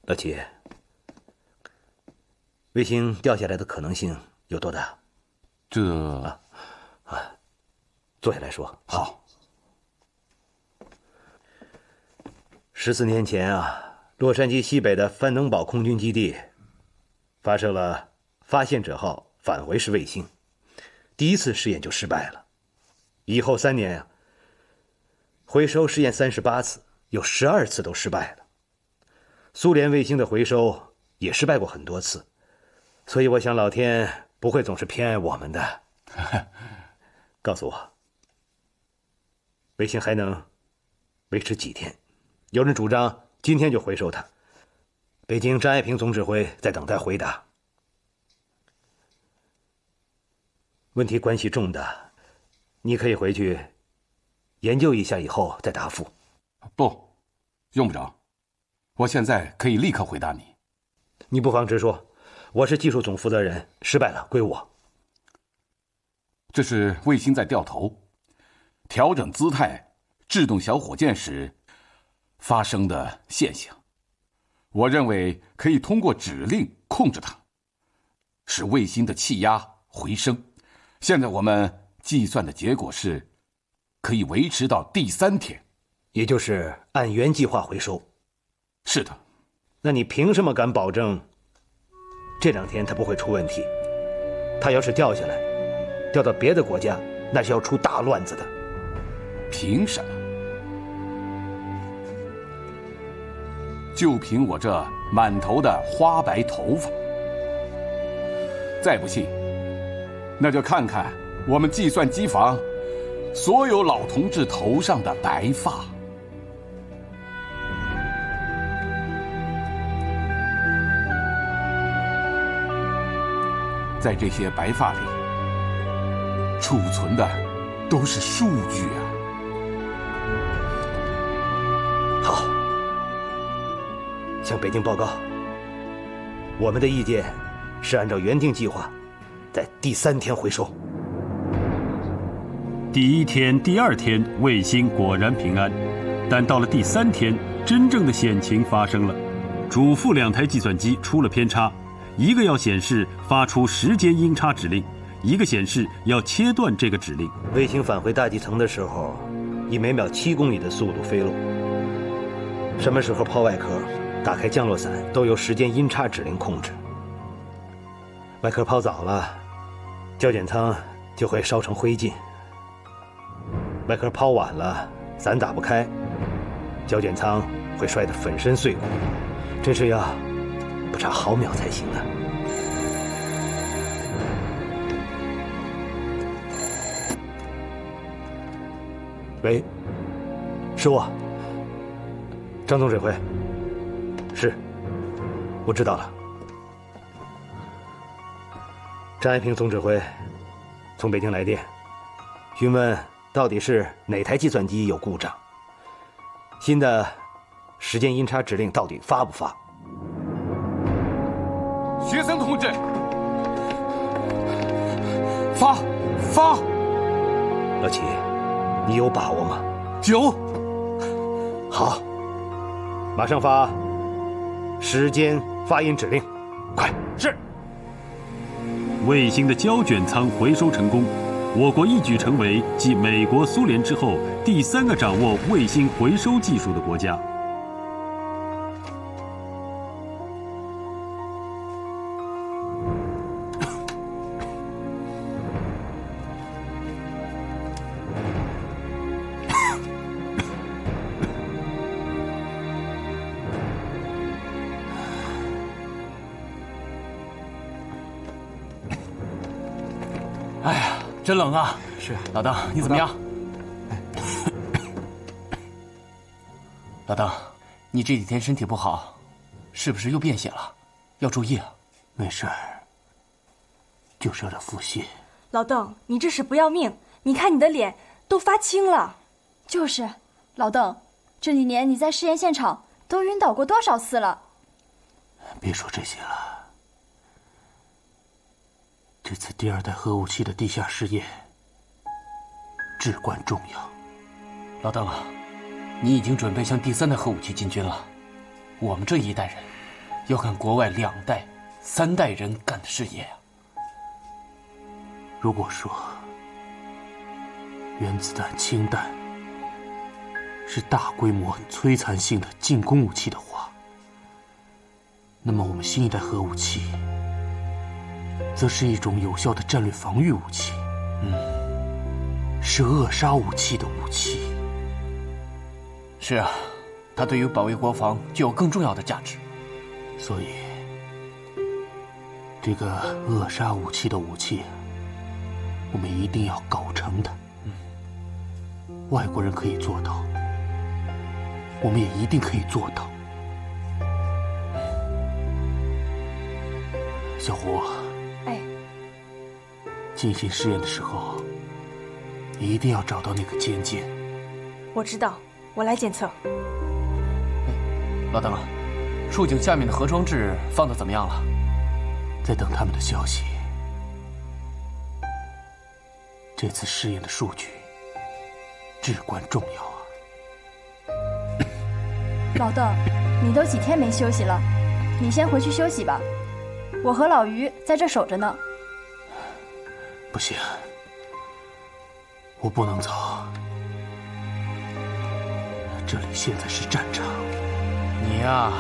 老齐，卫星掉下来的可能性有多大？坐下来说。好。 14年前洛杉矶西北的范登堡空军基地发射了发现者号返回式卫星，第1次试验就失败了。以后3年回收试验38次，有12次都失败了。苏联卫星的回收也失败过很多次，所以我想老天不会总是偏爱我们的。告诉我，卫星还能维持几天？有人主张今天就回收它。北京张爱萍总指挥在等待回答。问题关系重大，你可以回去研究一下，以后再答复。不，用不着，我现在可以立刻回答你。你不妨直说，我是技术总负责人，失败了归我。这是卫星在掉头、调整姿态、制动小火箭时发生的现象。我认为可以通过指令控制它，使卫星的气压回升。现在我们计算的结果是，可以维持到第3天，也就是按原计划回收。是的。那你凭什么敢保证这2天他不会出问题？他要是掉下来，掉到别的国家，那是要出大乱子的。凭什么？就凭我这满头的花白头发。再不信，那就看看我们计算机房所有老同志头上的白发。在这些白发里，储存的都是数据啊！好，向北京报告，我们的意见是按照原定计划，在第3天回收。第1天、第2天，卫星果然平安，但到了第3天，真正的险情发生了。主副2台计算机出了偏差，一个要显示发出时间音差指令，一个显示要切断这个指令。卫星返回大气层的时候，以每秒7公里的速度飞落。什么时候抛外壳、打开降落伞，都由时间音差指令控制。外壳抛早了，胶卷舱就会烧成灰烬；外壳抛晚了，伞打不开，胶卷舱会摔得粉身碎骨。这是要不差毫秒才行的。喂，是我，张总指挥。是，我知道了。张爱萍总指挥从北京来电，询问到底是哪台计算机有故障，新的时间音差指令到底发不发？学生同志，发！老齐，你有把握吗？有。好，马上发时间发音指令，快！是。卫星的胶卷舱回收成功，我国一举成为继美国、苏联之后第3个掌握卫星回收技术的国家。哎呀，真冷啊！是，老邓，你怎么样？老邓，你这几天身体不好，是不是又便血了？要注意啊。没事儿，就是有点腹泻。老邓，你这是不要命！你看你的脸都发青了。就是，老邓，这几年你在试验现场都晕倒过多少次了？别说这些了。这次第2代核武器的地下试验至关重要。老邓啊，你已经准备向第3代核武器进军了。我们这一代人要干国外2代、3代人干的事业啊。如果说原子弹、氢弹是大规模摧残性的进攻武器的话，那么我们新一代核武器则是一种有效的战略防御武器，是扼杀武器的武器。是啊，它对于保卫国防具有更重要的价值。所以，这个扼杀武器的武器，我们一定要搞成的。外国人可以做到，我们也一定可以做到。小胡，进行试验的时候，一定要找到那个尖尖。我知道，我来检测。老邓啊，竖井下面的核装置放得怎么样了？在等他们的消息。这次试验的数据至关重要啊！老邓，你都几天没休息了，你先回去休息吧。我和老于在这守着呢。不行，我不能走。这里现在是战场，你呀，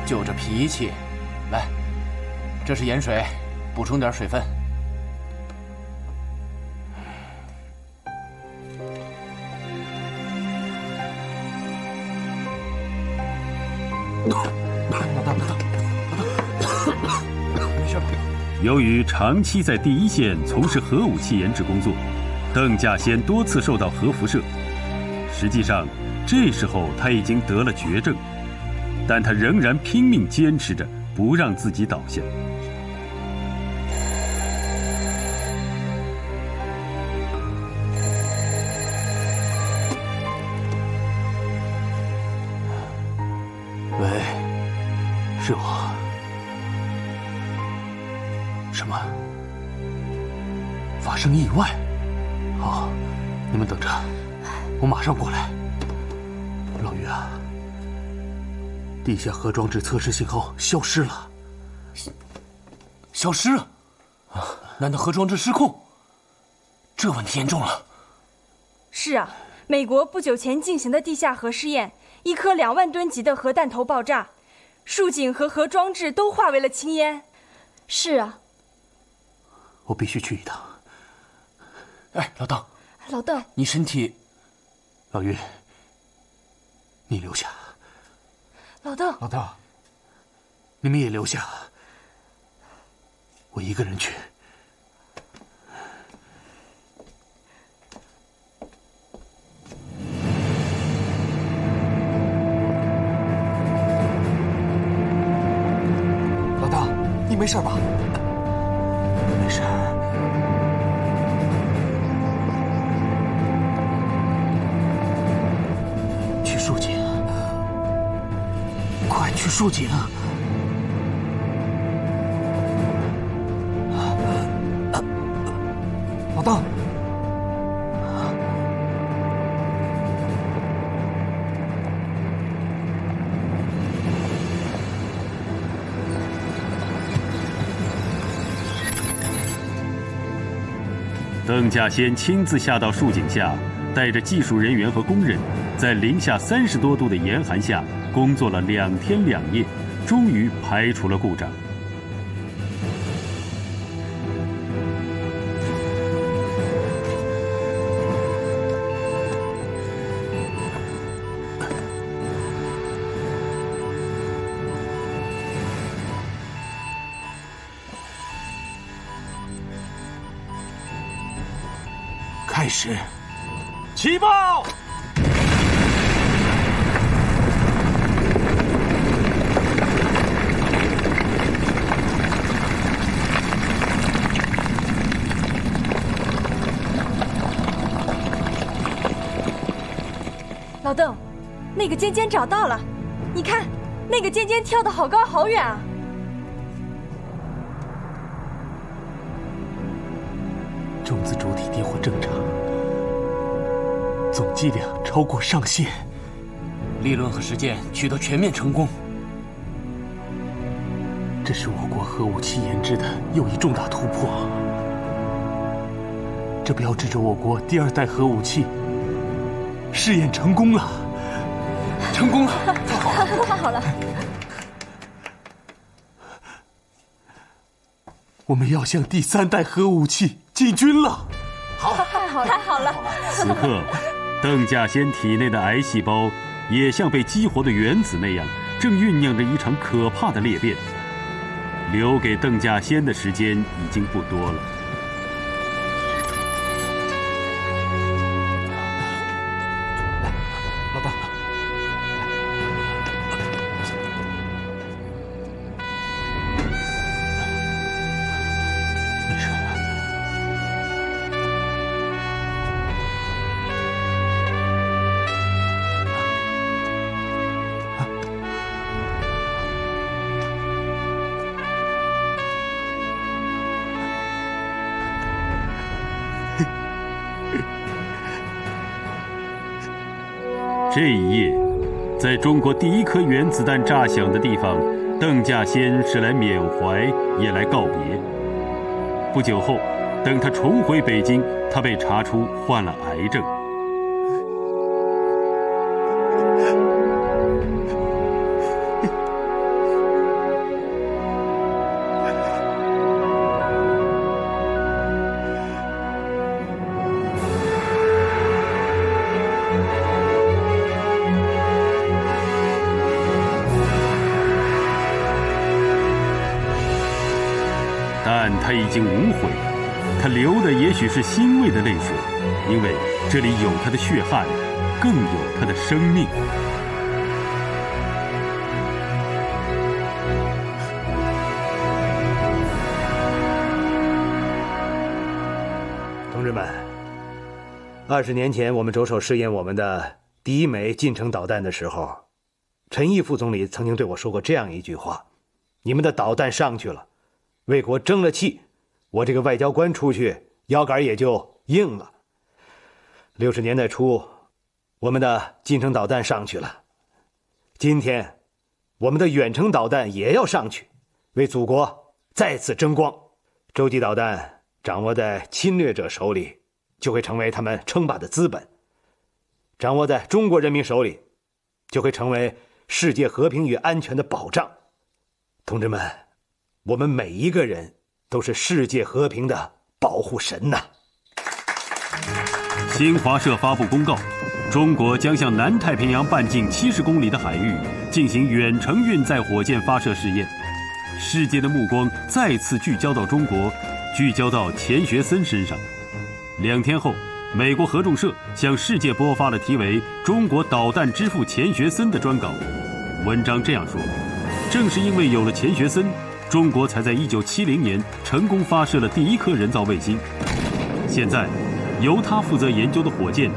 就这脾气。来，这是盐水，补充点水分。由于长期在第一线从事核武器研制工作，邓稼先多次受到核辐射。实际上，这时候他已经得了绝症，但他仍然拼命坚持着，不让自己倒下。喂，是我。什么？发生意外？好，你们等着，我马上过来。老于啊，地下核装置测试信号消失了。消失了？难道核装置失控？这问题严重了。是啊，美国不久前进行的地下核试验，一颗2万吨级的核弹头爆炸，竖井和核装置都化为了青烟。是啊。我必须去一趟。哎，老邓，老邓，你身体……老于，你留下。老邓，老邓，你们也留下。我一个人去。老邓，你没事吧？没事。去竖井，快去竖井！老邓，邓稼先亲自下到竖井下，带着技术人员和工人，在零下30多度的严寒下工作了2天2夜，终于排除了故障。开始，起爆！老邓，那个尖尖找到了，你看，那个尖尖跳得好高好远啊！中子主体点火正常，总剂量超过上限，理论和实践取得全面成功。这是我国核武器研制的又一重大突破，这标志着我国第2代核武器试验成功了，成功了！太好了，太好了！我们要向第3代核武器进军了！好，太好了，太好了！此刻，邓稼先体内的癌细胞也像被激活的原子那样，正酝酿着一场可怕的裂变。留给邓稼先的时间已经不多了。老大，没事。这一夜，在中国第1颗原子弹炸响的地方，邓稼先是来缅怀，也来告别。不久后，等他重回北京，他被查出患了癌症。经无悔了，他流的也许是欣慰的泪水，因为这里有他的血汗，更有他的生命。同志们，20年前我们着手试验我们的第一枚近程导弹的时候，陈毅副总理曾经对我说过这样一句话：你们的导弹上去了，为国争了气，我这个外交官出去腰杆也就硬了。60年代初，我们的近程导弹上去了，今天我们的远程导弹也要上去，为祖国再次争光。洲际导弹掌握在侵略者手里，就会成为他们称霸的资本；掌握在中国人民手里，就会成为世界和平与安全的保障。同志们，我们每一个人都是世界和平的保护神呐！新华社发布公告，中国将向南太平洋半径70公里的海域进行远程运载火箭发射试验。世界的目光再次聚焦到中国，聚焦到钱学森身上。2天后，美国合众社向世界播发了题为《中国导弹之父钱学森》的专稿。文章这样说：正是因为有了钱学森，中国才在1970年成功发射了第一颗人造卫星。现在，由他负责研究的火箭，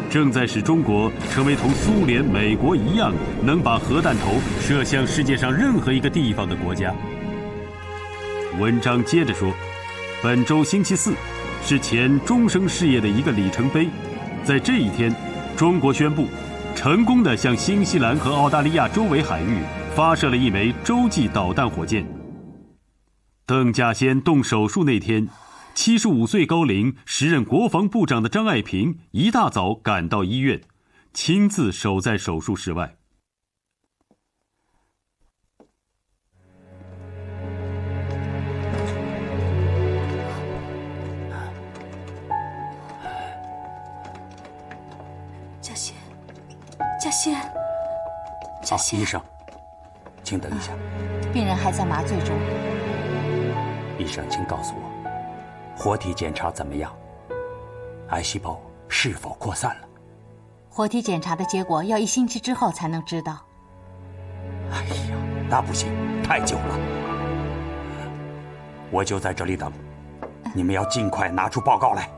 正在使中国成为同苏联、美国一样，能把核弹头射向世界上任何一个地方的国家。文章接着说，本周星期四是钱终生事业的一个里程碑。在这一天，中国宣布成功地向新西兰和澳大利亚周围海域发射了一枚洲际导弹火箭。邓稼先动手术那天，75岁高龄、时任国防部长的张爱萍一大早赶到医院，亲自守在手术室外。稼先，医生，请等一下。病人还在麻醉中。医生，请告诉我，活体检查怎么样？癌细胞是否扩散了？活体检查的结果要1星期之后才能知道。哎呀，那不行，太久了。我就在这里等，你们要尽快拿出报告来。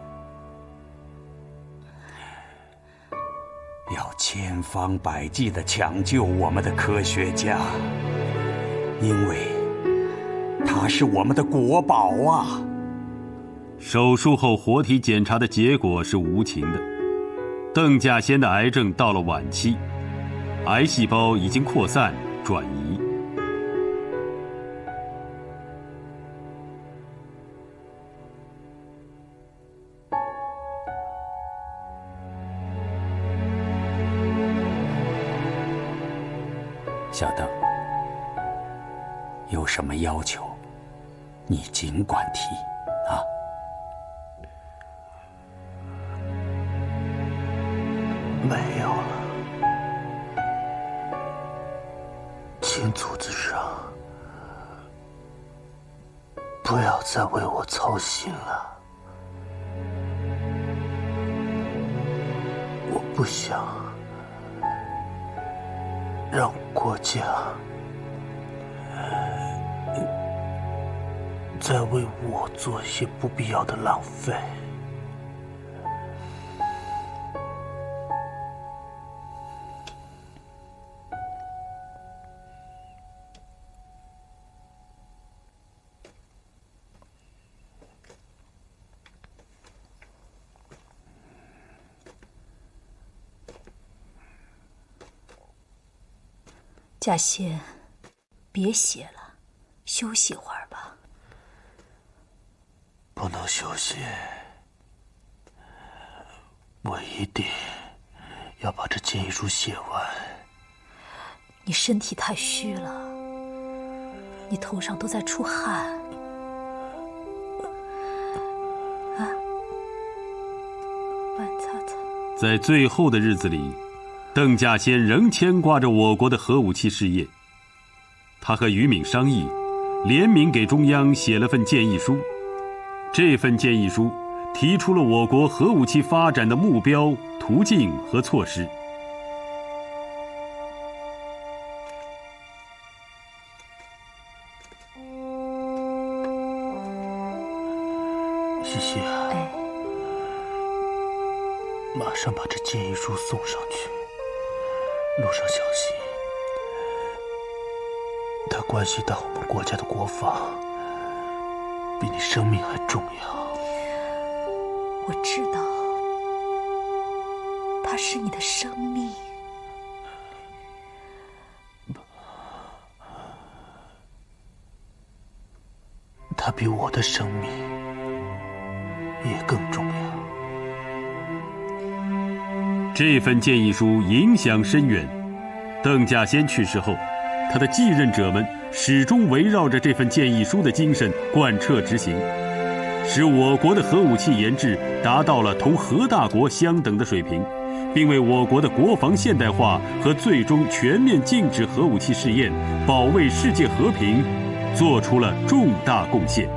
要千方百计地抢救我们的科学家，因为他是我们的国宝啊！手术后活体检查的结果是无情的，邓稼先的癌症到了晚期，癌细胞已经扩散转移。小邓，有什么要求，你尽管提啊。没有了，请组织上不要再为我操心了。我不想让国家再为我做一些不必要的浪费。稼先，别写了，休息会儿吧。不能休息，我一定要把这建议书写完。你身体太虚了，你头上都在出汗。啊，帮你擦擦。在最后的日子里，邓稼先仍牵挂着我国的核武器事业。他和俞敏商议，联名给中央写了份建议书，这份建议书提出了我国核武器发展的目标、途径和措施。西西，马上把这建议书送上去。路上小心，它关系到我们国家的国防，比你生命还重要。我知道，它是你的生命。它比我的生命也更重要。这份建议书影响深远。邓稼先去世后，他的继任者们始终围绕着这份建议书的精神贯彻执行，使我国的核武器研制达到了同核大国相等的水平，并为我国的国防现代化和最终全面禁止核武器试验、保卫世界和平做出了重大贡献。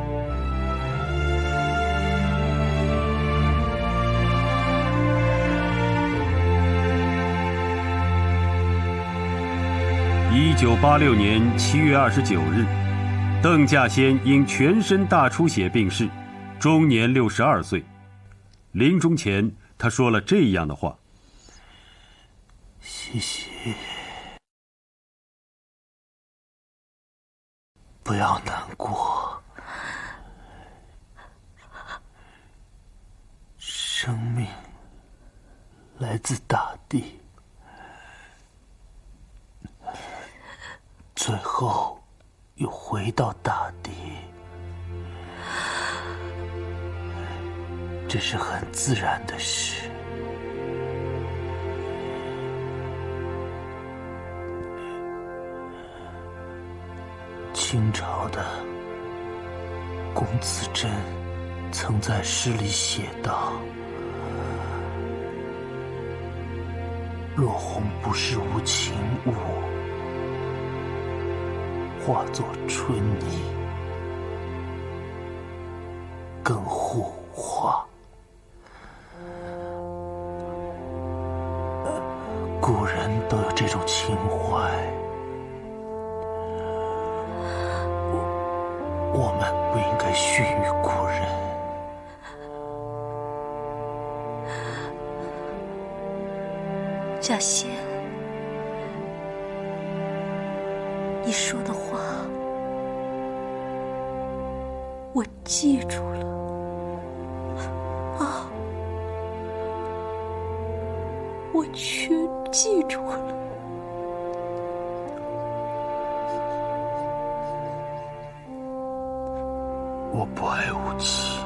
1986年7月29日，邓稼先因全身大出血病逝，终年62岁。临终前，他说了这样的话：西西，不要难过，生命来自大地，最后又回到大地，这是很自然的事。清朝的龚自珍曾在诗里写道：“落红不是无情物，化作春泥更护花。”古人都有这种情怀，我们不应该逊于古人。稼先，你说的话我记住了啊，我全记住了。我不爱武器，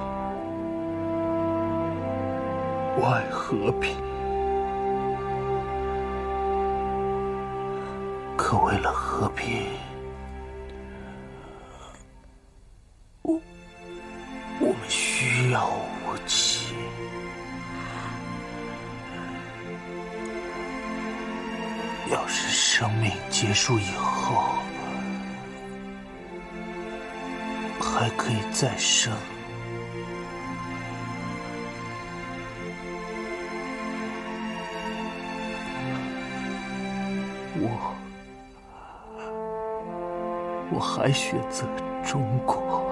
我爱和平。可为了和平，我们需要武器。要是生命结束以后还可以再生，我还选择中国，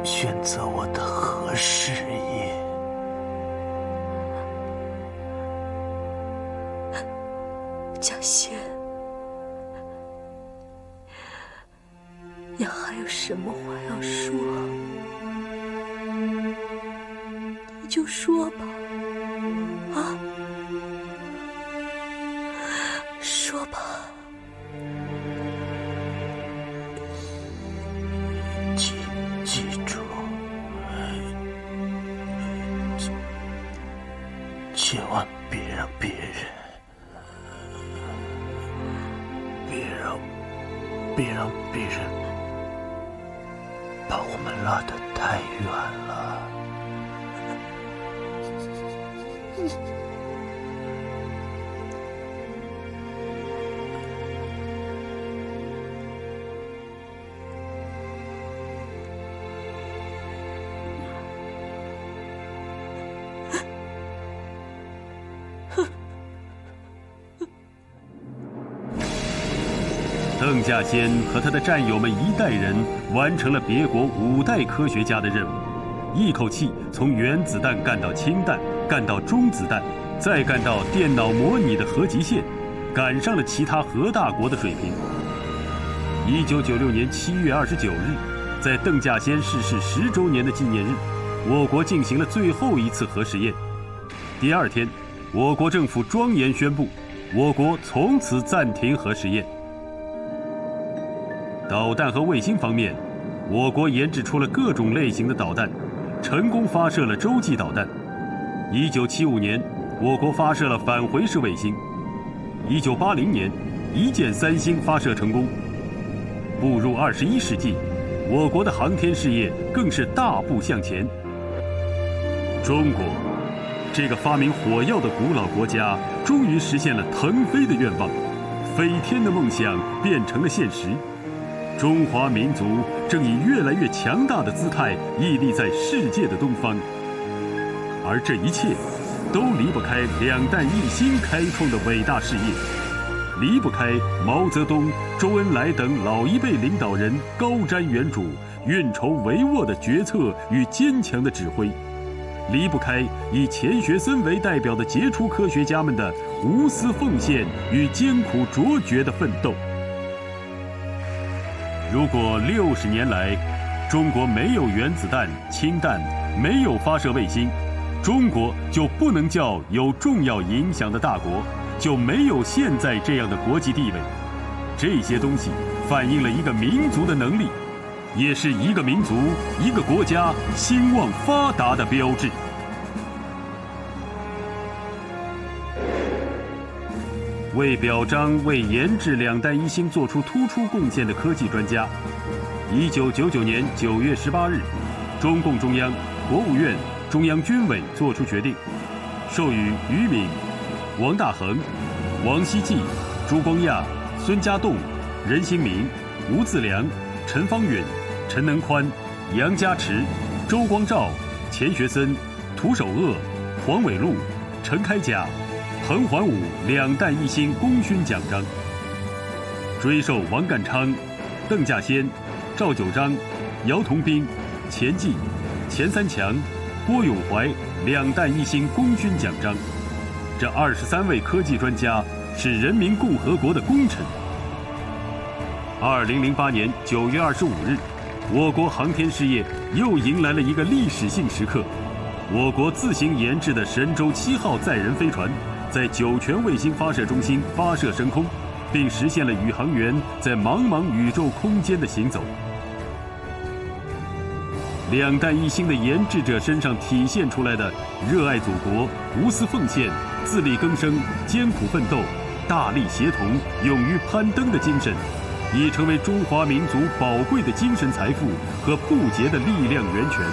选择我的核事业。稼先，要还有什么话要说，你就说吧，啊，说吧。记住，千万别让别人，别让别人把我们拉得太远了。邓稼先和他的战友们1代人完成了别国5代科学家的任务，一口气从原子弹干到氢弹，干到中子弹，再干到电脑模拟的核极限，赶上了其他核大国的水平。1996年7月29日，在邓稼先逝世10周年的纪念日，我国进行了最后一次核试验。第2天，我国政府庄严宣布，我国从此暂停核试验。导弹和卫星方面，我国研制出了各种类型的导弹，成功发射了洲际导弹。1975年，我国发射了返回式卫星。1980年，一箭3星发射成功。步入21世纪，我国的航天事业更是大步向前。中国，这个发明火药的古老国家，终于实现了腾飞的愿望，飞天的梦想变成了现实。中华民族正以越来越强大的姿态屹立在世界的东方，而这一切都离不开2弹1星开创的伟大事业，离不开毛泽东、周恩来等老一辈领导人高瞻远瞩、运筹帷幄的决策与坚强的指挥，离不开以钱学森为代表的杰出科学家们的无私奉献与艰苦卓绝的奋斗。如果60年来，中国没有原子弹、氢弹，没有发射卫星，中国就不能叫有重要影响的大国，就没有现在这样的国际地位。这些东西反映了一个民族的能力，也是一个民族、一个国家兴旺发达的标志。为表彰为研制2弹1星做出突出贡献的科技专家，1999年9月18日，中共中央、国务院、中央军委作出决定，授予俞敏、王大珩、王希季、朱光亚、孙家栋、任兴民、吴自良、陈方允、陈能宽、杨家驰、周光召、钱学森、涂守鄂、黄伟禄、陈开甲、彭桓武2弹1星功勋奖章，追授王淦昌、邓稼先、赵九章、姚同斌、钱济、钱三强、郭永怀2弹1星功勋奖章。这23位科技专家是人民共和国的功臣。2008年9月25日，我国航天事业又迎来了一个历史性时刻，我国自行研制的神舟7号载人飞船在酒泉卫星发射中心发射升空，并实现了宇航员在茫茫宇宙空间的行走。2弹1星的研制者身上体现出来的热爱祖国、无私奉献、自力更生、艰苦奋斗、大力协同、勇于攀登的精神，已成为中华民族宝贵的精神财富和不竭的力量源泉。